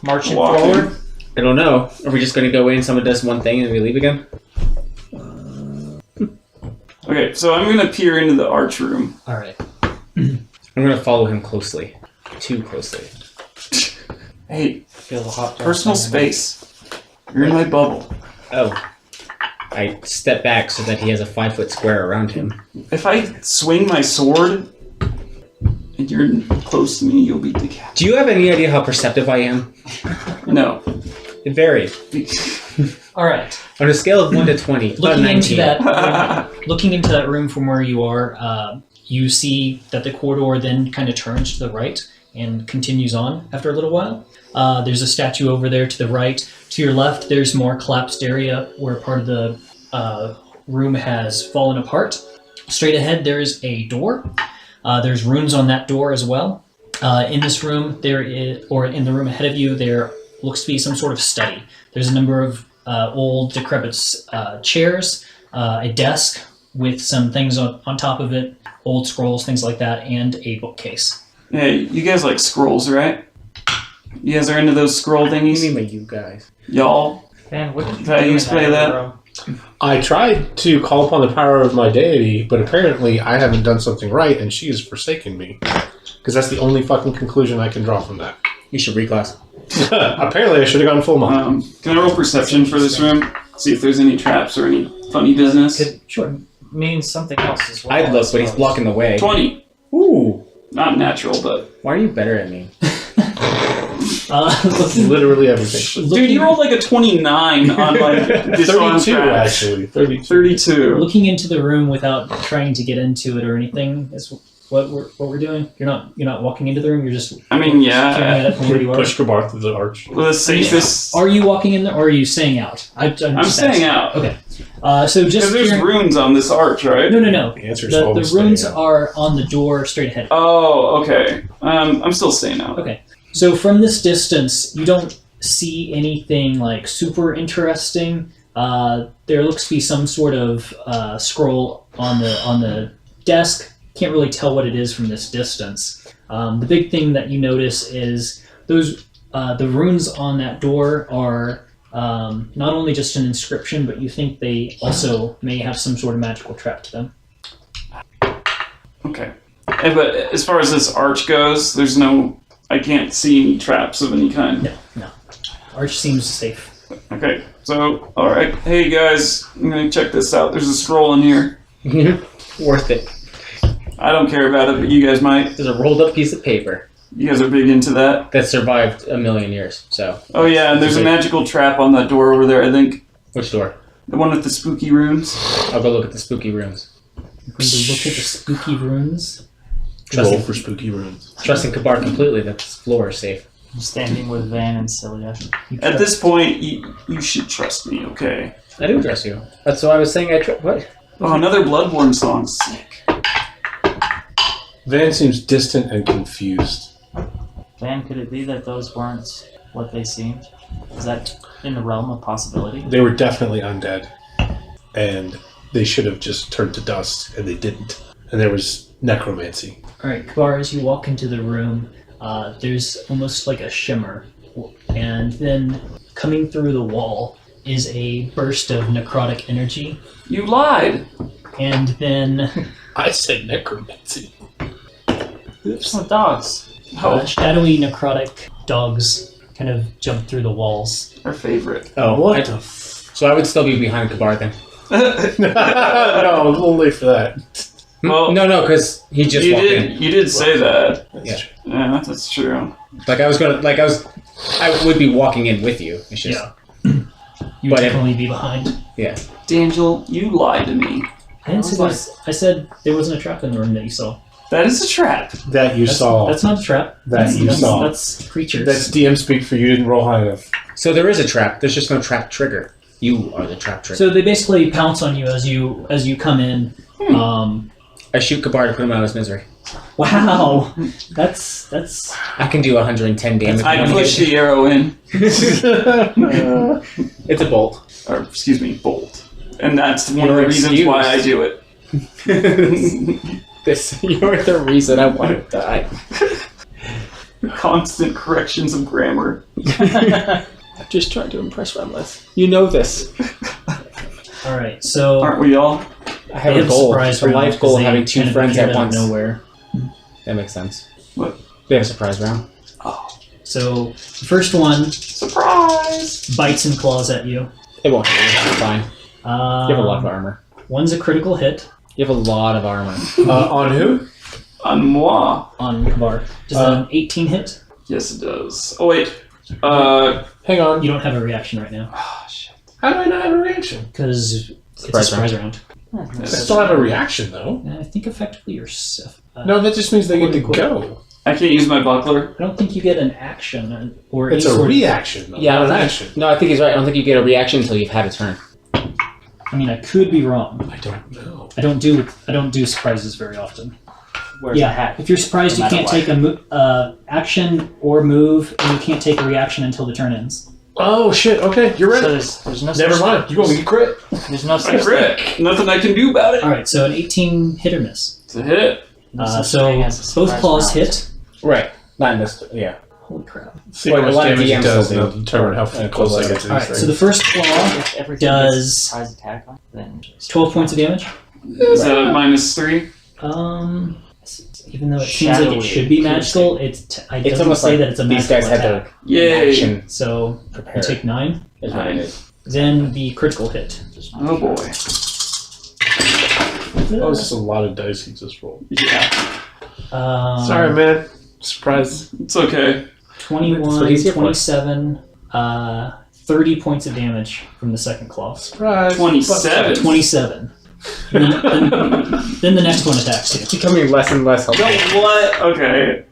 Marching walking. forward. I don't know. Are we just going to go in, someone does one thing, and we leave again? Okay, so I'm going to peer into the arch room. Alright. I'm going to follow him closely. Too closely. Hey, Feel the hot dog personal on my space. You're in my bubble. Oh. I step back so that he has a 5-foot square around him. If I swing my sword and you're close to me, you'll be decapitated. Do you have any idea how perceptive I am? No. It varies. Alright. On a scale of 1 to 20, about 19. Looking into that room from where you are, you see that the corridor then kind of turns to the right and continues on after a little while. There's a statue over there to the right. To your left, there's more collapsed area where part of the room has fallen apart. Straight ahead, there's a door. There's runes on that door as well. In this room, in the room ahead of you, there looks to be some sort of study. There's a number of old, decrepit chairs, a desk with some things on top of it, old scrolls, things like that, and a bookcase. Hey, you guys like scrolls, right? You guys are into those scroll What do you thingies? mean by you guys? Y'all? Man, what did you Did I do use in play that? bro? I tried to call upon the power of my deity, but apparently I haven't done something right, and she has forsaken me. Because that's the only fucking conclusion I can draw from that. You should reclass. Apparently I should have gone full monk. Can I roll perception for this room? See if there's any traps or any funny business. Sure. Means something else as well. I'd look, but he's blocking the way. 20. Ooh. Not natural, but... Why are you better at me? Literally everything. Dude, you rolled like a 29 on like this 32, actually. 32. 32. Looking into the room without trying to get into it or anything is what we're doing. You're not walking into the room. You're just. I mean, staring at yeah. it from where you are. Push Kabar through the arch. The safest... Are you walking in there, or are you staying out? I'm just staying asking. out. Okay. So just Because there's peering- runes on this arch, right? No. The answer is The always runes staying out. are on the door straight ahead. Oh, okay. I'm still staying out. Okay. So from this distance, you don't see anything like super interesting. There looks to be some sort of scroll on the desk. Can't really tell what it is from this distance. The big thing that you notice is those the runes on that door are not only just an inscription, but you think they also may have some sort of magical trap to them. Okay. But as far as this arch goes, there's no... I can't see any traps of any kind. No. Arch seems safe. Okay, so, alright. Hey guys, I'm gonna check this out. There's a scroll in here. Worth it. I don't care about it, but you guys might. There's a rolled up piece of paper You guys are big into that. that survived a million years. So. Oh yeah, and there's a magical trap on that door over there, I think. Which door? The one with the spooky runes. I'll go look at the spooky rooms. I'm going to look at the spooky runes. Roll for spooky rooms. Trusting Kabar completely that this floor is safe. I'm standing with Van and Celia. At this point, you should trust me, okay? I do trust you. That's why I was saying I trust. What? Oh, another Bloodborne song. Sick. Van seems distant and confused. Van, could it be that those weren't what they seemed? Is that in the realm of possibility? They were definitely undead. And they should have just turned to dust, and they didn't. And there was necromancy. Alright, Kabar, as you walk into the room, there's almost like a shimmer. And then coming through the wall is a burst of necrotic energy. You lied. And then I said necromancy. Oh, dogs. shadowy necrotic dogs kind of jump through the walls. Our favorite. Oh, What I- so I would still be behind Kabar then. No, a little late for that. Well, No, because he just you walked in. did say that. Yeah. Yeah, that's true. I would be walking in with you. It's just, You would But definitely be behind. yeah. D'Angelo, you lied to me. I said there wasn't a trap in the room that you saw. That is a trap. That you saw. That's not a trap. That you saw. That's creatures. That's DM speak for you didn't roll high enough. So there is a trap. There's just no trap trigger. You are the trap trigger. So they basically pounce on you as you come in. I shoot Kabar to put him out of his misery. Wow, that's I can do 110 damage. I push the arrow in. It's a bolt. Or, excuse me, bolt. And that's one of You're the reasons why I do it. You're the reason I want to die. Constant corrections of grammar. I'm just trying to impress Remleth. You know this. all right. So Aren't we all? I have they a goal. surprise It's a round life 'cause goal they having two kind of friends appeared at out of once. nowhere. That makes sense. What? They have a surprise round. So the first one Surprise! bites and claws at you. It won't hit you. It's fine. You have a lot of armor. One's a critical hit You have a lot of armor. On who? On moi. on Kabar. Does an 18 hit? Yes, it does. Oh, wait. Hang on. You don't have a reaction right now Oh, shit. How do I not have a reaction? because it's a Surprise surprise round. I still have a reaction though. And I think effectively you're. No, that just means they get to go. I can't use my buckler. I don't think you get an action or It's any a sort of- reaction though. Yeah, I not don't an think. action. No, I think he's right. I don't think you get a reaction until you've had a turn. I mean, I could be wrong. I don't know. I don't do surprises very often. Where's the Yeah, hat? if you're surprised, No you can't matter take a action or move, and you can't take a reaction until the turn ends. Oh shit, okay, you're right. So there's no Never such mind. You're going to get crit. There's no I such thing. crit. Nothing I can do about it. All right, so an 18 hit or miss. It's a hit. No such So thing as a both surprise claws round. hit. Right. Not in this. Yeah. Holy crap! See Well, how a much lot of damage it DMs does, will and it'll determine how close I get to All these right, so things. the first claw If everything does gets a surprise attack on, then 12 points of damage. Is that a -3? Even though it seems like it Shadowy should be magical, it It's doesn't almost say like that it's a these magical guys had attack. to Yay. action So you prepare. take 9. Is what it is. Then the critical hit. Oh boy. Oh, this is a lot of dice he just rolled. Yeah. Sorry, man. Surprise. It's okay. That's 21, what he's here for. 27, 30 points of damage from the second claw. Surprise. 27. 27. Then the next one attacks you. Becoming less and less helpful. What? Okay.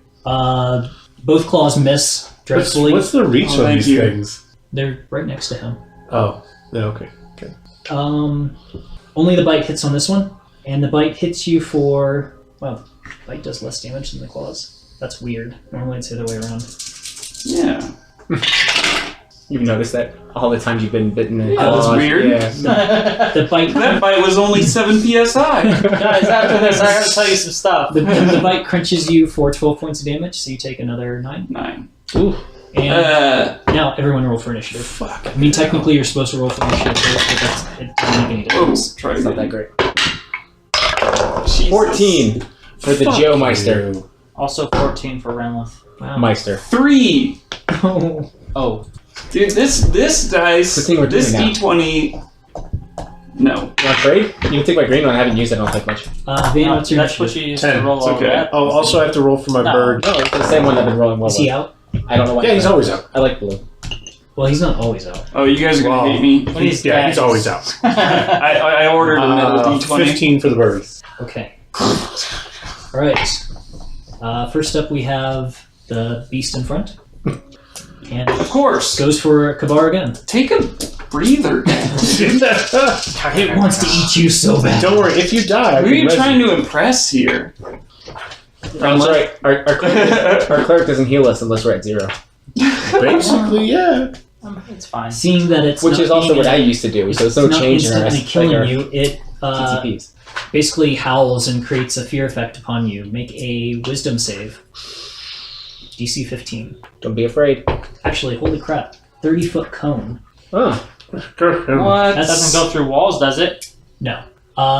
Both claws miss dreadfully. What's the reach Oh, on thank these you. things? They're right next to him. Oh, yeah, okay. Only the bite hits on this one, and the bite hits you for, well, bite does less damage than the claws. That's weird. Normally it's the other way around. Yeah. You've noticed that all the times you've been bitten. In Yeah, that's claws. weird. Yeah. The bite That bite was only 7 psi. guys, after this, I gotta tell you some stuff. the bite crunches you for 12 points of damage, so you take another 9. 9. Ooh. And now everyone roll for initiative. Fuck. I mean, technically you're supposed to roll for initiative first, but it doesn't make any difference. Try It's not that great. Jesus. 14 for the Joe Meister. You. Also 14 for Renlith. Wow. Meister. 3. Oh. Oh, Dude, this dice, The thing we're this doing now. D20. No. You want to trade? You can take my green one. I haven't used it. I don't think much. Van, what's your that's what initiative? you used 10. to roll It's all okay. that. Oh, also I have to roll for my No. bird. No, it's the same one I've been rolling well Is he with. out? I don't know why. Yeah, he's always out. I like blue. Well, he's not always out. Oh, you guys are gonna Wow. hate me. When he's Yeah, dead, he's always out. I ordered another D20. 15 for the bird. Okay. All right. First up, we have the beast in front, and Of course. goes for Kabar again. Take a breather. It wants to eat you so bad. Don't worry, if you die, I Who are can you res trying to impress here? I'm sorry. Our cleric doesn't heal us unless we're at 0. Basically, yeah. it's fine. Seeing that it's Which not is also being what a- I used to do. So it's there's no not change in our instantly killing our you. It TTPs. basically howls and creates a fear effect upon you. Make a Wisdom save. DC 15. Don't be afraid. Actually, holy crap! 30-foot cone. Oh. What? That's- Doesn't go through walls, does it? No.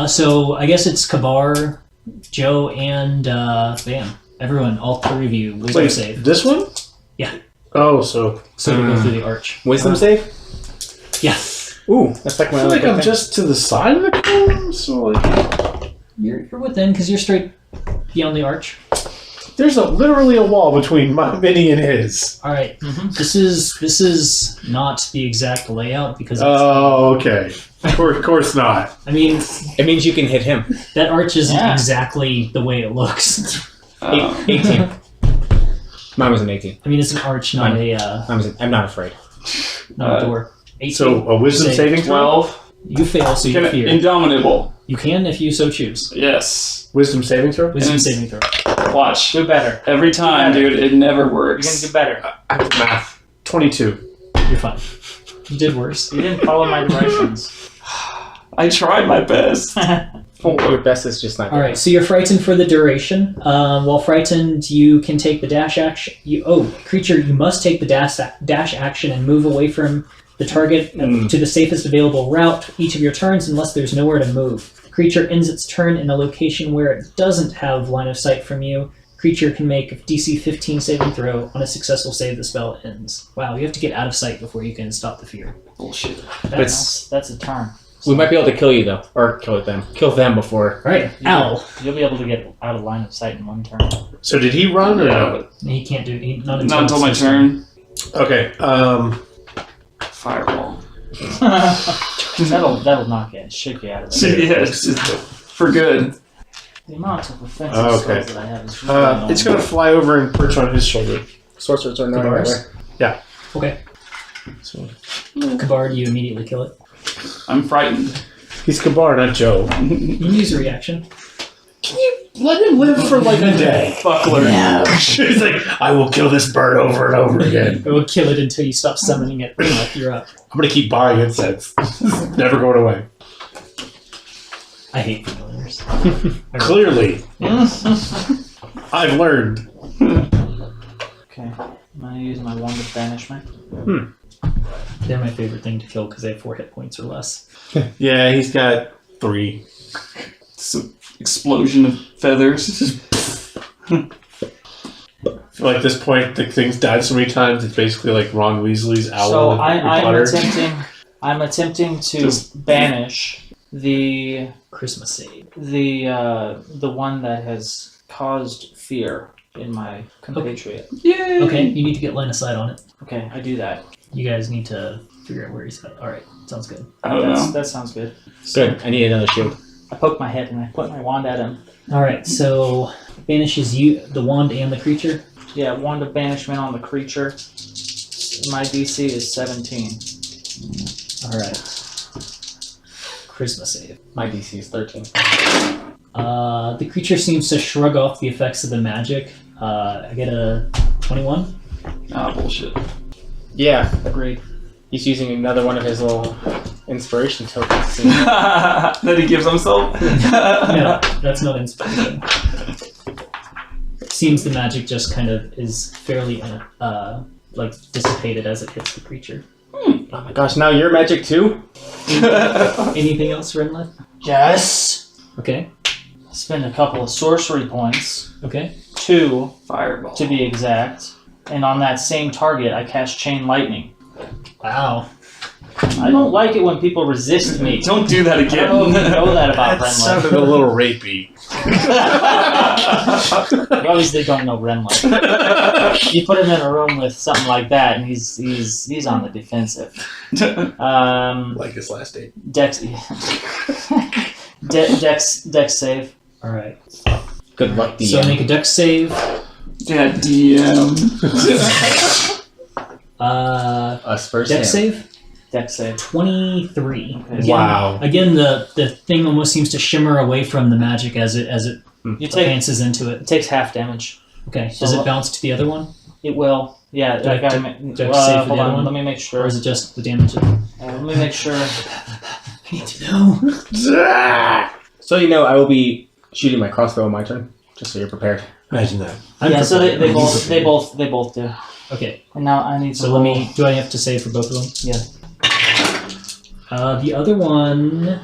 So I guess it's Kabar, Joe, and Van. Everyone, all 3 of you, Wisdom Wait, save. this one? Yeah. Oh, so So to go through the arch. Wisdom save? Yeah. Ooh, that's like I my feel other like I'm thing. just to the side of the cone, so like You're within because you're straight beyond the arch. there's literally a wall between my mini and his. All right. This is not the exact layout because Oh, okay. Of course not. I mean It means you can hit him. that arch isn't Yeah. exactly the way it looks. 18. Mine was an 18. I mean it's an arch, not I'm not afraid. not a door. 18. So a wisdom Save. saving throw? 12. You fail, so you fear. Indomitable. You can if you so choose. Yes. Wisdom saving throw? Wisdom And- saving throw. Watch. Do better. Every time, Better. dude. It never You're works. gonna do better. Math. 22. You're fine. You did worse. You didn't follow my directions. I tried my best. Your best is just not good. All right, so you're frightened for the duration. While frightened, you can take the dash action. Creature, you must take the dash action and move away from the target to the safest available route each of your turns, unless there's nowhere to move. Creature ends its turn in a location where it doesn't have line of sight from you. Creature can make a DC 15 saving throw. On a successful save, the spell ends. Wow, you have to get out of sight before you can stop the fear. Bullshit. It's- That's a turn. We might be able to kill you though, or kill them. Kill them before. All right, ow. You'll be able to get out of line of sight in 1 turn. So did he run or Yeah, no? but He can't do not not until my it's turn. Okay. Fireball. That'll knock it. Shake you out of it. Yeah, it's just for good. The amount of offensive Okay. spells that I have is really annoying. It's gonna fly over and perch on his shoulder. Sorcerers are not Kabars? right. Okay. So Kabar, do you immediately kill it? I'm frightened. he's Kabar, not Joe. You can use a reaction. Can you let him live for like a day? Buckler. He's like, I will kill this bird over and over again. It will kill it until you stop summoning it. You're up. I'm gonna keep buying incense. Never going away. I hate familiars. Clearly. I've learned. Okay. I'm gonna use my wand of banishment. They're my favorite thing to kill because they have 4 hit points or less. Yeah, he's got 3. It's an explosion of feathers. I feel like at this point, the thing's died so many times, it's basically like Ron Weasley's owl. So in Harry Potter. I'm attempting to Just- banish the Christmas save. the one that has caused fear in my compatriot. Yay! Okay, you need to get line of sight on it. Okay, I do that. You guys need to figure out where he's at. Alright, sounds good. I don't know. That sounds good. Good. I need another shield. I poke my head and I put my wand at him. Alright, so banishes you, the wand, and the creature. Yeah, wand of banishment on the creature. My DC is 17. Alright. Charisma save. My DC is 13. The creature seems to shrug off the effects of the magic. I get a 21. Ah, bullshit. Yeah, Great. he's using another one of his little inspiration tokens. That he gives himself? No, that's not inspiration. Seems the magic just kind of is fairly like dissipated as it hits the creature. Oh my gosh! Now you're magic too. Anything else, Renlith? Yes. Okay. Spend a couple of sorcery points. Okay. 2 Fireball. to be exact. And on that same target, I cast Chain Lightning. Wow. I don't like it when people resist me. Don't do that I again. don't know if you know that about That Renlight. sounded a little rapey. You obviously don't know Renlight. You put him in a room with something like that, and he's on the defensive. Like his last name. Dex, Dex save. All right. Good luck, DM. So make a dex save. Yeah, DM. Us first. Dex save. Dex save. 23. Okay. Again, Wow. Again, the thing almost seems to shimmer away from the magic as it You take advances into it. it takes half damage. Okay. So Does it what- bounce to the other one, It will. Yeah, Do I- I gotta do- do I have to save for hold the other on. one? Let me make sure. or is it just the damage? Let me make sure. I need to know. So I will be shooting my crossbow on my turn, just so you're prepared. Imagine that. Yeah, so they prepared. both do. Okay. And now I need to So roll. let me. Do I have to save for both of them? Yeah. The other one.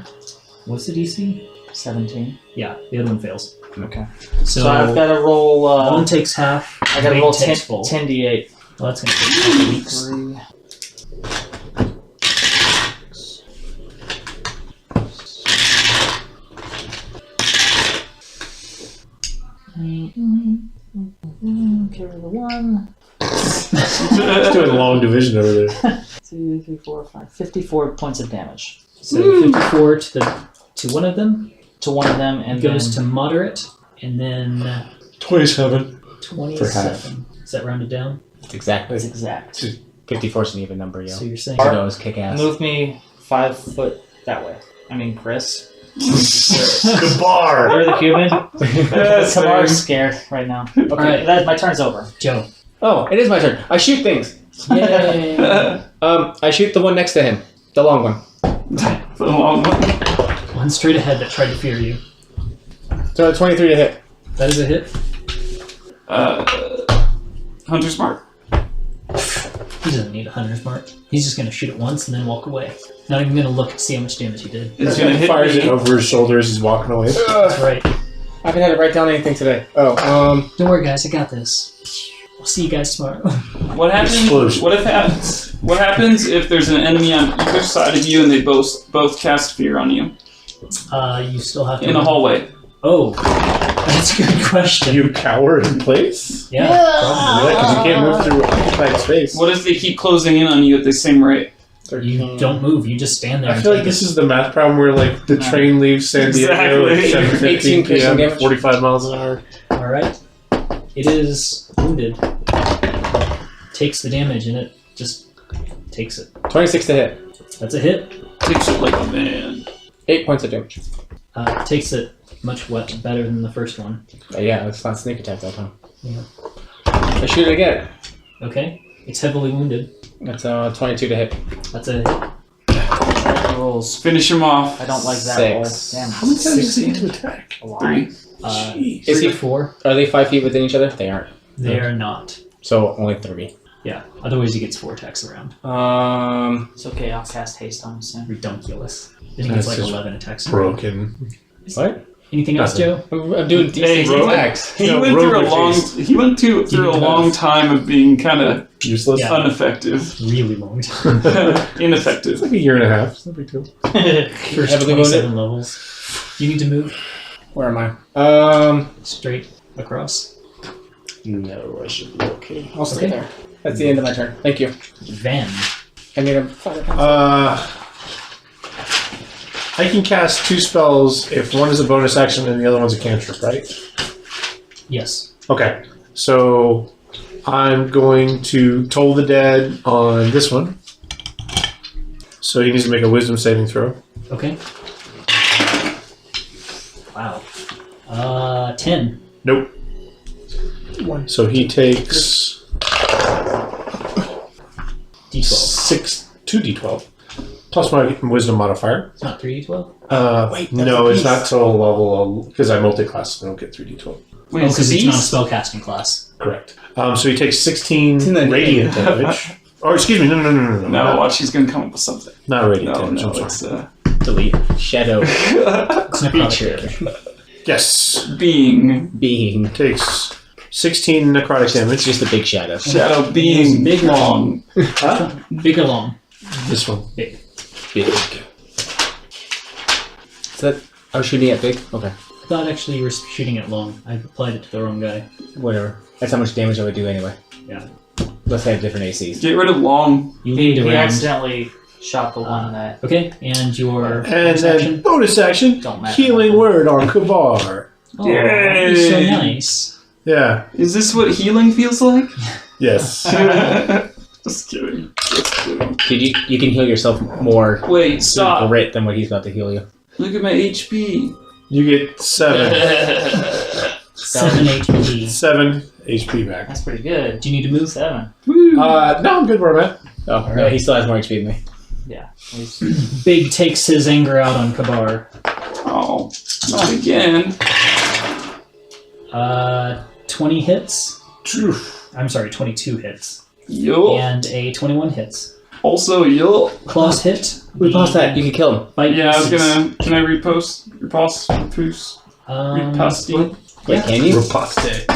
What's the DC? 17. Yeah, the other one fails. Okay. So, So I've got to roll. one takes half. I got to Wade roll takes 10 full. 10d8. Well, that's gonna take a couple weeks. 3. Carry the 1. He's doing long division over there. 2, 3, 4, 5. 54 points of damage So 54 to one of them. to one of them, and Goes then to moderate, and then 27. 27. Is that rounded down? It's exactly. it's exact. 54 is an even number, yo. So you're saying So those kick ass. Move me 5 foot that way. I mean, Chris. The bar. You're the human. Yes, Kamar's scared right now. Okay, Alright. my turn's over. Joe. Oh, it is my turn. I shoot things. Yay! I shoot the one next to him, the long one. For the long one. One straight ahead that tried to fear you. So 23 to hit. That is a hit. Hunter Smart. He doesn't need a hunter's mark. He's just gonna shoot it once and then walk away. Not even gonna look to see how much damage he did. It's gonna hit Fires it me. over his shoulder as he's walking away. That's right. I haven't had to write down anything today. Oh, Don't worry, guys. I got this. I'll see you guys tomorrow. What happens? Explosion. What happens if there's an enemy on either side of you and they both cast fear on you You still have to. in a hallway? Oh, that's a good question. You cower in place? Yeah. Probably, because you can't move through occupied space. What if they keep closing in on you at the same rate? You don't move. You just stand there. I and feel like take this is the math problem where like the train leaves San Diego Exactly. at 7:15 18 p.m. damage. 45 miles an hour. it. All right. It is wounded. Takes the damage and it just takes it. 26 to hit. That's a hit. Takes it like a man. 8 points of damage. Takes it much better than the first one. Yeah, it's not sneak attack that time. Yeah. I shoot it again. Okay. It's heavily wounded. That's 22 to hit. That's a hit. Rolls. Finish him off. I don't like that 6. roll. Damn. How many times does he need to attack? A lot. 3. Jeez. Is he- 4. Are they 5 feet within each other? They aren't. They are not. So only 3. Yeah. Otherwise, he gets 4 attacks around. It's okay. I'll cast haste on him soon. Redunculous. Then he gets like That's just 11 attacks around. Broken. What? Anything else, Nothing. Joe? I'm doing decent Hey, attacks. He No, went through a rogue long. face. He went through a long time of being kind of Useless. Yeah. ineffective. Really long. Ineffective. It's like a year and a half. It's no big deal. First Heavily 27 levels. You need to move Where am I? straight across. No, I should be okay. I'll stay Okay. there. That's the end of my turn. Thank you. Van. I need a fire. I can cast 2 spells if one is a bonus action and the other one's a cantrip, right? Yes. Okay. So I'm going to Toll the Dead on this one. So he needs to make a wisdom saving throw. Okay. Wow. 10. Nope. So he takes D12. 2d12 plus my wisdom modifier. It's not 3D12? Wait, that's No, a it's piece. not till level because I multi-class, so I don't get 3d12. Wait, Oh, it's because it's not a beast? spellcasting class. Correct. So he takes 16 in the radiant damage. Or excuse me, no. No, watch, he's gonna come up with something. Not radiant No, damage. no, I'm it's sorry. Delete. Shadow. It's necrotic Creature. damage. Yes, being. Being. takes 16 necrotic It's damage. just a big shadow. Shadow being. Big long. Huh? Big or long? This one. Big. Big. Is that... I was shooting at big? Okay. I thought actually you were shooting it long. I applied it to the wrong guy. Whatever. That's how much damage I would do anyway. Yeah. Let's have different ACs. Get rid of long. You lead He around. accidentally shot the one that Okay, and your And bonus then action. bonus action, don't matter. healing word on Kabar. Oh, you're so Yay. nice. Yeah. Is this what healing feels like? Yes. Just kidding. Just kidding. Dude, you can heal yourself more Wait, stop. grit than what he's about to heal you. Look at my HP. You get 7 7 HP. 7 HP back. That's pretty good. Do you need to move? 7. Woo. No, I'm good where I'm at. Oh, no, he still has more HP than me. Yeah. Big takes his anger out on Kabar. Oh, not again. 20 hits. Phew. I'm sorry, 22 hits. Yo. And a 21 hits. Also, yo. Claws hit. Repost that. You can kill him. Bite Yeah, I was misses. gonna. Can I repost? Repost? Reposting? Wait, Yeah. can you? Riposte.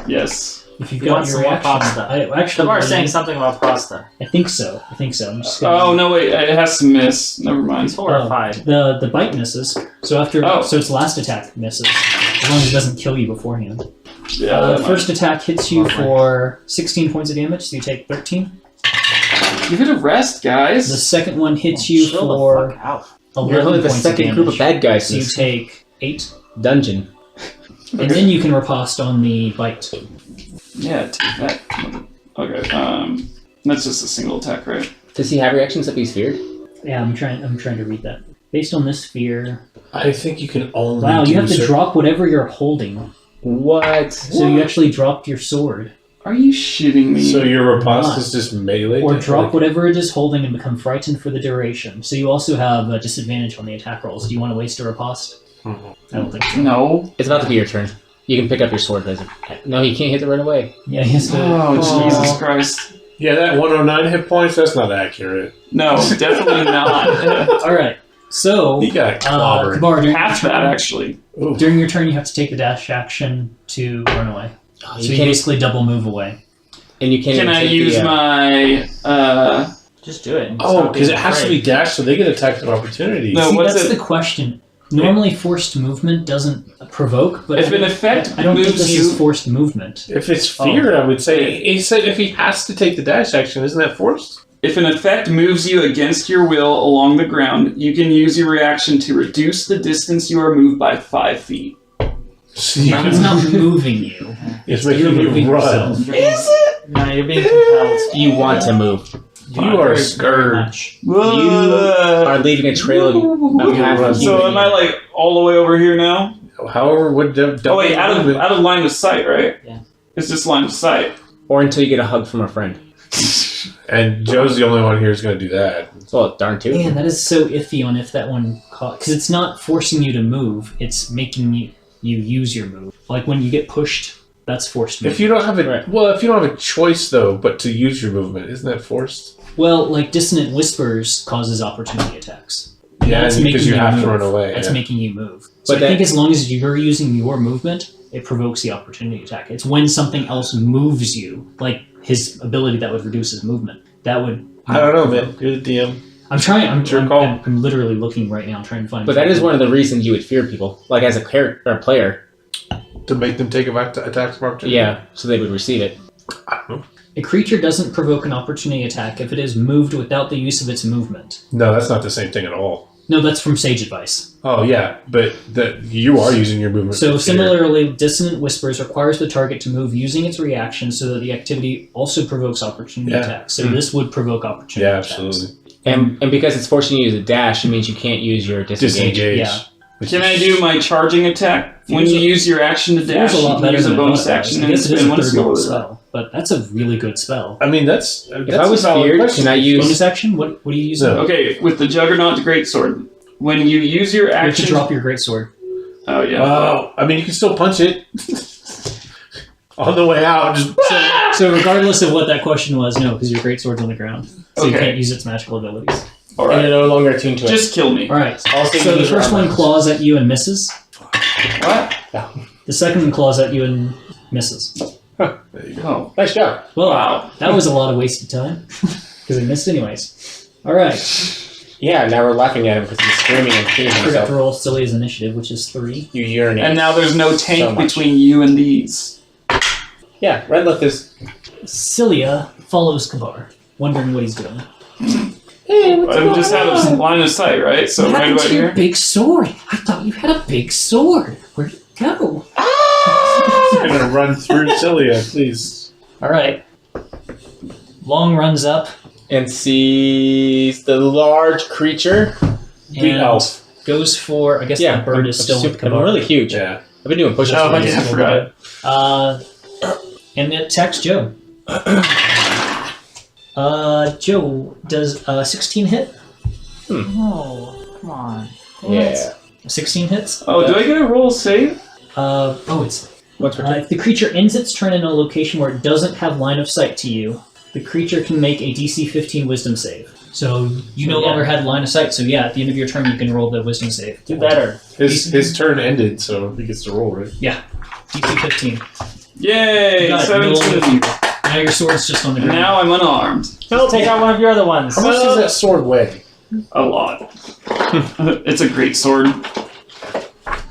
Yes. If you've You want got some your more reaction, pasta? I actually. Kabar's saying something about pasta. I think so. I'm just gonna. Oh, no, wait. It has to miss. Never mind. He's horrified. The bite misses. So after Oh. so its last attack misses. As long as it doesn't kill you beforehand. Yeah. The that might- first attack hits you for 16 points of damage, so you take 13. Give it a rest, The guys. second one hits you Chill the for fuck out. You're 11 only the points second of group of damage. bad guys So in you this take 8. dungeon. And then you can riposte on the bite. Yeah, take that. Okay. That's just a single attack, right? Does he have reactions if he's feared? Yeah, I'm trying to read that. Based on this fear. I think you can only Wow, you do have to certain- drop whatever you're holding. What? So you actually dropped your sword. Are you shitting me? So your riposte Not. is just melee? Or damage? drop whatever it is holding and become frightened for the duration. So you also have a disadvantage on the attack rolls. Do you want to waste a riposte? Mhm. I don't think so. No. It's about to be your turn. You can pick up your sword. No, he can't hit the right away. Yeah, he has to. Oh, Aw. Jesus Christ. Yeah, that 109 hit points, that's not accurate. No, definitely not. Alright, so. He got clobbered. Kabar, during Half your that, turn- actually. Ooh. During your turn, you have to take a dash action to run away. Oh, So you you can't, basically double move away. and you can't Can even I take use the, my, Just do it. and Oh, stop because being it has to be afraid. dashed, so they get attacked of opportunity. No. See, what's that's it- the question. Normally, forced movement doesn't provoke, but If an effect I don't think moves this you... is forced movement. If it's feared, I would say. He said if he has to take the dash action, isn't that forced? If an effect moves you against your will along the ground, you can use your reaction to reduce the distance you are moved by 5 feet. So you It's can- not moving you. it's You're making moving you run. yourself. Is it? No, you're being compelled. You want to move. You are Very scared. much. You are leaving a trail of half a So am I like all the way over here now? However, would Oh wait, out of line of sight, right? Yeah. It's just line of sight. Or until you get a hug from a friend. And Joe's the only one here who's going to do that. Well, darn too. Man, that is so iffy on if that one caught. Because it's not forcing you to move, it's making you use your move. Like when you get pushed, that's forced movement. If you don't have a Right. well, if you don't have a choice though, but to use your movement, isn't that forced? Well, like Dissonant Whispers causes opportunity attacks. Yeah, That's because making you have move. to run away. That's yeah. making you move. So But I think that- as long as you're using your movement, it provokes the opportunity attack. It's when something else moves you, like his ability that would reduce his movement. That would. I don't know, man. You're the DM. I'm trying. I'm, It's your I'm, call. I'm literally looking right now, trying to find. But that is one of the reasons you would fear people. Like as a character or player. To make them take attacks of opportunity. Yeah, so they would receive it. I don't know. A creature doesn't provoke an opportunity attack if it is moved without the use of its movement. No, that's not the same thing at all. No, that's from Sage Advice. Oh yeah, but you are using your movement. So to fear. similarly, Dissonant Whispers requires the target to move using its reaction so that the activity also provokes opportunity Yeah. attacks. So Mm. this would provoke opportunity Yeah, attacks. absolutely. And because it's forcing you to use a dash, it means you can't use your disengage. Disengage. Yeah. Which Can is- I do my charging attack? When Feels you a- use your action to dash, Feels a you lot can better use a than bonus I action and guess it is spend a one third skill level with that. spell, but that's a really good spell. I mean, that's If I was a valid feared, question. can I use... Bonus action? What do you use? No. Okay, with the Juggernaut Greatsword, when you use your You have to action, drop your greatsword. Oh yeah. I mean, you can still punch it on the way out. Just So regardless of what that question was, no, because your greatsword's on the ground, so you Okay. can't use its magical abilities. All And right. you're no longer attuned to it. Just kill me. All right. Also, So you the use first armor. one claws at you and misses. What? The second one claws at you and misses. there you go. Oh. Nice job. Well, Wow. that was a lot of wasted time because I missed anyways. All right. Yeah, now we're laughing at him because he's screaming and peeing I forgot himself. to roll Celia's initiative, which is 3. You urinate. And now there's no tank So much. between you and these. Yeah, Redlith is... Celia follows Kabar, wondering what he's doing. I just had a line of sight, right? So What right happened about to your here. big sword? I thought you had a big sword. Where'd it go? I'm gonna run through Cilia, please. All right. Long runs up And sees the large creature. The and elf. goes for. I guess Yeah, the bird is still with I'm Kabar. really huge. Yeah. I've been doing push-ups Oh, for yeah, I years. forgot. And it attacks Joe. Joe does 16 hit. Oh, come on. Yeah. 16 hits. Oh, do I get a roll save? It's What's your if the creature ends its turn in a location where it doesn't have line of sight to you, the creature can make a DC 15 Wisdom save. So you no Yeah. longer had line of sight. So yeah, at the end of your turn, you can roll the Wisdom save. Do better. His turn ended, so he gets to roll, right? DC 15. Yay! You got it. No longer 17. feeble. Now your sword's just on the And ground. now I'm unarmed. I'll take out one of your other ones. How much does that sword weigh? A lot. It's a great sword.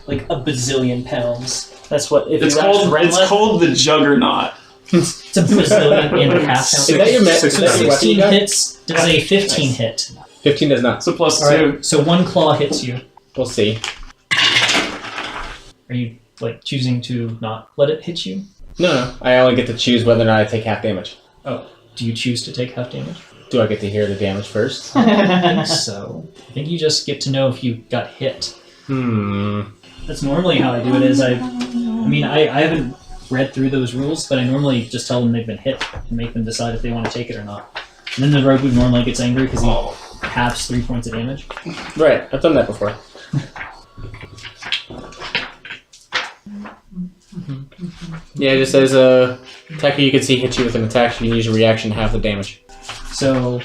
Like a bazillion pounds. That's what. If It's you called Redlith, the Juggernaut. It's a bazillion and a half pound. Is that your So is that your weapon 16 you got? hits does a 15 hit. 15 does not. It's a plus All 2. right. So one claw hits you. We'll see. Are you like choosing to not let it hit you? No. I only get to choose whether or not I take half damage. Do you choose to take half damage? Do I get to hear the damage first? I think so. I think you just get to know if you got hit. That's normally how I do it. I haven't read through those rules, but I normally just tell them they've been hit and make them decide if they want to take it or not. And then the rogue normally gets angry because he halves 3 points of damage. Right. I've done that before. Yeah, it just says, attacker you can see hit you with an attack. You can use your reaction to half the damage. So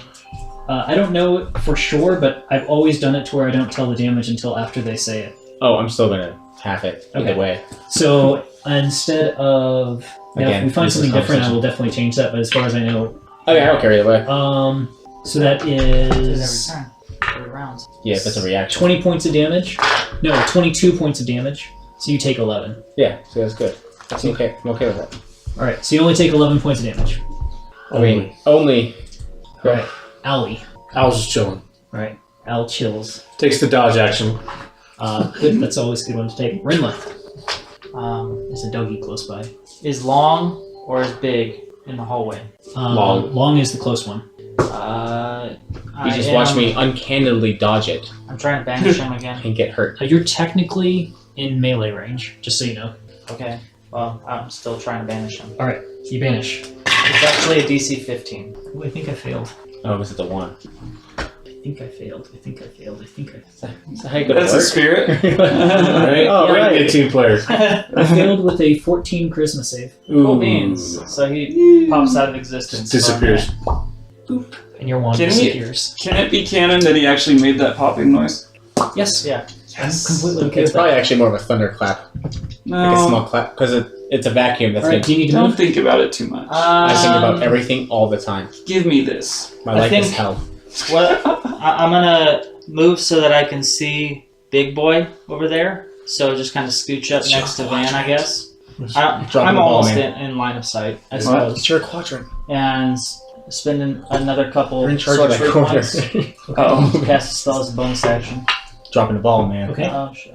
I don't know for sure, but I've always done it to where I don't tell the damage until after they say it. Oh, I'm still gonna half it either Okay. way. So instead of now, Again, if we find this is something different, I conversation. will definitely change that. But as far as I know, Okay, I don't care either way. so that is every turn. 3 rounds. Yeah, if it's a reaction. 20 points of damage. No, 22 points of damage. So you take 11. Yeah, so that's good. That's okay. I'm okay with that. All right, so you only take 11 points of damage. I mean, only. All right, Owlie. Owl's just chilling. All right, Owl chills. Takes the dodge action. Good. That's always a good one to take. Rinlith. There's a doggy close by. Is long or is big in the hallway? Long. Long is the close one. You just watch me uncannily dodge it I'm trying to banish him again. and get hurt. You're technically in melee range, just so you know. Okay. Well, I'm still trying to banish him. All right, you banish. It's actually a DC 15. Oh, I think I failed. Oh, was it the one? I think I failed. I think I failed. I think I failed. Is that how you go to That's a work? spirit. Right? Oh, We're right. gonna get team players. I failed with a 14 charisma save, Cool beans. So he pops out of existence. Disappears. and your wand Can he- disappears. Can it be canon that he actually made that popping noise? Yes. Yeah. I'm completely okay It's with probably that. actually more of a thunderclap, No. like a small clap, because it's a vacuum. That's All right, gonna, do you need to Don't move? think about it too much. I think about Um, everything all the time. Give me this. My I life is think- hell. Well, I'm gonna move so that I can see Big Boy over there. So just kind of scooch up next to Van, I guess. Dropping I'm the ball, almost man. in line of sight, I What? suppose. It's your quadrant. And spending another couple You're in charge of that sorcery corner. points. Oh. Cast a spell as a bonus action. Dropping the ball, man. Okay. Oh shit.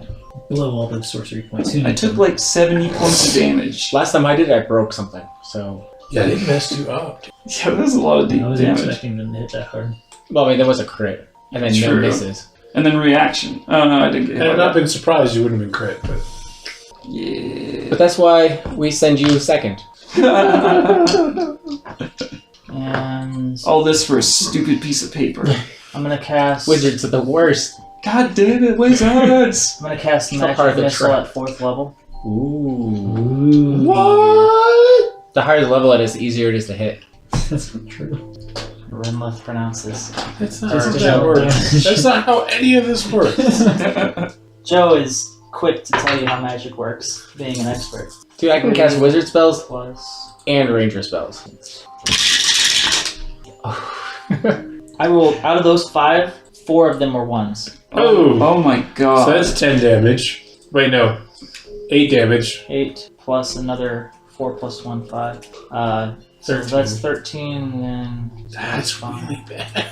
Below all those sorcery points. Who I needs took them? like 70 points of damage. Last time I did it, I broke something. So, Yeah, they messed you up. Yeah, that was a lot of deep I wasn't damage. expecting them to hit that hard. well, I mean, there was a crit, and then no True. misses. And then reaction. Oh no, I didn't get Had I hit. not been surprised, you wouldn't have been crit. But Yeah. But that's why we send you second. And All this for a stupid piece of paper. I'm gonna cast Wizards are the worst. God damn it, wizards! I'm gonna cast It's not part of magic the missile trap. at 4th level. Ooh. What? The higher the level it is, the easier it is to hit. That's not true. Renlith pronounces. That's not Just how that Joe. works. That's not how any of this works. Joe is quick to tell you how magic works, being an expert. Dude, I can cast wizard spells Plus, and ranger spells. I rolled out of those 5, 4 of them were 1s. Oh. Oh my god. So that's 10 damage. Wait, no. 8 damage. 8 plus another 4 plus 1, 5. So 13. that's 13, then That's really bad.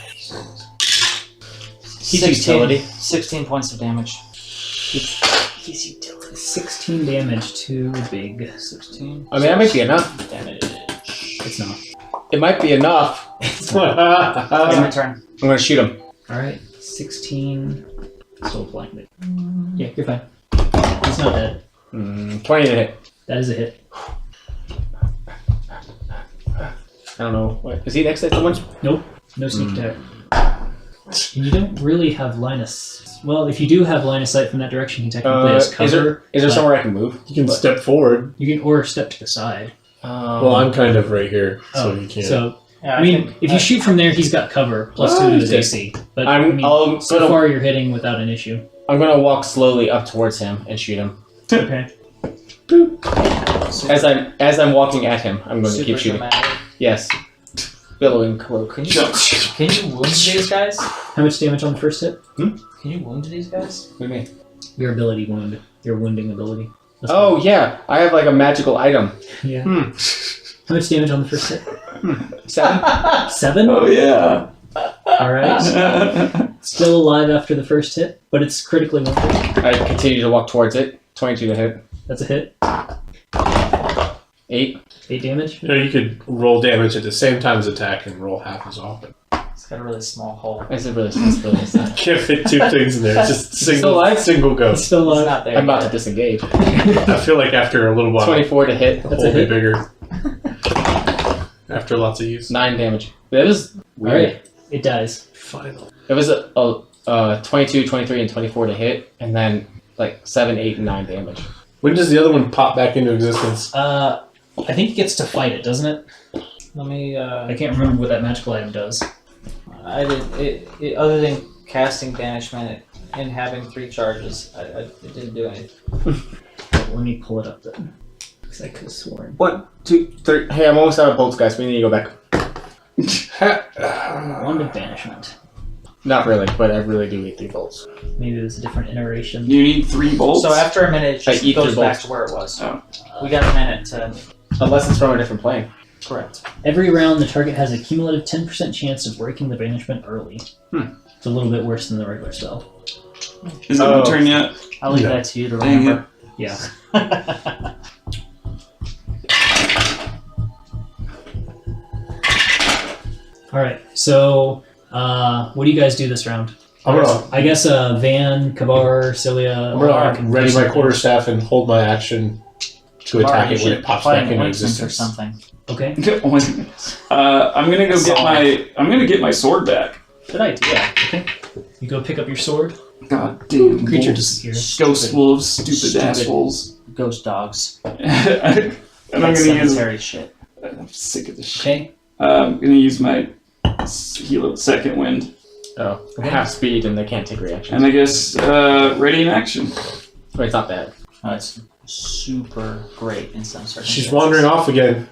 16 points of damage. He's utility. 16 damage, too big. 16 I mean, that might be enough. damage. It's not. It might be enough. It's my turn. I'm gonna shoot him. Alright, 16. Still flying it. Yeah, you're fine. He's not dead. 20 to hit. That is a hit. I don't know. What, is he next to someone? Nope. No sneak attack. And you don't really have line of... Well, if you do have line of sight from that direction, he technically has cover. Is there but somewhere I can move? You can step forward. You can or step to the side. Well, I'm kind of right here, so you can't. So, Yeah, I mean, if you shoot from there, he's got cover, plus 2 to his Okay. AC. But, I'm so gonna- far you're hitting without an issue. I'm gonna walk slowly up towards him and shoot him. Okay. As I'm walking at him, I'm going to keep shooting. Dramatic. Yes. Billowing cloak. Can you wound these guys? How much damage on the first hit? Can you wound these guys? What do you mean? Your ability wound. Your wounding ability. That's Oh yeah, I have like a magical item. fine. Yeah. How much damage on the first hit? 7. 7? Oh yeah. Alright. Still alive after the first hit, but it's critically wounded. I continue to walk towards it. 22 to hit. That's a hit. 8. 8 damage. You know, you could roll damage at the same time as attack and roll half as often. It's got a really small hole. It's a really responsibility. It's not. Can't fit 2 things in there. It's just he still alive? single go. It's still It's alive. not there. I'm about to yet. disengage. I feel like after a little while, 24 to hit. the That's hole a will be hit. bigger. After lots of use. 9 damage. That was weird. Alright. It dies. Finally. It was a 22, 23, and 24 to hit, and then like 7, 8, and 9 damage. When does the other one pop back into existence? I think it gets to fight it, doesn't it? Let me. I can't remember what that magical item does. I did it. Other than casting banishment and having 3 charges, it didn't do anything. Let me pull it up then. Because I could have sworn. 1, 2, 3. Hey, I'm almost out of bolts, guys. We need to go back. Wand of Banishment. Not really, but I really do need 3 bolts. Maybe it was a different iteration. You need 3 bolts. So after a minute, it just I eat goes their back bolts. to where it was. Oh. We got a minute to. Unless it's from a different plane. Correct. Every round, the target has a cumulative 10% chance of breaking the banishment early. It's a little bit worse than the regular spell. Is it my turn yet? I'll leave Yeah. that to you to Dang remember. Yeah. Alright, so what do you guys do this round? I'm gonna, I guess Van, Kabar, Cilia, I'm Alar gonna ready my quarterstaff and hold my action to attack it when it pops back into or existence. something. Okay, I'm gonna go get my. I'm gonna get my sword back. good idea. Okay, you go pick up your sword. God damn Creature wolves. disappears. Ghost wolves, stupid assholes. Ghost dogs. And I'm That gonna use. cemetery shit. I'm sick of this shit. Okay, I'm gonna use my heal of second wind, Oh, half speed and they can't take reactions. and I guess ready in action. Wait, it's not bad. Oh, it's super great in some circumstances. She's wandering off again.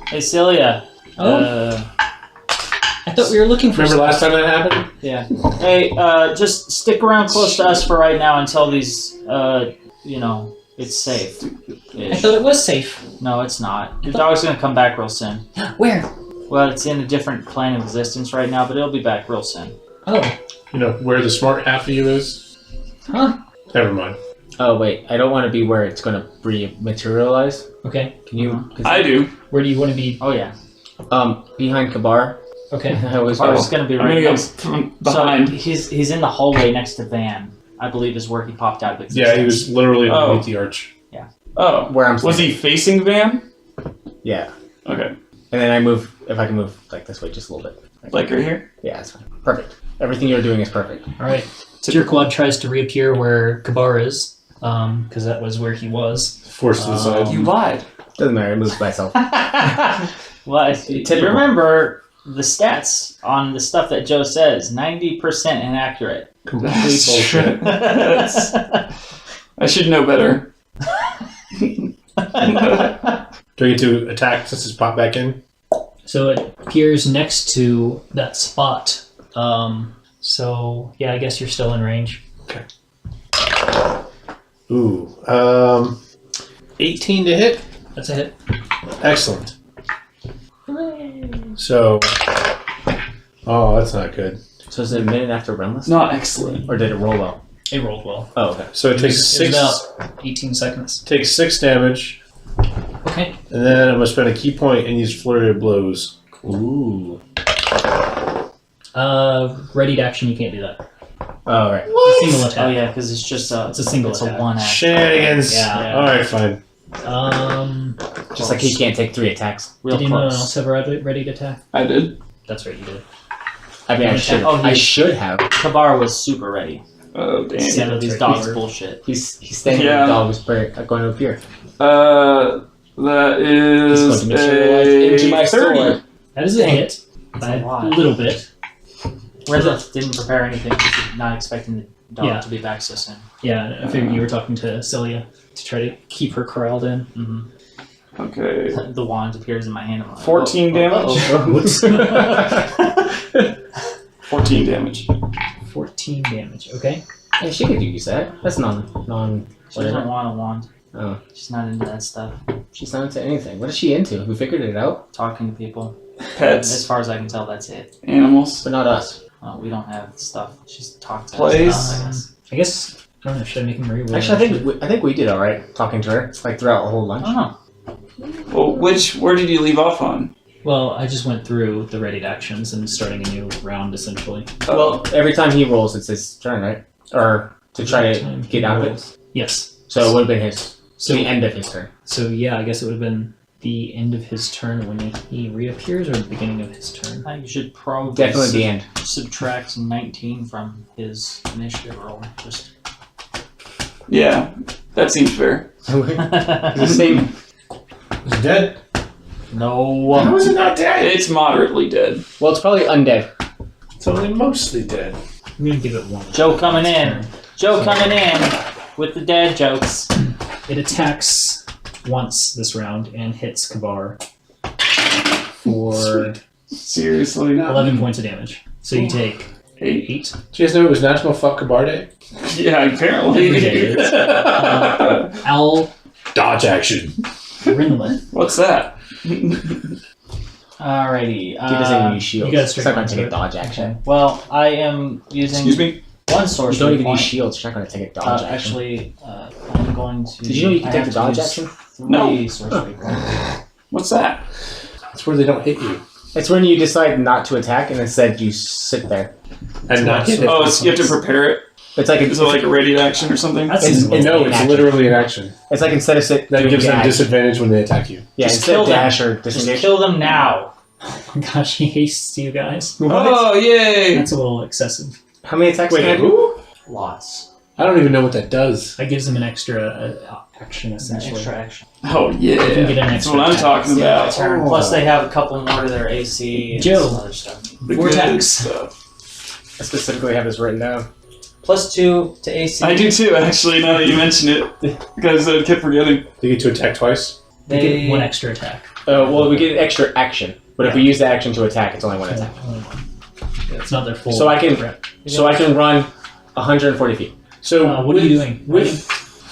Hey, Cilia. Oh. I thought we were looking for Remember last time that happened? Yeah. Hey, just stick around close to us for right now until these, it's safe. I thought it was safe. No, it's not. Your dog's gonna come back real soon. Where? Well, it's in a different plane of existence right now, but it'll be back real soon. Oh, You know, where the smart half of you is? huh? Never mind. Oh wait, I don't want to be where it's gonna materialize. Okay, Can you? 'Cause, I do. where do you want to be? Oh yeah. behind Kabar. Okay, I always Bar's go. gonna be I'm right gonna go next. from behind. So he's in the hallway next to Van. I believe is where he popped out of existence. Yeah, he was literally Oh. underneath the arch. Oh, Where I'm. was he facing Van? Yeah, Okay, and then I move. If I can move like this way, just a little bit. like right here. Yeah, that's fine. Perfect. Everything you're doing is perfect. All right. So your quad tries to reappear where Kabar is, because that was where he was. Forced to the side. You lied. Doesn't matter. It moves by itself. Well, you remember the stats on the stuff that Joe says, 90% inaccurate. Complete That's bullshit. I should know better. Do we get to attack since it's popped back in? So it appears next to that spot. So yeah, I guess you're still in range. Okay. Ooh. 18 to hit. That's a hit. Excellent. So. Oh, that's not good. So is it a minute after Runless? Not excellent. Or did it roll well? It rolled well. Oh, okay. So it takes It was about 18 seconds. Takes 6 damage, Okay. and then I'm gonna spend a key point and use flurry of blows. Ooh. Ready to action. You can't do that. Oh, right. It's a single attack. Oh yeah, because it's just It's a single It's attack. a one action. Shenanigans. Yeah. All right, fine. Just like he can't take 3 attacks. Real Did anyone close. else have a ready to attack? I did. That's right, you did. I mean, I should. Oh, I should have. Kabar was super ready. Oh, damn. Yeah, that's These right. dogs You were- bullshit. He's standing Yeah. where the dog was going to appear. That He's going is to materialize into my 30. sword. That is a hit. That's By a lot. a little bit. Redliff didn't prepare anything, not expecting the dog Yeah. to be back so soon. Yeah, I figured you were talking to Celia to try to keep her corralled in. Okay. The wand appears in my hand. I'm like, 14 damage. Whoops. 14 damage. 14 damage. Okay. Yeah, she could use that. That's non. She doesn't Whatever. want a wand. Oh, She's not into that stuff. she's not into anything. What is she into? We figured it out, Talking to people. As Pets. far as I can tell, that's it. Animals. but not us. We don't have stuff. She's talked to Plays. us. I guess. I guess, I don't know, should I make him reroll? Actually, I think we did all right talking to her. It's like throughout the whole lunch. I don't know. Well, where did you leave off on? Well, I just went through the ready actions and starting a new round, essentially. Well, every time he rolls, it's his turn, right? Or to try to get out of it. Yes. So it would have been his. So, The end of his turn. so yeah, I guess it would have been the end of his turn when he reappears, or the beginning of his turn? You should probably Definitely the end. subtract 19 from his initiative roll. Just Yeah, that seems fair. The same. Is it dead? no. How is it not dead? It's moderately dead. Well, it's probably undead. It's only mostly dead. I'm gonna give it one. Joe coming in. Joe coming in with the dad jokes. It attacks once this round and hits Kabar for Seriously. 11 points of damage. So you take 8. 8. Do you guys know it was National Fuck Kabar Day? Yeah, apparently. Every day it is. Owl Dodge action. Rinlet. What's that? Alrighty. He doesn't use shields. you gotta It's strike not going one to take a to dodge action. Well, I am using Excuse me? one You source don't even point. use shields. You're not going to take a dodge action. Actually, I'm going to. Did you know you can I take have the to dodge use action? 3 No. sorcery points. What's that? That's where they don't hit you. It's when you decide not to attack and instead you sit there. And not hit it. Oh, it's, you have to prepare it? It's like Is it like a ready action or something? That's It's- simple. No, it's action. literally an action. it's like instead of sit. That doing gives them dash- disadvantage when they attack you. Yeah, Just instead kill of them. dash or Just disengage. kill them now. Oh my gosh, he hastes you guys. Oh, yay! That's a little excessive. How many attacks can I Wait, do? who? Lots. I don't even know what that does. That gives him an extra action, An essentially. extra action. Oh, yeah. You can get an That's extra what I'm attack. talking Yeah, about. turn. Plus, they have a couple more to their AC and Joe. some other stuff. The Vortex. good stuff. I specifically have this written down. +2 to AC. I do too, actually, now that you mention it. Because I kept forgetting. They get to attack twice. You get one extra attack. Well, we get an extra action, but if we use the action to attack, it's only one attack. Only one. Yeah, it's not their full. So I can- rep. So I can run 140 feet. So What are you doing? With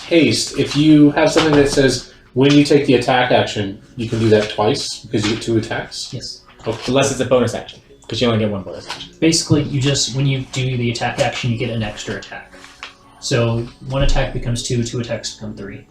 haste, if you have something that says when you take the attack action, you can do that twice because you get 2 attacks. Yes. Unless it's a bonus action, because you only get 1 bonus action. Basically, you just when you do the attack action, you get an extra attack. So 1 attack becomes 2, 2 attacks become 3.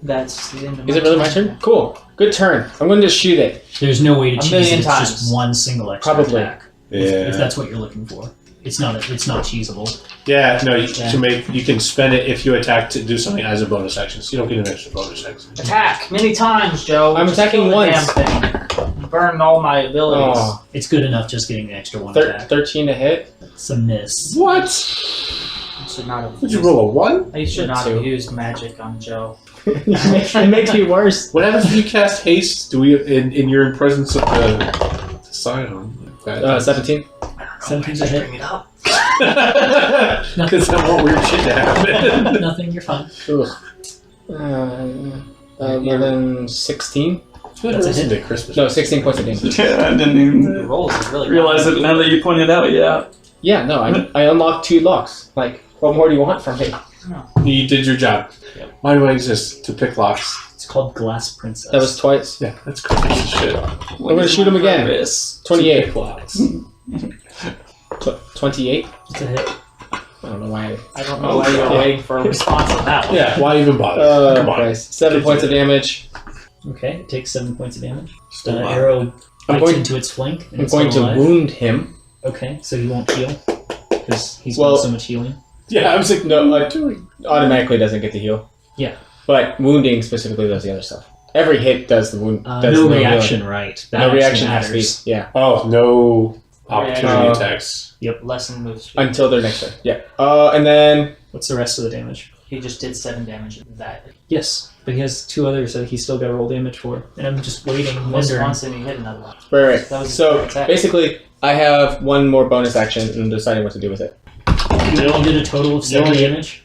That's the end of Is it really my turn? Cool. Good turn. I'm going to just shoot it. There's no way to A cheese million it. It's times. just one single extra Probably. attack. If that's what you're looking for. It's not cheesable. Yeah, no, you Yeah. you can spend it if you attack to do something as a bonus action, so you don't get an extra bonus action. Attack many times, Joe. I'm Just attacking kill the once. damn thing. burned all my abilities. Oh, It's good enough just getting the extra one attack. 13 to hit. It's a miss. What? I should not have. Did you roll a 1? I should not Two. have used magic on Joe. It makes me worse. What happens if you cast haste? Do we in you're in presence of the scion? 17. 17's a hit. Bring it up. Because I want weird shit to happen. Nothing, you're fine. Ugh. 11, 16. That's a hit. Into Christmas. No, 16 points of damage. Yeah, I didn't even The rolls is really realize it now that you pointed out. Yeah. Yeah, no, I unlocked 2 locks. Like, what more do you want from me? You did your job. Yep. Why do I exist? To pick locks. It's called Glass Princess. That was twice. Yeah, that's crazy as shit. I'm gonna shoot him again. Purpose. 28. Pick locks. 28? It's a hit. I don't know why. I don't know why you're waiting for a response on that one. Yeah, why even bother? Come on. Christ. 7 points of damage. Okay, it takes 7 points of damage. Still An alive. arrow I'm bites going- into its flank. And I'm it's going still to alive. wound him. Okay, so you won't heal because he's Well- got so much healing. Yeah, I was like, No, automatically doesn't get to heal. Yeah. But wounding specifically does the other stuff. Every hit does the wound. Does No the reaction, healing. right? That No actually reaction has to be. matters. Yeah. oh, no opportunity Yeah. attacks. Lessen move speed. Until their next turn. Yeah. And then What's the rest of the damage? He just did 7 damage in that. Yes, but he has 2 others that he's still got to roll damage for, and I'm just waiting, Once wondering. and he hit another one. right. That was So his attack. basically, I have one more bonus action and I'm deciding what to do with it. You only did a total of 7 damage.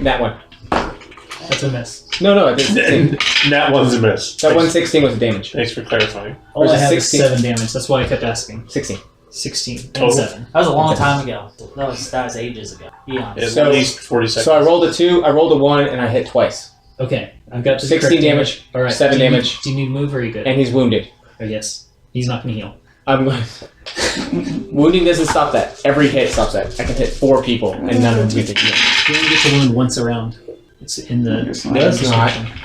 That one. That's a miss. No, I did 16. That one's a miss. That 116 was the damage. Thanks for clarifying. All Or I is it have 16? is 7 damage. That's why I kept asking. 16. 16 and Total? 7. That was a long time ago. That was ages ago. Eons. At So- least 40 seconds. So I rolled a 2, I rolled a 1, and I hit twice. Okay, I've got the 16 correct damage, All right, 7 do you need- damage. do you need to move or are you good? And he's wounded. Oh, yes, he's not going to heal. I'm going. Wounding doesn't stop that. Every hit stops that. I can hit 4 people, and none of them get to heal. You only get to wound once around. It's in the It's not. No, it's not. description.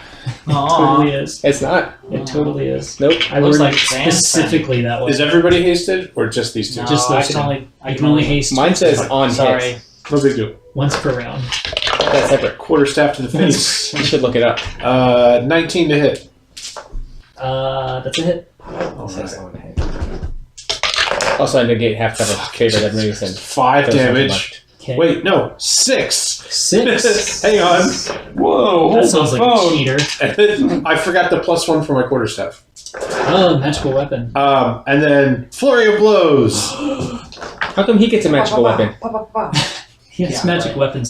Aw. Totally is. It's not. It totally is. Nope. I Looks worded like it Van's specifically that way. Is everybody hasted or just these two? No, Just I those can two. only. I can only haste Mine says on Sorry. hit. No big deal. once per round. That's separate. Quarter staff to the face. You should look it up. 19 to hit. That's a hit. Also, I negate half cover favor that moves and 5 does something damage. Okay. Wait, no, 6. 6. Hang on. Whoa! That sounds like a phone. cheater. I forgot the +1 for my quarterstaff. Oh, magical weapon. And then flurry of blows. How come he gets a magical weapon? He has Yeah, magic right. weapons.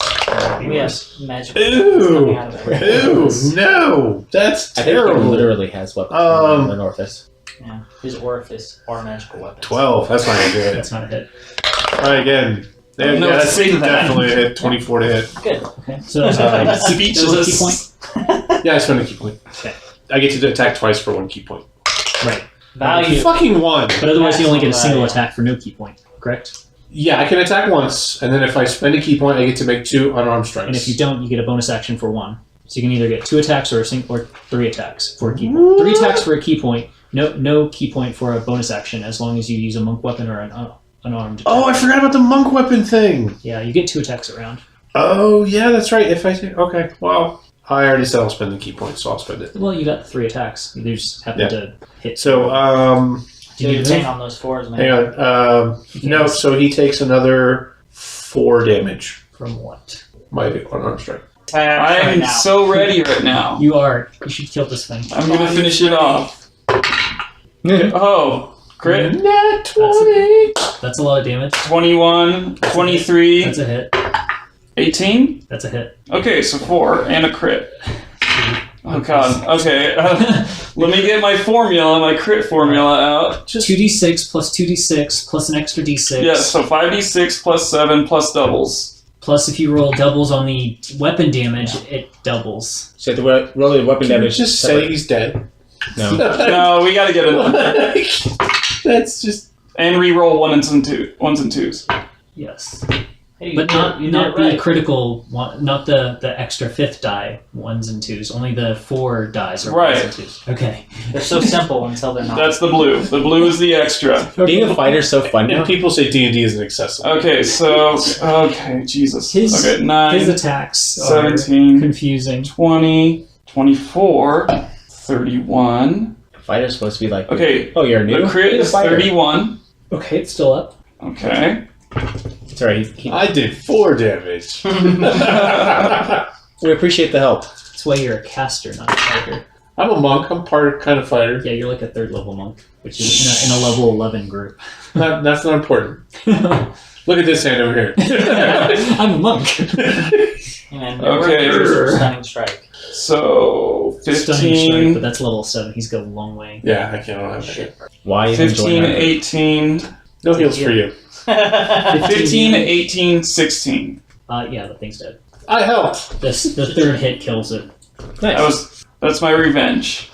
We have magic. Ew. coming out of it. Ew, no, that's I think he terrible. literally has weapons. Um, in the Northus. Yeah. His orifice are magical weapons. 12. That's not gonna do it. That's not a hit. Try again. I don't know what to that's say to that. definitely a hit. 24 to hit. Good. Okay. So that's a key Speechless. point. Yeah, I spent a key point. Okay. I get to attack twice for 1 key point. Right. Value. Fucking 1. But otherwise, you only get a single Right. attack for no key point. Correct. Yeah, I can attack once, and then if I spend a key point, I get to make 2 unarmed strikes. And if you don't, you get a bonus action for 1. So you can either get 2 attacks or 3 attacks for a key point. 3 attacks for a key point. No key point for a bonus action as long as you use a monk weapon or an unarmed attack. Oh, I forgot about the monk weapon thing. Yeah, you get 2 attacks around. Oh, yeah, that's right. If I take... Okay, well, I already said I'll spend the key point, so I'll spend it. Well, you got 3 attacks. You just happen Yeah. to hit. So, do you need to hang move? on those 4s, man. hang on. No, so he takes another 4 damage. From what? My unarmed strike. Right I'm now. so ready right now. You are. You should kill this thing. I'm gonna finish it off. Oh, crit. Nat 20! That's a lot of damage. 21, 23, That's a hit. 18? That's a hit. Okay, so 4 and a crit. Oh god, okay. Let me get my formula, my crit formula out. 2d6 plus 2d6 plus an extra d6. Yeah, so 5d6 plus 7 plus doubles. Plus, if you roll doubles on the weapon damage, it doubles. So you have to roll the weapon Can we damage. just say he's dead? No. No, we gotta get it on. That's just... And re-roll ones and twos. Yes. Hey, But not you did the it right. critical one, not the extra 5th die, 1s and 2s. Only the 4 dies are Right. 1s and 2s. Okay. They're so simple until they're not. That's the blue. The blue is the extra. Being a fighter's so fun now. And people say D&D isn't accessible. Okay, so... Okay, Jesus. His- Okay, 9, His attacks are 17, confusing. 20, 24, 31, Fighter's supposed to be like, Okay, oh, you're new? the crit You're a is fighter. 31. Okay, it's still up. Okay. Sorry, I did 4 damage. we appreciate the help. That's why you're a caster, not a fighter. I'm a monk. I'm part kind of fighter. Yeah, you're like a 3rd level monk, which is in a level 11 group. That's not important. Look at this hand over here. I'm a monk. And Okay. stunning strike. So, Stunning strike, 15, but that's level 7. He's got a long way. Yeah, I can't have that. Shit. Why even 15, join 18, No heals for you. 15, 18, 16. Yeah, the thing's dead. I helped. The 3rd hit kills it. Nice. That's my revenge.